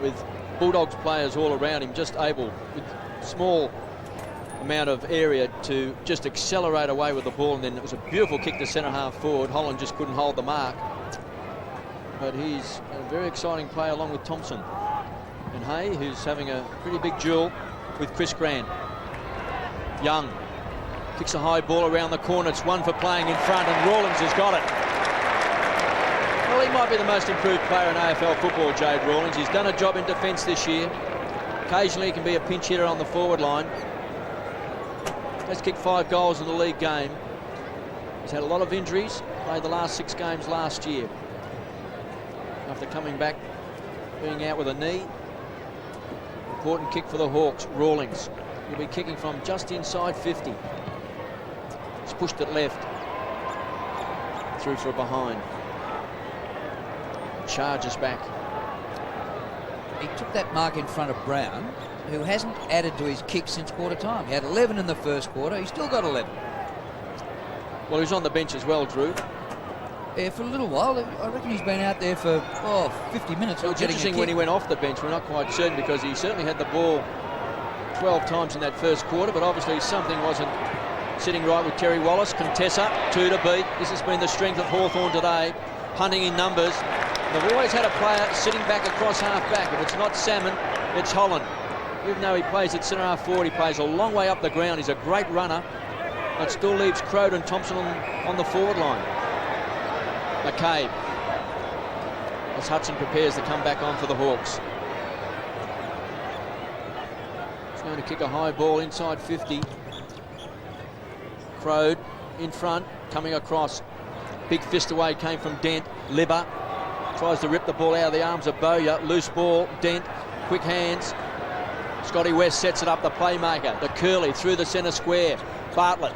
with Bulldogs players all around him, just able, with small amount of area, to just accelerate away with the ball. And then it was a beautiful kick to centre half forward. Holland just couldn't hold the mark. But he's a very exciting player along with Thompson. And Hay, who's having a pretty big duel with Chris Grant. Young kicks a high ball around the corner. It's one for playing in front, and Rawlings has got it. Well, he might be the most improved player in AFL football, Jade Rawlings. He's done a job in defence this year. Occasionally he can be a pinch hitter on the forward line. He's kicked 5 goals in the league game. He's had a lot of injuries, played the last 6 games last year. After coming back, being out with a knee. Important kick for the Hawks. Rawlings will be kicking from just inside 50. He's pushed it left. Through for a behind. Charges back. He took that mark in front of Brown, who hasn't added to his kick since quarter time. He had 11 in the first quarter. He's still got 11. Well, he's on the bench as well, Drew. Yeah, for a little while. I reckon he's been out there for 50 minutes. It was interesting when he went off the bench. We're not quite certain, because he certainly had the ball 12 times in that first quarter, but obviously something wasn't sitting right with Terry Wallace. Contessa, 2 to beat. This has been the strength of Hawthorn today. Hunting in numbers. They've always had a player sitting back across half-back. If it's not Salmon, it's Holland. Even though he plays at centre-half forward, he plays a long way up the ground. He's a great runner, but still leaves Crode and Thompson on the forward line. McCabe, as Hudson prepares to come back on for the Hawks. He's going to kick a high ball inside 50. Crode in front, coming across. Big fist away came from Dent. Libber tries to rip the ball out of the arms of Bowyer. Loose ball, Dent, quick hands. Scotty West sets it up, the playmaker. The curly through the centre square. Bartlett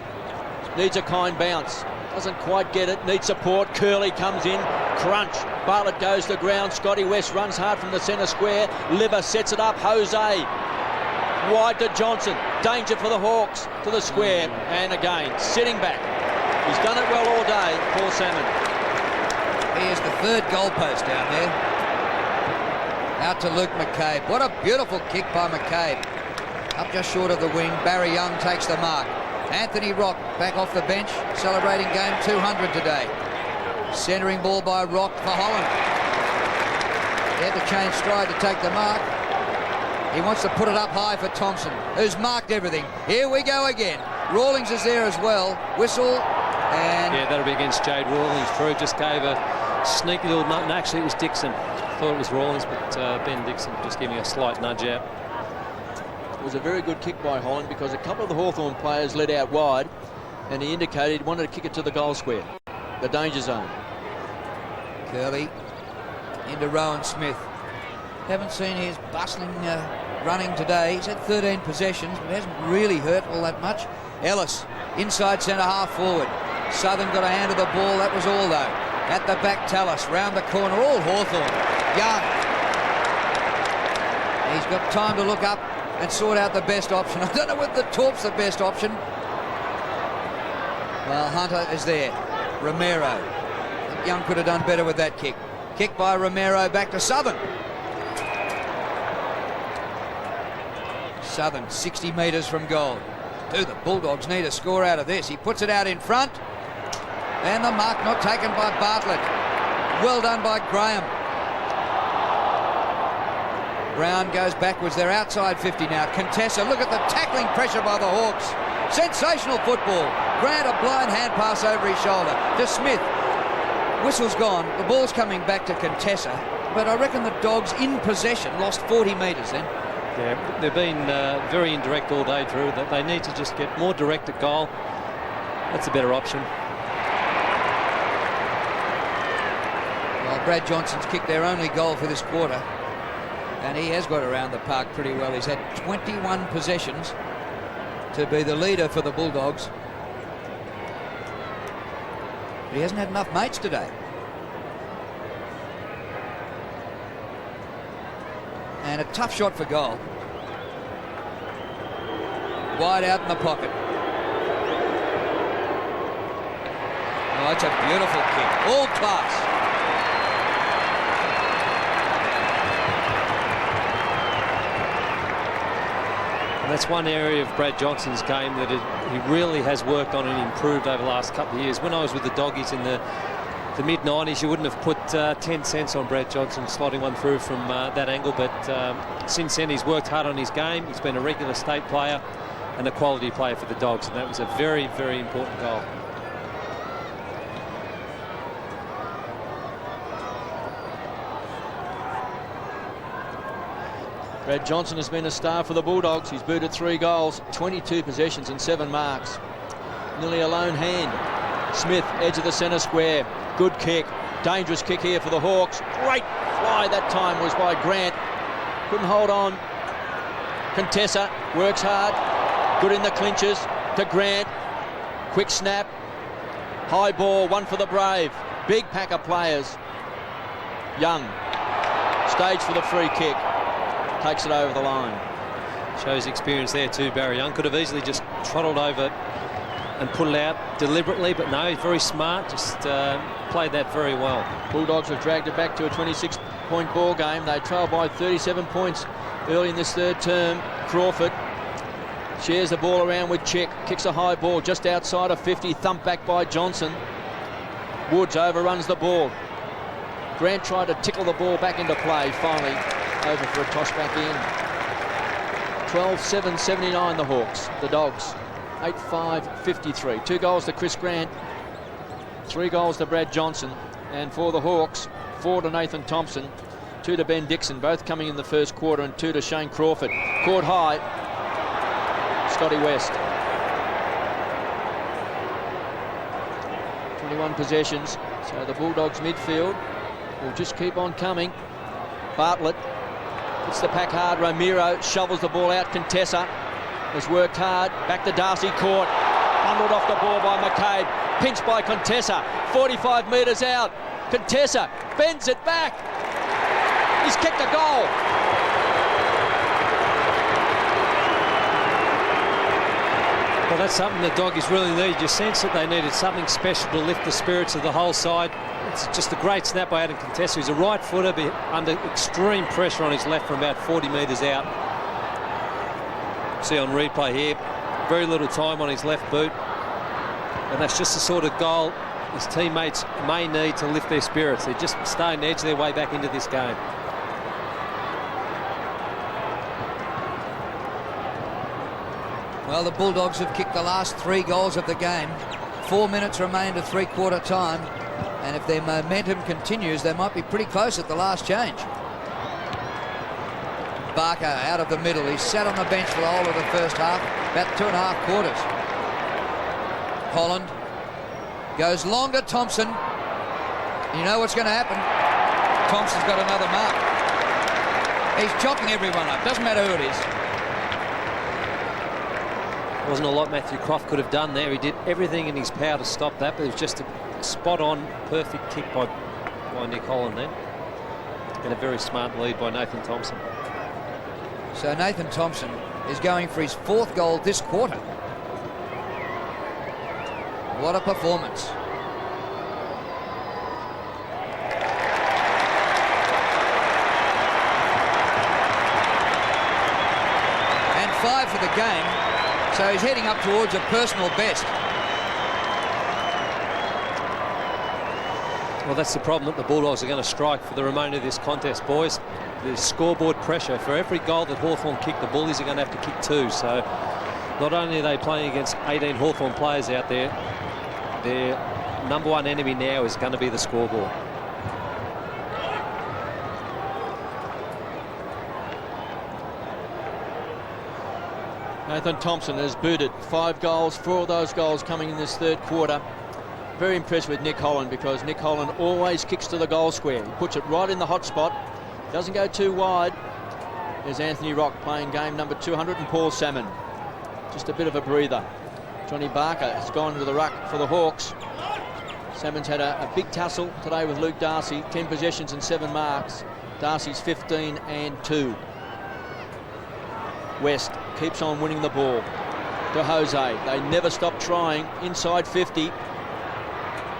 needs a kind bounce. Doesn't quite get it, needs support. Curley comes in, crunch. Bartlett goes to ground. Scotty West runs hard from the centre square. Liver sets it up. Jose wide to Johnson. Danger for the Hawks to the square. And again, sitting back. He's done it well all day, Paul Salmon. Here's the third goalpost down there. Out to Luke McCabe. What a beautiful kick by McCabe. Up just short of the wing. Barry Young takes the mark. Anthony Rock back off the bench, celebrating game 200 today. Centering ball by Rock for Holland. He had to change stride to take the mark. He wants to put it up high for Thompson, who's marked everything. Here we go again. Rawlings is there as well. Whistle, and... Yeah, that'll be against Jade Rawlings. Drew just gave a sneaky little nut, and actually it was Dixon. Thought it was Rawlings, but Ben Dixon just giving a slight nudge out. It was a very good kick by Holland because a couple of the Hawthorn players led out wide, and he indicated he wanted to kick it to the goal square, the danger zone. Curley into Rowan Smith. Haven't seen his bustling running today. He's had 13 possessions, but hasn't really hurt all that much. Ellis, inside centre half forward. Southern got a hand of the ball. That was all, though. At the back, Tallis. Round the corner, all Hawthorn. Young. He's got time to look up and sort out the best option. I don't know whether the Torp's the best option. Well, Hunter is there. Romero. Young could have done better with that kick. Kick by Romero back to Southern. Southern 60 metres from goal. Do the Bulldogs need a score out of this? He puts it out in front. And the mark not taken by Bartlett. Well done by Graham. Brown goes backwards. They're outside 50 now. Contessa, look at the tackling pressure by the Hawks. Sensational football. Grant, a blind hand pass over his shoulder to Smith. Whistle's gone. The ball's coming back to Contessa, but I reckon the Dogs in possession lost 40 metres then. Yeah, they've been very indirect all day, Drew. That they need to just get more direct at goal. That's a better option. Well, Brad Johnson's kicked their only goal for this quarter, and he has got around the park pretty well. He's had 21 possessions to be the leader for the Bulldogs. But he hasn't had enough mates today. And a tough shot for goal. Wide out in the pocket. Oh, it's a beautiful kick. All class. And that's one area of Brad Johnson's game that he really has worked on and improved over the last couple of years. When I was with the Doggies in the mid-90s, you wouldn't have put 10 cents on Brad Johnson slotting one through from that angle, but since then he's worked hard on his game. He's been a regular state player and a quality player for the Dogs, and that was a very, very important goal. Brad Johnson has been a star for the Bulldogs. He's booted 3 goals, 22 possessions and 7 marks. Nearly a lone hand. Smith, edge of the centre square. Good kick. Dangerous kick here for the Hawks. Great fly that time was by Grant. Couldn't hold on. Contessa works hard. Good in the clinches to Grant. Quick snap. High ball, one for the Brave. Big pack of players. Young. Stage for the free kick. Takes it over the line. Shows experience there too. Barry Young could have easily just trotted over and put it out deliberately, but no, he's very smart. Just played that very well. Bulldogs have dragged it back to a 26-point ball game. They trail by 37 points early in this third term. Crawford shares the ball around with Chick. Kicks a high ball just outside of 50. Thumped back by Johnson. Woods overruns the ball. Grant tried to tickle the ball back into play. Finally over for a toss back in. 12-7-79 the Hawks. The Dogs 8-5-53. 2 goals to Chris Grant, 3 goals to Brad Johnson, and for the Hawks 4 to Nathan Thompson, 2 to Ben Dixon, both coming in the first quarter, and 2 to Shane Crawford. Caught high, Scotty West. 21 possessions, so the Bulldogs midfield will just keep on coming. Bartlett hits the pack hard. Romero shovels the ball out. Contessa has worked hard. Back to Darcy. Caught. Bundled off the ball by McCabe. Pinched by Contessa. 45 metres out. Contessa bends it back. He's kicked a goal. Well, that's something the Doggies really need. You sense that they needed something special to lift the spirits of the whole side. It's just a great snap by Adam Contessa. He's a right footer under extreme pressure on his left from about 40 metres out. See on replay here, very little time on his left boot. And that's just the sort of goal his teammates may need to lift their spirits. They're just starting to edge their way back into this game. Well, the Bulldogs have kicked the last 3 goals of the game. 4 minutes remain to three-quarter time. And if their momentum continues, they might be pretty close at the last change. Barker out of the middle. He's sat on the bench for the whole of the first half, about 2.5 quarters. Holland goes longer. Thompson. You know what's going to happen. Thompson's got another mark. He's chopping everyone up. Doesn't matter who it is. Wasn't a lot Matthew Croft could have done there. He did everything in his power to stop that, but it was just a spot-on, perfect kick by Nick Holland there. And a very smart lead by Nathan Thompson. So Nathan Thompson is going for his 4th goal this quarter. What a performance. And 5 for the game. So he's heading up towards a personal best. Well, that's the problem that the Bulldogs are going to strike for the remainder of this contest, boys. The scoreboard pressure. For every goal that Hawthorn kick, the Bullies are going to have to kick 2. So not only are they playing against 18 Hawthorn players out there, their number 1 enemy now is going to be the scoreboard. Nathan Thompson has booted 5 goals, 4 of those goals coming in this 3rd quarter. Very impressed with Nick Holland, because Nick Holland always kicks to the goal square. He puts it right in the hot spot, doesn't go too wide. There's Anthony Rock playing game number 200 and Paul Salmon. Just a bit of a breather. Johnny Barker has gone into the ruck for the Hawks. Salmon's had a big tussle today with Luke Darcy. 10 possessions and 7 marks. Darcy's 15 and 2. West keeps on winning the ball to Jose. They never stop trying. Inside 50.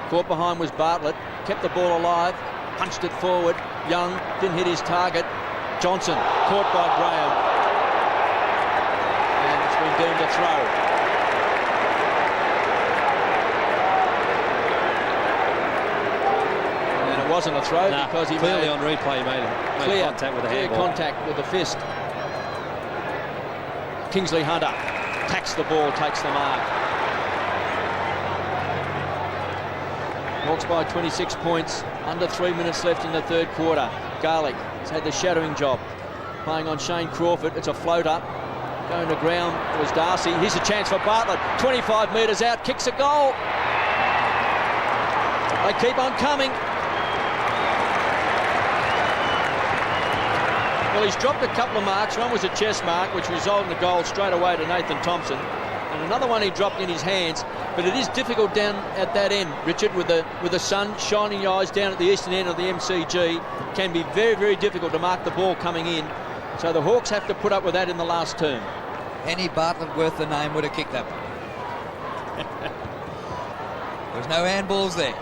Caught behind was Bartlett. Kept the ball alive. Punched it forward. Young didn't hit his target. Johnson caught by Graham. And it's been deemed a throw. And it wasn't a throw because he clearly made on replay made contact with the handball. Contact with the fist. Kingsley Hunter tacks the ball, takes the mark. Hawks by 26 points, under 3 minutes left in the 3rd quarter. Garlick has had the shadowing job, playing on Shane Crawford. It's a floater. Going to ground was Darcy. Here's a chance for Bartlett. 25 metres out, kicks a goal. They keep on coming. Well, he's dropped a couple of marks. One was a chest mark, which resulted in a goal straight away to Nathan Thompson. And another one he dropped in his hands. But it is difficult down at that end, Richard, with the sun shining your eyes down at the eastern end of the MCG. Can be very, very difficult to mark the ball coming in. So the Hawks have to put up with that in the last term. Any Bartlett worth the name would have kicked that one. There was no handballs there.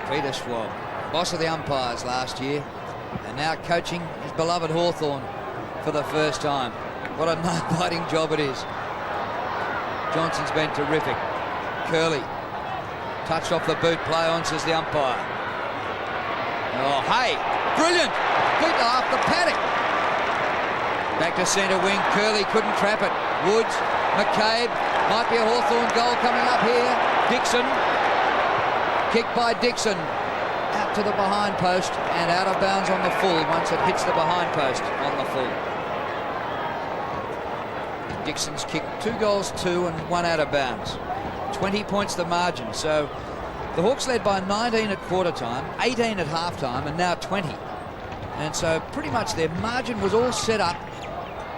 Peter Schwab, boss of the umpires last year, and now coaching his beloved Hawthorn for the first time. What a nail-biting job it is. Johnson's been terrific. Curley, touched off the boot, play on, says the umpire. Oh, hey, brilliant! Good off the paddock. Back to centre wing, Curley couldn't trap it. Woods, McCabe, might be a Hawthorn goal coming up here. Dixon, kicked by Dixon. Out to the behind post and out of bounds on the full once it hits the behind post on the full. Dixon's kicked 2 goals, 2 and 1 out of bounds. 20 points the margin. So the Hawks led by 19 at quarter time, 18 at half time, and now 20. And so pretty much their margin was all set up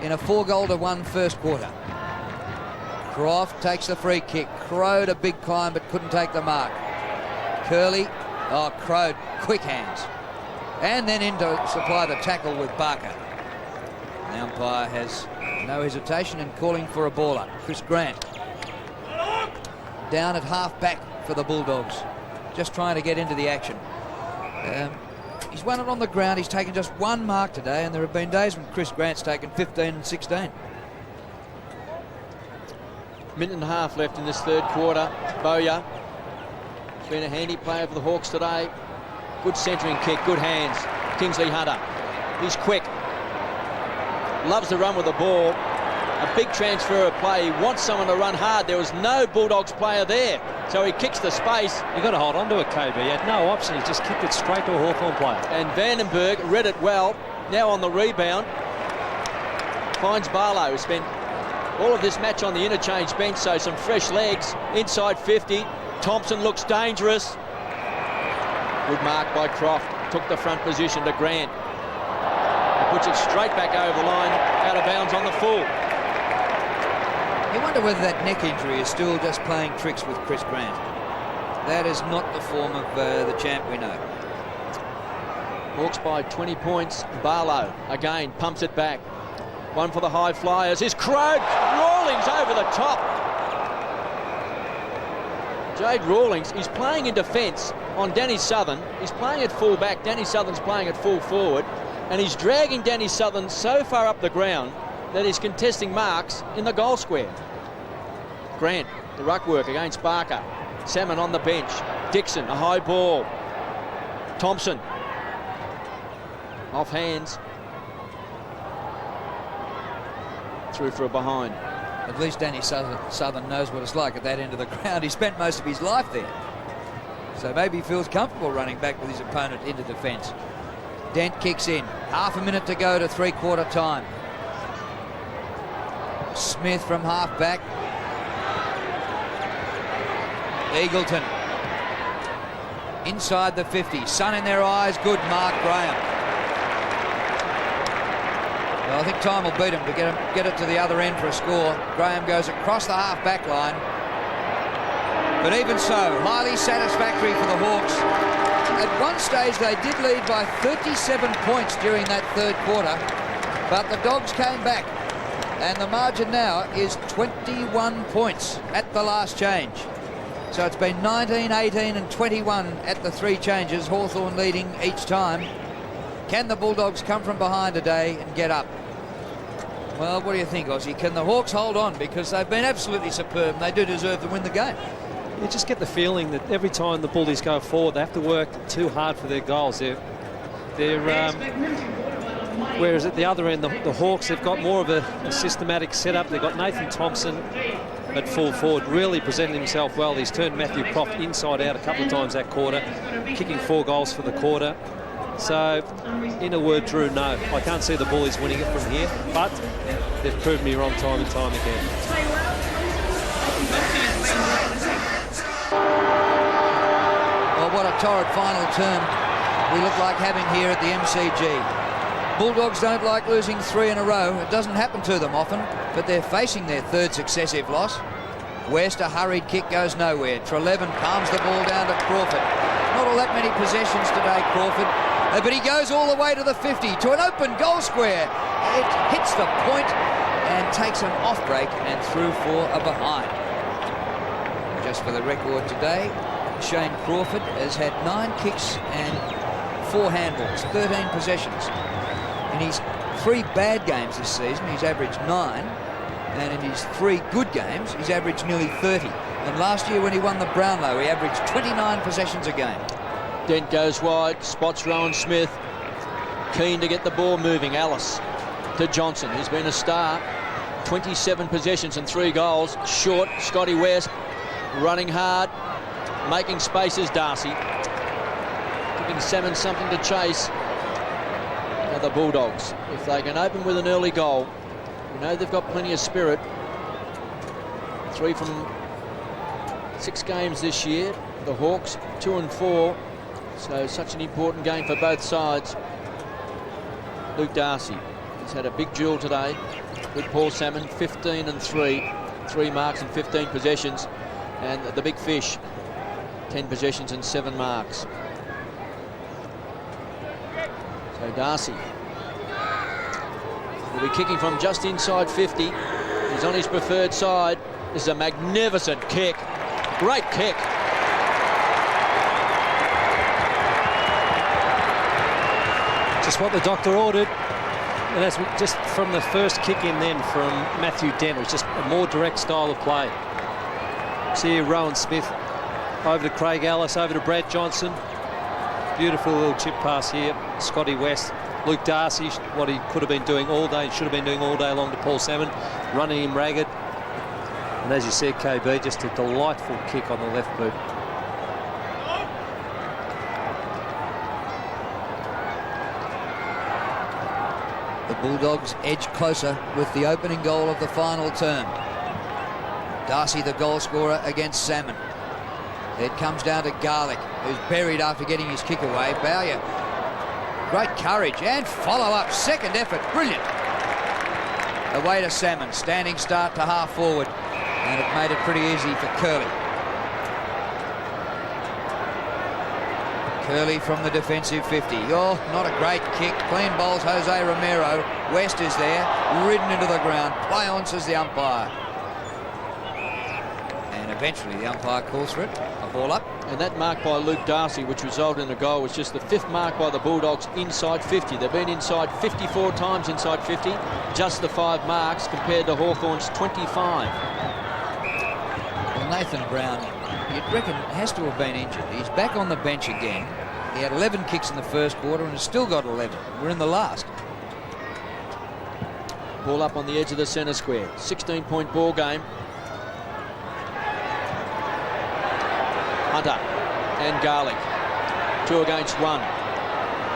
in a 4-goal-to-1 first quarter. Croft takes the free kick. Crowed a big climb but couldn't take the mark. Curley, Crowed, quick hands. And then in to supply the tackle with Barker. The umpire has no hesitation in calling for a baller. Chris Grant down at half-back for the Bulldogs, just trying to get into the action. He's won it on the ground. He's taken just one mark today, and there have been days when Chris Grant's taken 15 and 16. Minute and a half left in this third quarter. Bowyer has been a handy player for the Hawks today. Good centering kick, good hands. Kingsley Hunter, he's quick. Loves to run with the ball. A big transfer of play. He wants someone to run hard. There was no Bulldogs player there, so he kicks the space. You've got to hold on to it, KB. He had no option. He just kicked it straight to a Hawthorn player. And Vandenberg read it well. Now on the rebound, finds Barlow, who spent all of this match on the interchange bench, so some fresh legs. Inside 50. Thompson looks dangerous. Good mark by Croft. Took the front position to Grant. He puts it straight back over the line, out of bounds on the full. You wonder whether that neck injury is still just playing tricks with Chris Grant. That is not the form of the champ we know. Hawks by 20 points. Barlow again pumps it back. One for the high flyers. Is Crowd. Rawlings over the top. Jade Rawlings, he's playing in defence on Danny Southern. He's playing at full back. Danny Southern's playing at full forward. And he's dragging Danny Southern so far up the ground that he's contesting marks in the goal square. Grant, the ruck work against Barker. Salmon on the bench. Dixon, a high ball. Thompson, off hands. Through for a behind. At least Danny Southern knows what it's like at that end of the ground. He spent most of his life there. So maybe he feels comfortable running back with his opponent into defence. Dent kicks in. Half a minute to go to three-quarter time. Smith from half-back. Eagleton. Inside the 50. Sun in their eyes. Good mark, Graham. Well, I think time will beat him to get it to the other end for a score. Graham goes across the half-back line. But even so, highly satisfactory for the Hawks. At one stage, they did lead by 37 points during that third quarter, but the Dogs came back, and the margin now is 21 points at the last change. So it's been 19, 18 and 21 at the three changes, Hawthorn leading each time. Can the Bulldogs come from behind today and get up? Well, what do you think, Ozzy? Can the Hawks hold on? Because they've been absolutely superb, and they do deserve to win the game. You just get the feeling that every time the Bullies go forward, they have to work too hard for their goals. Whereas at the other end, the Hawks have got more of a systematic setup. They've got Nathan Thompson at full forward, really presenting himself well. He's turned Matthew Croft inside out a couple of times that quarter, kicking 4 goals for the quarter. So, in a word, Drew, no. I can't see the Bullies winning it from here, but they've proved me wrong time and time again. Well, what a torrid final term we look like having here at the MCG. Bulldogs don't like losing 3 in a row. It doesn't happen to them often, but they're facing their third successive loss. West, a hurried kick goes nowhere. Trelevin palms the ball down to Crawford. Not all that many possessions today, Crawford, but he goes all the way to the 50, to an open goal square. It hits the point and takes an off break and through for a behind. Just for the record today, Shane Crawford has had 9 kicks and 4 handballs, 13 possessions. In his 3 bad games this season, he's averaged 9, and in his 3 good games, he's averaged nearly 30. And last year when he won the Brownlow, he averaged 29 possessions a game. Dent goes wide, spots Rowan Smith. Keen to get the ball moving. Ellis to Johnson. He's been a star. 27 possessions and 3 goals. Short, Scotty West running hard, making spaces. Darcy giving Salmon something to chase. Now the Bulldogs, if they can open with an early goal, you know they've got plenty of spirit. 3 from 6 games this year. The Hawks 2 and 4. So such an important game for both sides. Luke Darcy He's had a big duel today with Paul Salmon, 15 and 3. 3 marks and 15 possessions. And the big fish, 10 possessions and 7 marks. So Darcy will be kicking from just inside 50. He's on his preferred side. This is a magnificent kick. Great kick. Just what the doctor ordered. And that's just from the first kick in then from Matthew Dent. It was just a more direct style of play. See here, Rowan Smith over to Craig Ellis, over to Brad Johnson. Beautiful little chip pass here. Scotty West, Luke Darcy, what he could have been doing all day, should have been doing all day long to Paul Salmon, running him ragged. And as you said, KB, just a delightful kick on the left boot. The Bulldogs edge closer with the opening goal of the final term. Darcy, the goal scorer, against Salmon. It comes down to Garlick, who's buried after getting his kick away. Bowyer, great courage and follow-up. Second effort, brilliant. Away to Salmon, standing start to half forward, and it made it pretty easy for Curley. Curley from the defensive 50. Oh, not a great kick. Clean bowls Jose Romero. West is there, ridden into the ground. Play on, says the umpire. And eventually the umpire calls for it. A ball up. And that mark by Luke Darcy, which resulted in a goal, was just the 5th mark by the Bulldogs inside 50. They've been inside 54 times inside 50. Just the 5 marks compared to Hawthorn's 25. Well, Nathan Brown, you'd reckon, has to have been injured. He's back on the bench again. He had 11 kicks in the first quarter and has still got 11. We're in the last. Ball up on the edge of the centre square. 16-point ball game. Hunter and Garlick. 2 against 1.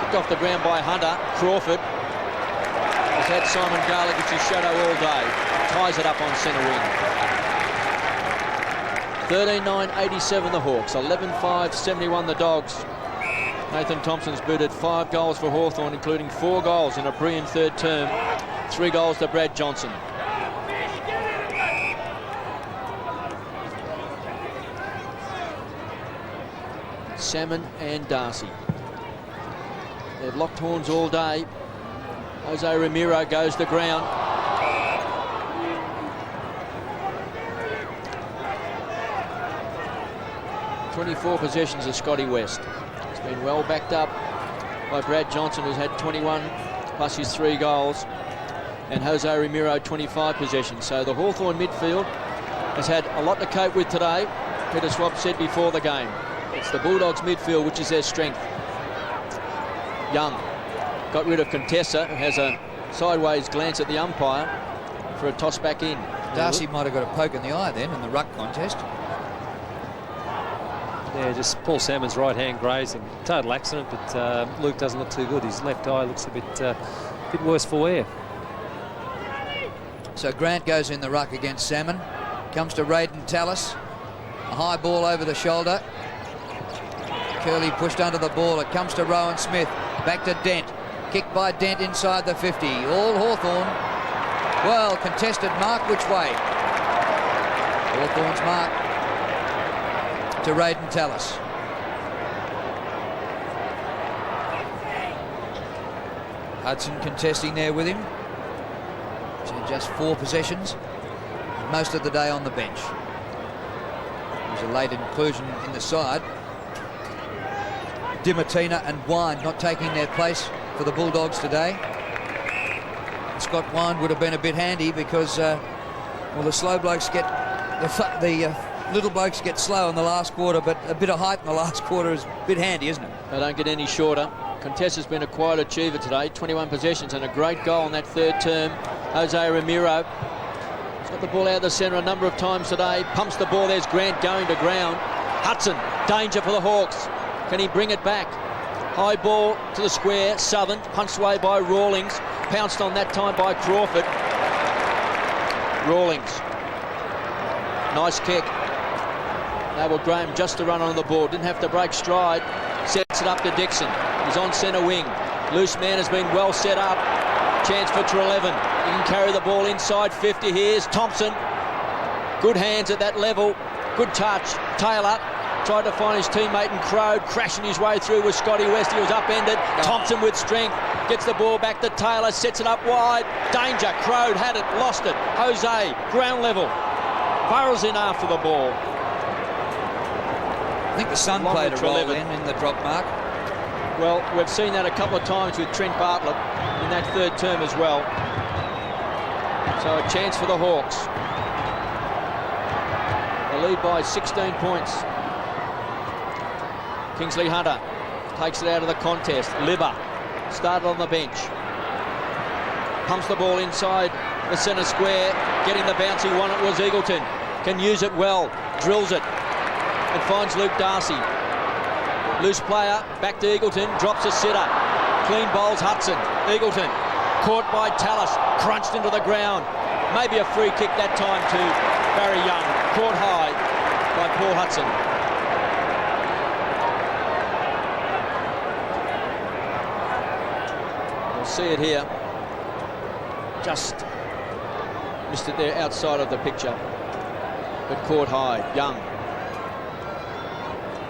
Kicked off the ground by Hunter. Crawford has had Simon Garlick as his shadow all day. Ties it up on centre wing. 13-9-87 the Hawks. 11-5-71 the Dogs. Nathan Thompson's booted 5 goals for Hawthorn, including 4 goals in a brilliant third term. 3 goals to Brad Johnson. Salmon and Darcy. They've locked horns all day. Jose Ramiro goes to ground. .24 possessions of Scotty West. It's been well backed up by Brad Johnson, who's had 21 plus his 3 goals, and Jose Ramiro 25 possessions. So the Hawthorn midfield has had a lot to cope with today. Peter Swab said before the game, it's the Bulldogs midfield which is their strength. Young got rid of Contessa, who has a sideways glance at the umpire for a toss back in. Darcy might have got a poke in the eye then in the ruck contest. Yeah, just Paul Salmon's right hand grazing. Total accident, but Luke doesn't look too good. His left eye looks a bit worse for wear. So Grant goes in the ruck against Salmon. Comes to Raiden Tallis. A high ball over the shoulder. Curley pushed under the ball. It comes to Rowan Smith. Back to Dent. Kicked by Dent inside the 50. All Hawthorn. Well, contested mark which way? Hawthorn's mark to Raiden Tallis. Hudson contesting there with him. He's had just 4 possessions. Most of the day on the bench. He was a late inclusion in the side. Dimartina and Wine not taking their place for the Bulldogs today. Scott Wine would have been a bit handy because, well, the slow blokes get the little blokes get slow in the last quarter, but a bit of height in the last quarter is a bit handy, isn't it? They don't get any shorter. Contessa's been a quiet achiever today. 21 possessions and a great goal in that third term. Jose Ramiro has got the ball out of the centre a number of times today. Pumps the ball. There's Grant going to ground. Hudson, danger for the Hawks. Can he bring it back? High ball to the square. Southern punched away by Rawlings. Pounced on that time by Crawford. Rawlings. Nice kick. Now Graham just to run on the ball. Didn't have to break stride. Sets it up to Dixon. He's on centre wing. Loose man has been well set up. chance for Treleaven. He can carry the ball inside 50. Here's Thompson. Good hands at that level. Good touch. Taylor tried to find his teammate in Crode, crashing his way through with Scotty West. He was upended. Thompson with strength. Gets the ball back to Taylor. Sets it up wide. Danger. Crode had it. Lost it. Jose. Ground level. Burrows in after the ball. I think the sun Long played a with role Treleaven. in the drop mark. Well, we've seen that a couple of times with Trent Bartlett in that third term as well. So a chance for the Hawks. They lead by 16 points. Kingsley Hunter takes it out of the contest. Libba started on the bench. Pumps the ball inside the centre square. Getting the bounce he wanted was Eagleton. Can use it well. Drills it. And finds Luke Darcy. Loose player, back to Eagleton, drops a sitter. Clean bowls Hudson. Eagleton, caught by Tallis, crunched into the ground. Maybe a free kick that time to Barry Young. Caught high by Paul Hudson. You'll see it here. Just missed it there outside of the picture. But caught high, Young.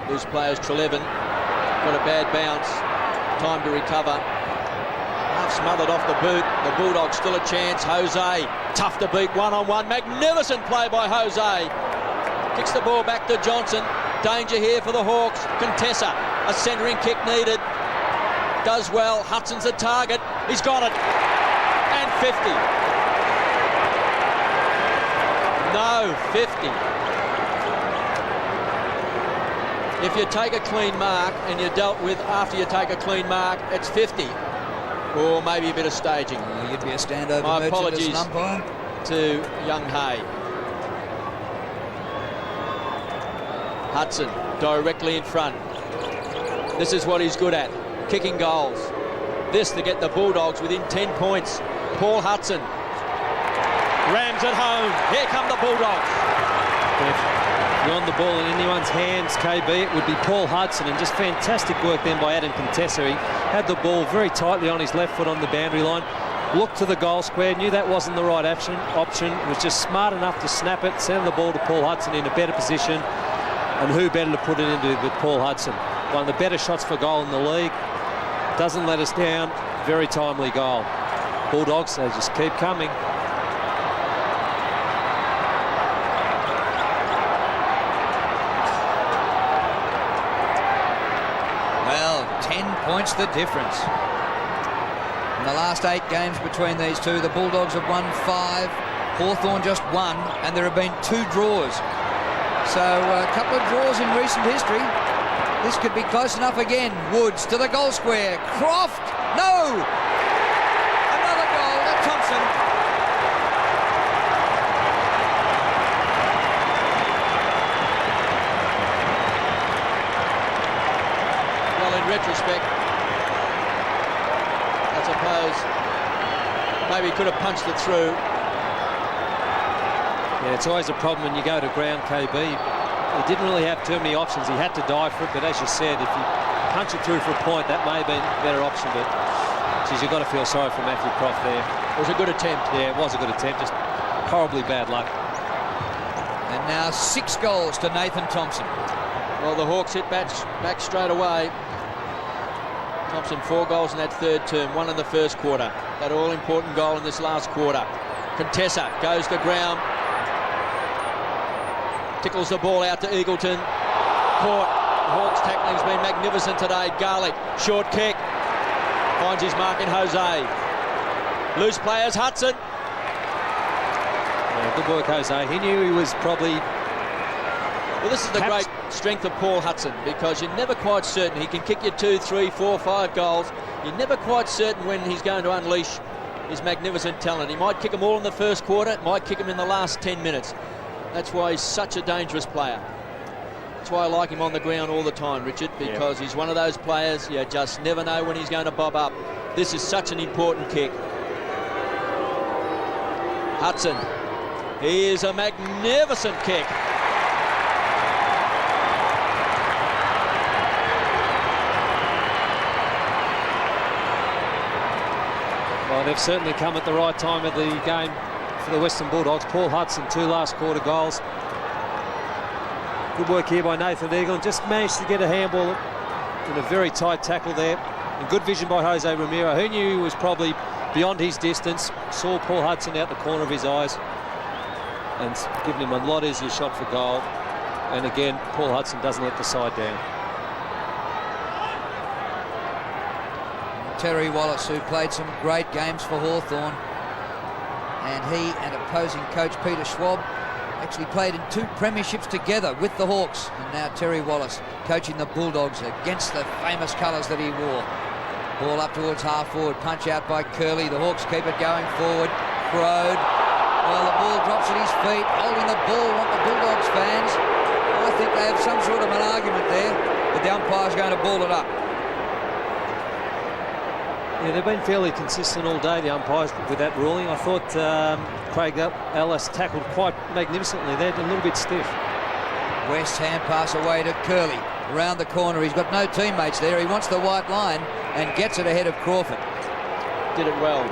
Loose players, Treleaven, got a bad bounce, time to recover. Half smothered off the boot, the Bulldogs still a chance. Jose, tough to beat, one-on-one, magnificent play by Jose. Kicks the ball back to Johnson, danger here for the Hawks. Contessa, a centering kick needed, does well, Hudson's a target, he's got it, and 50. No, 50. If you take a clean mark and you're dealt with after you take a clean mark, it's 50. Or maybe a bit of staging. You'd be a standover. My merchant apologies as an umpire. to Young Hay. Hudson directly in front. This is what he's good at, kicking goals. This to get the Bulldogs within 10 points. Paul Hudson rams it home. Here come the Bulldogs. On the ball in anyone's hands, KB, it would be Paul Hudson, and just fantastic work then by Adam Contessa. He had the ball very tightly on his left foot on the boundary line, looked to the goal square, knew that wasn't the right option, was just smart enough to snap it, send the ball to Paul Hudson in a better position, and who better to put it into with Paul Hudson. One of the better shots for goal in the league, doesn't let us down, very timely goal. Bulldogs, they just keep coming. Points the difference. In the last 8 games between these two, the Bulldogs have won 5, Hawthorn just 1, and there have been 2 draws. So a couple of draws in recent history. This could be close enough again. Woods to the goal square. Croft, no! Another goal to Thompson. Well, in retrospect, I suppose maybe he could have punched it through. Yeah, it's always a problem when you go to ground, KB. He didn't really have too many options. He had to dive for it, but as you said, if you punch it through for a point, that may have been a better option, but geez, you've got to feel sorry for Matthew Croft there. It was a good attempt. Yeah, it was a good attempt, just horribly bad luck. And now 6 goals to Nathan Thompson. Well, the Hawks hit back straight away. Thompson 4 goals in that third term, 1 in the first quarter. That all-important goal in this last quarter. Contessa goes to ground. Tickles the ball out to Eagleton. Caught. Hawks tackling's been magnificent today. Garlick, short kick. Finds his mark in Jose. Loose players, Hudson. Yeah, good work, Jose. He knew he was probably... Well, this is the great strength of Paul Hudson, because you're never quite certain. He can kick you 2, 3, 4, 5 goals. You're never quite certain when he's going to unleash his magnificent talent. He might kick them all in the first quarter, might kick them in the last 10 minutes. That's why he's such a dangerous player. That's why I like him on the ground all the time, Richard, because he's one of those players you just never know when he's going to bob up. This is such an important kick. Hudson. He is a magnificent kick. Oh, they've certainly come at the right time of the game for the Western Bulldogs. Paul Hudson, 2 last quarter goals. Good work here by Nathan Eagle, and just managed to get a handball in a very tight tackle there. And good vision by Jose Ramiro, who knew he was probably beyond his distance. Saw Paul Hudson out the corner of his eyes and given him a lot easier shot for goal. And again, Paul Hudson doesn't let the side down. Terry Wallace, who played some great games for Hawthorn, and he and opposing coach Peter Schwab actually played in 2 premierships together with the Hawks. And now Terry Wallace coaching the Bulldogs against the famous colours that he wore. Ball up towards half forward, punch out by Curley. The Hawks keep it going forward. Crode. Well, the ball drops at his feet. Holding the ball want the Bulldogs fans. I think they have some sort of an argument there, but the umpire's going to ball it up. Yeah, they've been fairly consistent all day, the umpires, with that ruling. I thought Craig Ellis tackled quite magnificently there, a little bit stiff. West Ham pass away to Curley. Around the corner, he's got no teammates there. He wants the white line and gets it ahead of Crawford. Did it well.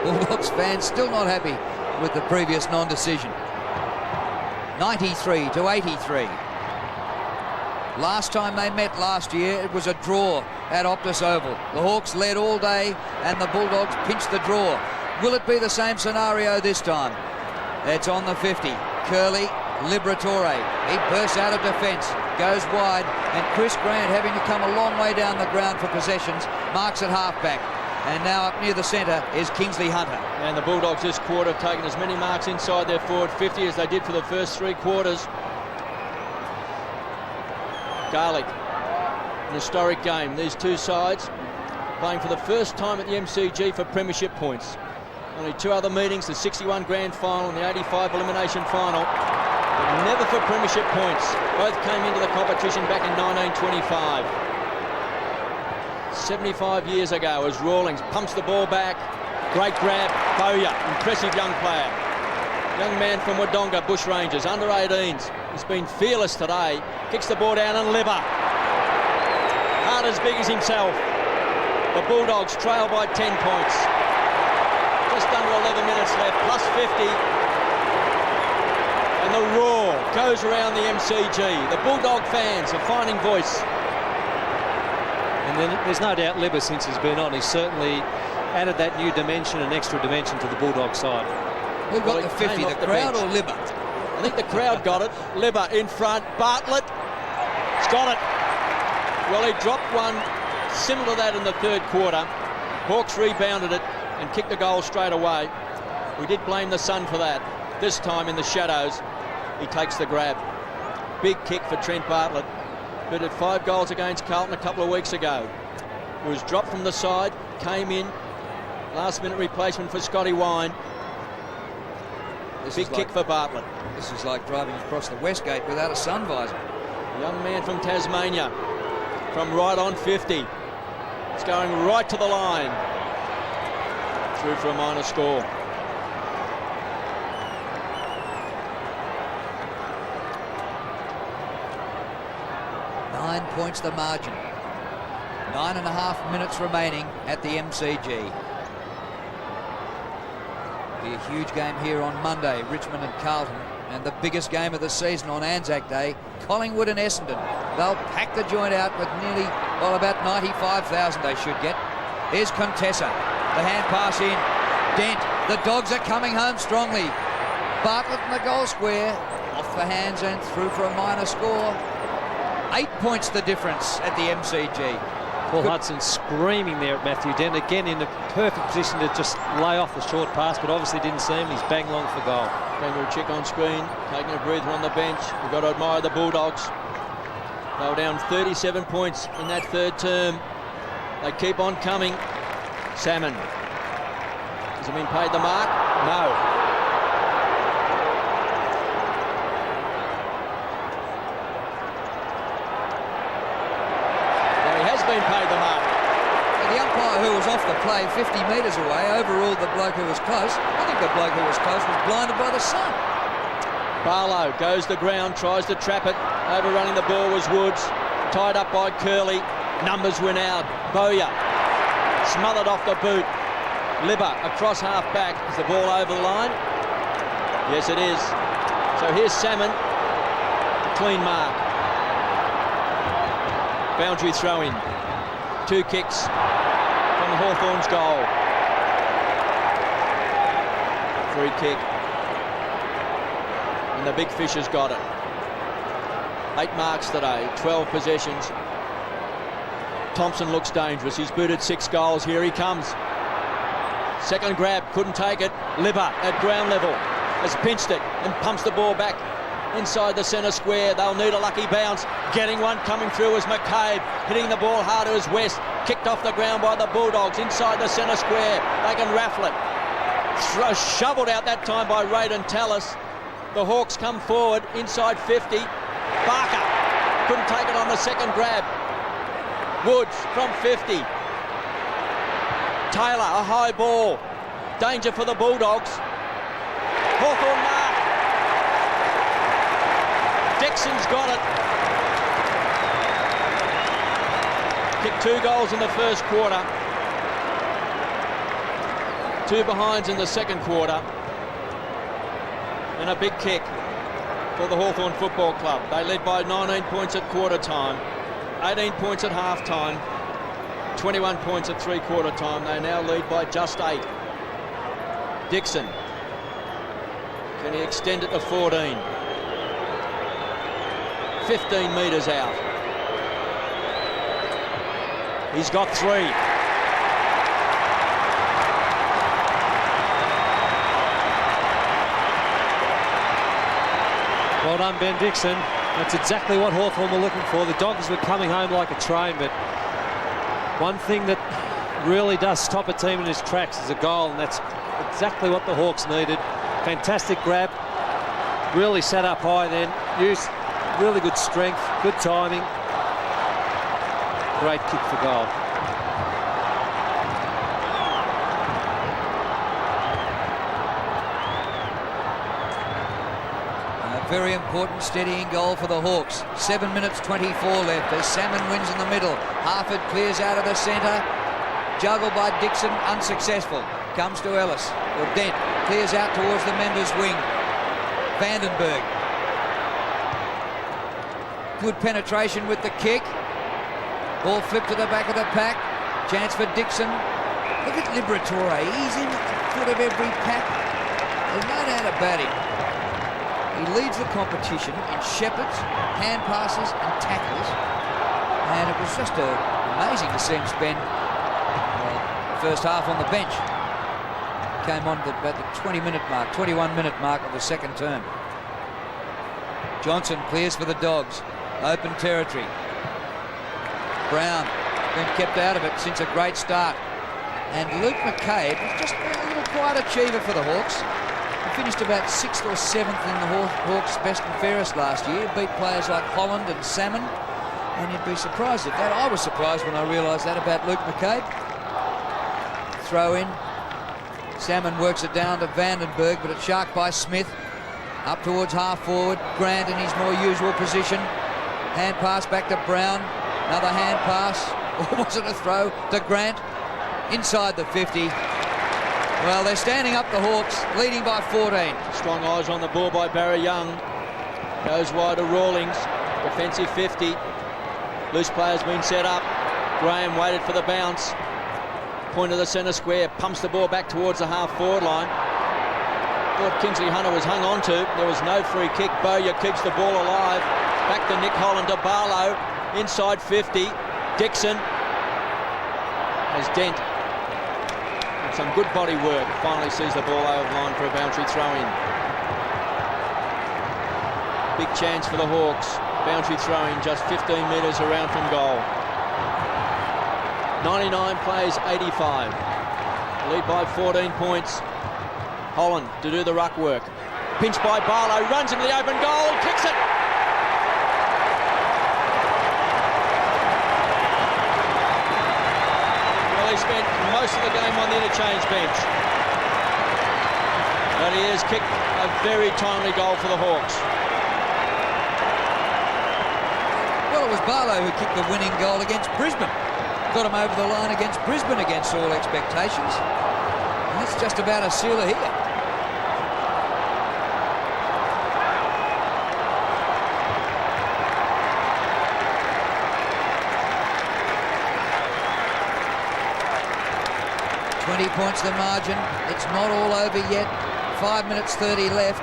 Bulldogs fans still not happy with the previous non-decision. 93 to 83. Last time they met last year, it was a draw at Optus Oval. The Hawks led all day and the Bulldogs pinched the draw. Will it be the same scenario this time? It's on the 50. Curley, Liberatore. He bursts out of defence, goes wide, and Chris Grant, having to come a long way down the ground for possessions, marks at halfback. And now up near the centre is Kingsley Hunter. And the Bulldogs this quarter have taken as many marks inside their forward 50 as they did for the first 3 quarters. Garlick, an historic game. These 2 sides playing for the first time at the MCG for premiership points. Only 2 other meetings, the 61 grand final and the 85 elimination final, but never for premiership points. Both came into the competition back in 1925. 75 years ago as Rawlings pumps the ball back. Great grab, Bowyer, impressive young player. Young man from Wodonga, Bushrangers, under 18s. He's been fearless today. Kicks the ball down and Liver. Heart as big as himself. The Bulldogs trail by 10 points. Just under 11 minutes left, plus 50. And the roar goes around the MCG. The Bulldog fans are finding voice. And then there's no doubt Libba, since he's been on, he's certainly added that new dimension, an extra dimension to the Bulldog side. Who got the 50, the crowd or Libba? I think the crowd got it. Libba in front, Bartlett. He's got it. Well, he dropped one similar to that in the 3rd quarter. Hawks rebounded it and kicked the goal straight away. We did blame the sun for that. This time in the shadows, he takes the grab. Big kick for Trent Bartlett, who did 5 goals against Carlton a couple of weeks ago. He was dropped from the side, came in, last minute replacement for Scotty Wine. Big kick for Bartlett. This is like driving across the Westgate without a sun visor. Young man from Tasmania, from right on 50. It's going right to the line. Through for a minor score. Nine points the margin. 9.5 minutes remaining at the MCG. Be a huge game here on Monday, Richmond and Carlton, and the biggest game of the season on Anzac Day, Collingwood and Essendon. They'll pack the joint out with nearly, well, about 95,000 they should get. Here's Contessa, the hand pass in, Dent, the Dogs are coming home strongly. Bartlett in the goal square, off the hands and through for a minor score. 8 points the difference at the MCG. Paul Hudson screaming there at Matthew Dent, again in the perfect position to just lay off the short pass, but obviously didn't see him. He's bang long for goal. Daniel Chick on screen, taking a breather on the bench. We've got to admire the Bulldogs. They were down 37 points in that 3rd term. They keep on coming. Salmon. Has he been paid the mark? No. Been paid the mark. The umpire who was off the play 50 metres away overruled the bloke who was close. I think the bloke who was close was blinded by the sun. Barlow goes the ground, tries to trap it. Overrunning the ball was Woods. Tied up by Curley. Numbers win out. Bowyer Smothered off the boot. Libba across half back. Is the ball over the line? Yes, it is. So here's Salmon. Clean mark. Boundary throw in. 2 kicks from Hawthorn's goal. Free kick. And the big fish has got it. 8 marks today, 12 possessions. Thompson looks dangerous. He's booted 6 goals. Here he comes. Second grab, couldn't take it. Libba at ground level has pinched it and pumps the ball back inside the centre square. They'll need a lucky bounce. Getting one coming through is McCabe. Hitting the ball harder is West. Kicked off the ground by the Bulldogs inside the centre square. They can raffle it. Shoveled out that time by Raiden Tallis. The Hawks come forward inside 50. Barker couldn't take it on the second grab. Woods from 50. Taylor, a high ball. Danger for the Bulldogs. Hawthorn mark. Dixon's got it. Kicked 2 goals in the first quarter. 2 behinds in the second quarter. And a big kick for the Hawthorn Football Club. They led by 19 points at quarter time, 18 points at half time, 21 points at 3/4 time. They now lead by just 8. Dixon. Can he extend it to 14? 15 metres out. He's got 3. Well done, Ben Dixon. That's exactly what Hawthorn were looking for. The Dogs were coming home like a train, but one thing that really does stop a team in its tracks is a goal, and that's exactly what the Hawks needed. Fantastic grab. Really sat up high then. Used really good strength, good timing. Great kick for goal. Very important steadying goal for the Hawks. 7 minutes 24 left as Salmon wins in the middle. Harford clears out of the centre. Juggled by Dixon, unsuccessful. Comes to Ellis. Or Dent clears out towards the members' wing. Vandenberg. Good penetration with the kick. Ball flipped to the back of the pack. Chance for Dixon. Look at Liberatore. He's in foot of every pack. There's no doubt about him. He leads the competition in shepherds, hand passes and tackles, and it was just amazing to see him spend the first half on the bench. Came on about the 20-minute mark, 21-minute mark of the second term. Johnson clears for the Dogs. Open territory. Brown been kept out of it since a great start. And Luke McCabe was just a little quiet achiever for the Hawks. He finished about 6th or 7th in the Hawks' best and fairest last year. Beat players like Holland and Salmon. And you'd be surprised at that. I was surprised when I realised that about Luke McCabe. Throw in. Salmon works it down to Vandenberg, but it's sharked by Smith. Up towards half forward. Grant in his more usual position. Hand pass back to Brown. Another hand pass. Or was it a throw to Grant? Inside the 50. Well, they're standing up the Hawks, leading by 14. Strong eyes on the ball by Barry Young. Goes wide to Rawlings. Defensive 50. Loose player's been set up. Graham waited for the bounce. Point of the centre square. Pumps the ball back towards the half-forward line. Thought Kingsley Hunter was hung on to. There was no free kick. Bowyer keeps the ball alive. Back to Nick Holland to Barlow. Inside 50. Dixon has Dent. Some good body work. Finally sees the ball over the line for a boundary throw-in. Big chance for the Hawks. Boundary throw-in just 15 metres around from goal. 99 plays 85. Lead by 14 points. Holland to do the ruck work. Pinched by Barlow. Runs into the open goal. Kicks it. He spent most of the game on the interchange bench. But he has kicked a very timely goal for the Hawks. Well, it was Barlow who kicked the winning goal against Brisbane. got him over the line against Brisbane against all expectations. That's just about a sealer here. Points the margin. It's not all over yet. 5 minutes 30 left,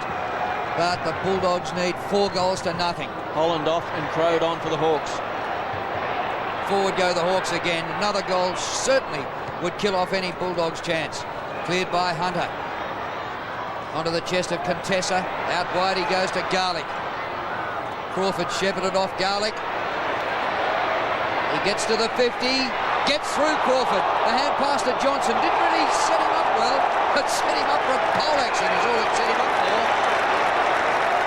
but the Bulldogs need 4 goals to nothing. Holland off and Crowd on for the Hawks. Forward go the Hawks again. Another goal certainly would kill off any Bulldogs chance. Cleared by Hunter. Onto the chest of Contessa. Out wide he goes to Garlick. Crawford shepherded off Garlick. He gets to the 50. Gets through Crawford. The hand pass to Johnson. Didn't really set him up well, but set him up for a pole action is all it set him up for.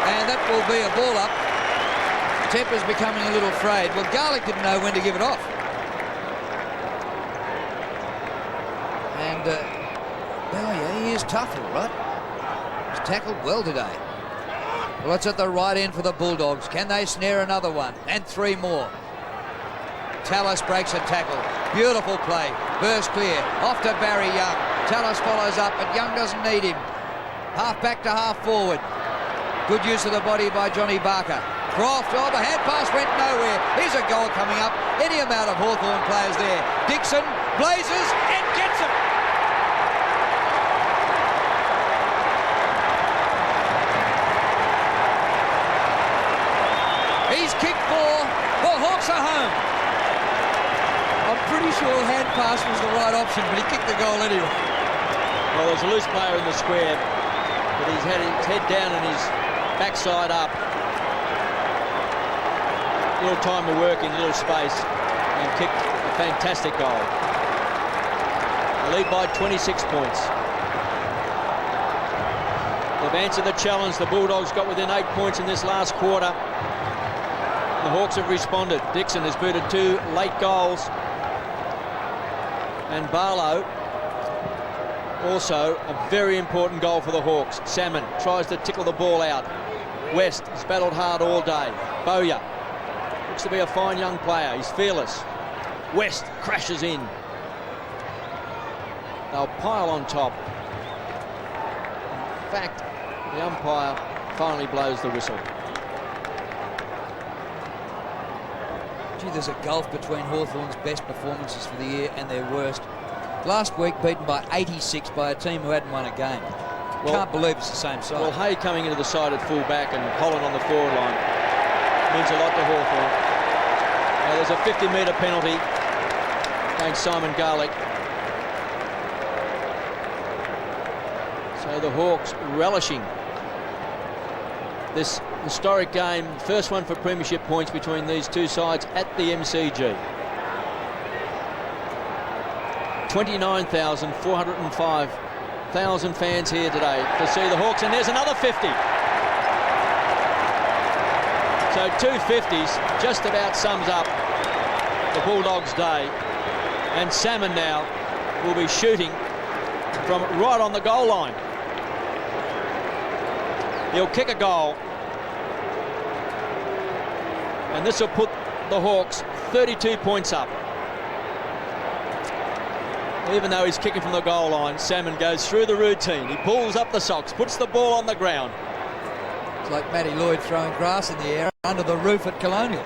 And that will be a ball up. Tempper's becoming a little frayed. Well, Garlick didn't know when to give it off. And, yeah, he is tough, all right. He's tackled well today. Well, it's at the right end for the Bulldogs. Can they snare another one? And 3 more. Tallis breaks a tackle. Beautiful play. Burst clear. Off to Barry Young. Tallis follows up, but Young doesn't need him. Half back to half forward. Good use of the body by Johnny Barker. Croft, the hand pass went nowhere. Here's a goal coming up. Any amount of Hawthorn players there. Dixon blazes and gets it. He's kicked 4. The Hawks are home. I'm pretty sure hand pass was the right option, but he kicked the goal anyway. Well, there's a loose player in the square, but he's had his head down and his backside up. A little time to work in a little space and kicked a fantastic goal. They lead by 26 points. They've answered the challenge. The Bulldogs got within 8 points in this last quarter. The Hawks have responded. Dixon has booted 2 late goals. And Barlow, also a very important goal for the Hawks. Salmon tries to tickle the ball out. West has battled hard all day. Bowyer looks to be a fine young player. He's fearless. West crashes in. They'll pile on top. In fact, the umpire finally blows the whistle. Gee, there's a gulf between Hawthorn's best performances for the year and their worst. Last week beaten by 86 by a team who hadn't won a game. Well, can't believe it's the same side. Well, Hay coming into the side at full back and Holland on the forward line means a lot to Hawthorn. Now there's a 50-metre penalty against Simon Garlick. So the Hawks relishing this historic game, first one for premiership points between these two sides at the MCG. 29,405 fans here today to see the Hawks, and there's another 50. So 2 50s just about sums up the Bulldogs' day, and Salmon now will be shooting from right on the goal line. He'll kick a goal, and this will put the Hawks 32 points up. Even though he's kicking from the goal line, Salmon goes through the routine. He pulls up the socks, puts the ball on the ground. It's like Matty Lloyd throwing grass in the air under the roof at Colonial.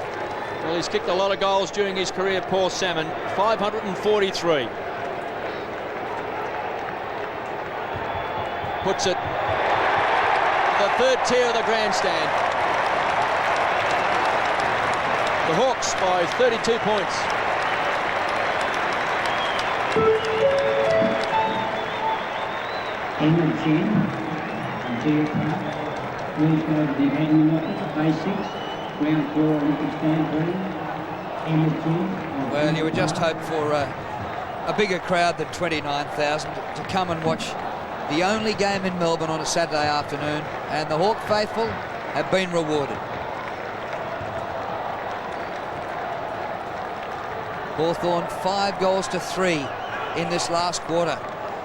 Well, he's kicked a lot of goals during his career, Paul Salmon, 543. Puts it the third tier of the grandstand. The Hawks by 32 points. End of 10. Geo Park. Please go to the admin office. Basics. Ground floor Olympic stand green. End of 10. Well, you would just hope for a bigger crowd than 29,000 to come and watch the only game in Melbourne on a Saturday afternoon, and the Hawk faithful have been rewarded. Hawthorn 5 goals to 3 in this last quarter.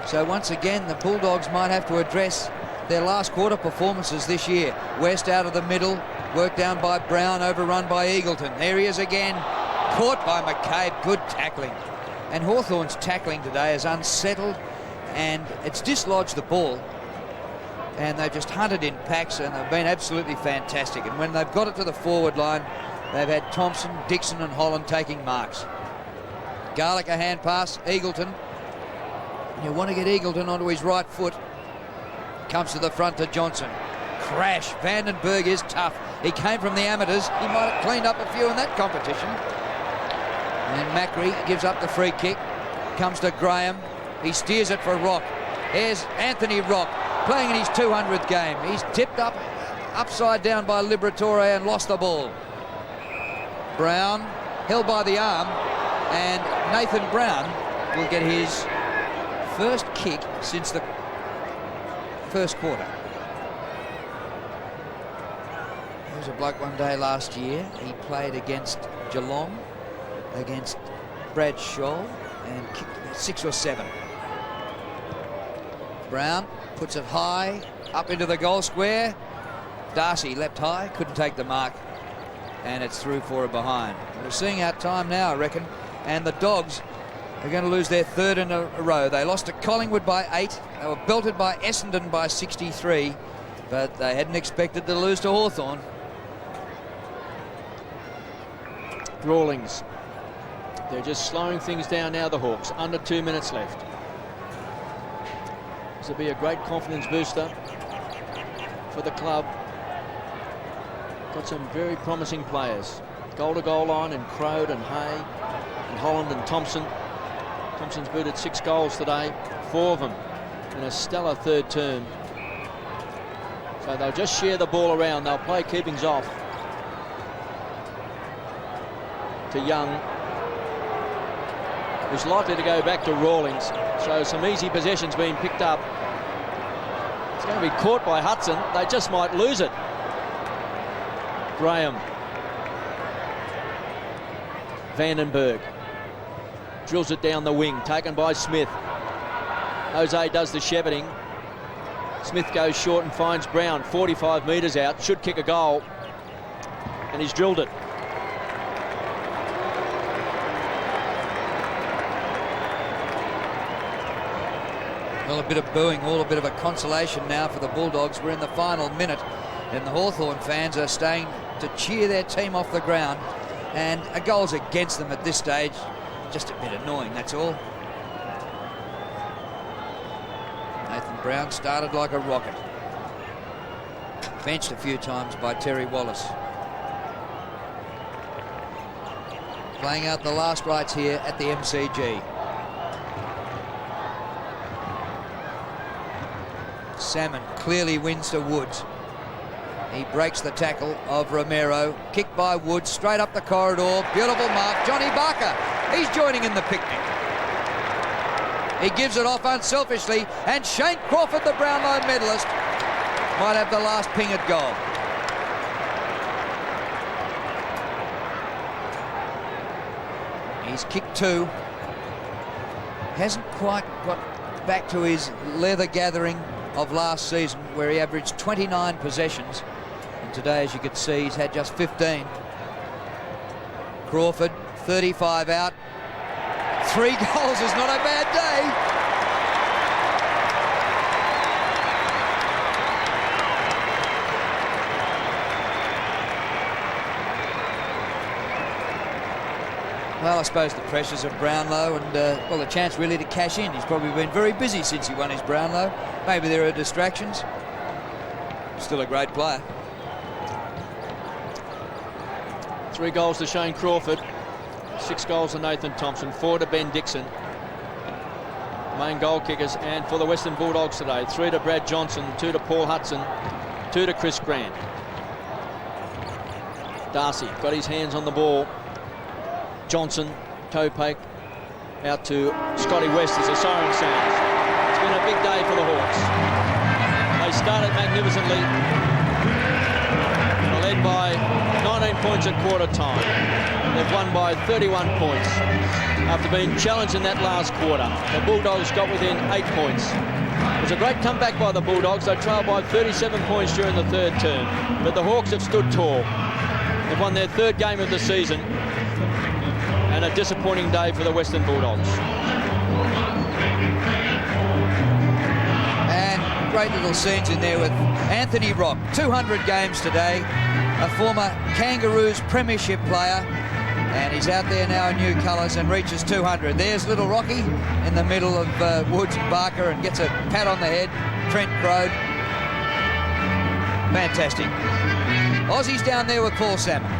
So once again, the Bulldogs might have to address their last quarter performances this year. West out of the middle, worked down by Brown, overrun by Eagleton. There he is again, caught by McCabe. Good tackling. And Hawthorn's tackling today is unsettled, and it's dislodged the ball. And they've just hunted in packs, and they've been absolutely fantastic. And when they've got it to the forward line, they've had Thompson, Dixon and Holland taking marks. Garlick a hand pass, Eagleton. And you want to get Eagleton onto his right foot. Comes to the front to Johnson. Crash. Vandenberg is tough. He came from the amateurs. He might have cleaned up a few in that competition. And Macri gives up the free kick. Comes to Graham. He steers it for Rock. Here's Anthony Rock playing in his 200th game. He's tipped up upside down by Liberatore and lost the ball. Brown held by the arm, and Nathan Brown will get his first kick since the first quarter. There was a bloke one day last year. He played against Geelong, against Brad Scholl, and kicked about 6 or 7. Brown puts it high up into the goal square. Darcy leapt high, couldn't take the mark, and it's through for a behind. We're seeing our time now, I reckon, and the Dogs are going to lose their 3rd in a row. They lost to Collingwood by 8. They were belted by Essendon by 63, but they hadn't expected to lose to Hawthorn. Rawlings. They're just slowing things down now, the Hawks. Under 2 minutes left. This will be a great confidence booster for the club. Got some very promising players. Goal to goal line and Crode and Hay and Holland and Thompson. Thompson's booted 6 goals today, 4 of them in a stellar 3rd term. So they'll just share the ball around. They'll play keepings off to Young, who's likely to go back to Rawlings. So some easy possessions being picked up. It's going to be caught by Hudson. They just might lose it. Graham. Vandenberg drills it down the wing, taken by Smith. Jose does the shepherding. Smith goes short and finds Brown, 45 metres out, should kick a goal, and he's drilled it. Well, a bit of booing, all a bit of a consolation now for the Bulldogs. We're in the final minute, and the Hawthorn fans are staying to cheer their team off the ground, and a goal's against them at this stage. Just a bit annoying, that's all. Nathan Brown started like a rocket. Benched a few times by Terry Wallace. Playing out the last rites here at the MCG. Salmon clearly wins to Woods. He breaks the tackle of Romero. Kicked by Woods, straight up the corridor. Beautiful mark. Johnny Barker, he's joining in the picnic. He gives it off unselfishly, and Shane Crawford, the Brownlow medalist, might have the last ping at goal. He's kicked 2. Hasn't quite got back to his leather gathering of last season, where he averaged 29 possessions, and today, as you can see, he's had just 15. Crawford, 35 out. 3 goals is not a bad day. Well, I suppose the pressures of Brownlow and, well, the chance really to cash in. He's probably been very busy since he won his Brownlow. Maybe there are distractions. Still a great player. 3 goals to Shane Crawford, 6 goals to Nathan Thompson, 4 to Ben Dixon. Main goal kickers, and for the Western Bulldogs today, 3 to Brad Johnson, 2 to Paul Hudson, 2 to Chris Grant. Darcy got his hands on the ball. Johnson, toe poke out to Scotty West as the siren sounds. It's been a big day for the Hawks. They started magnificently. They're led by 19 points at quarter time. They've won by 31 points after being challenged in that last quarter. The Bulldogs got within 8 points. It was a great comeback by the Bulldogs. They trailed by 37 points during the 3rd term, but the Hawks have stood tall. They've won their 3rd game of the season, and a disappointing day for the Western Bulldogs. And great little scenes in there with Anthony Rock, 200 games today, a former Kangaroos premiership player, and he's out there now in new colours and reaches 200. There's little Rocky in the middle of Woods and Barker and gets a pat on the head. Trent Grode. Fantastic. Aussies down there with Paul Salmon.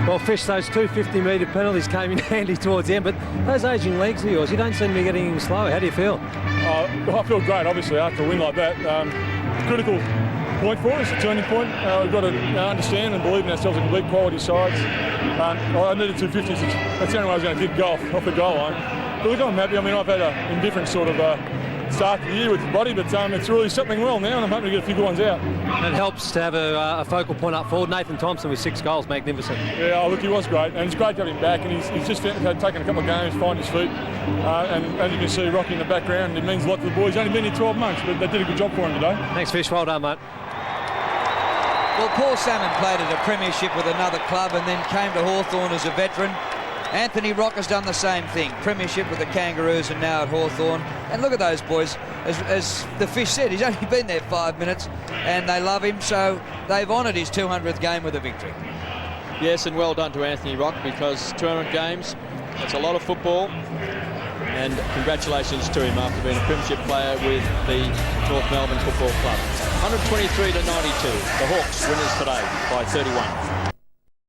Well, Fish, those 2 50-metre penalties came in handy towards the end, but those aging legs of yours, you don't seem to be getting any slower. How do you feel? I feel great, obviously, after a win like that. Critical point for us, a turning point. We've got to understand and believe in ourselves and complete quality sides. I needed 250s. That's the only way I was going to kick golf off the goal line. But look, I'm happy. I mean, I've had an indifferent sort of start to the year with the body, but it's really settling well now, and I'm hoping to get a few good ones out. It helps to have a focal point up forward. Nathan Thompson with 6 goals, magnificent. Yeah, look, he was great, and it's great to have him back, and he's just taken a couple of games, find his feet, and as you can see, Rocky in the background, it means a lot to the boys. He's only been here 12 months, but they did a good job for him today. Thanks, Fish. Well done, mate. Well, Paul Salmon played at a premiership with another club and then came to Hawthorn as a veteran. Anthony Rock has done the same thing. Premiership with the Kangaroos and now at Hawthorn. And look at those boys. As the Fish said, he's only been there 5 minutes and they love him, so they've honoured his 200th game with a victory. Yes, and well done to Anthony Rock, because 200 games, that's a lot of football. And congratulations to him after being a premiership player with the North Melbourne Football Club. 123 to 92. The Hawks winners today by 31.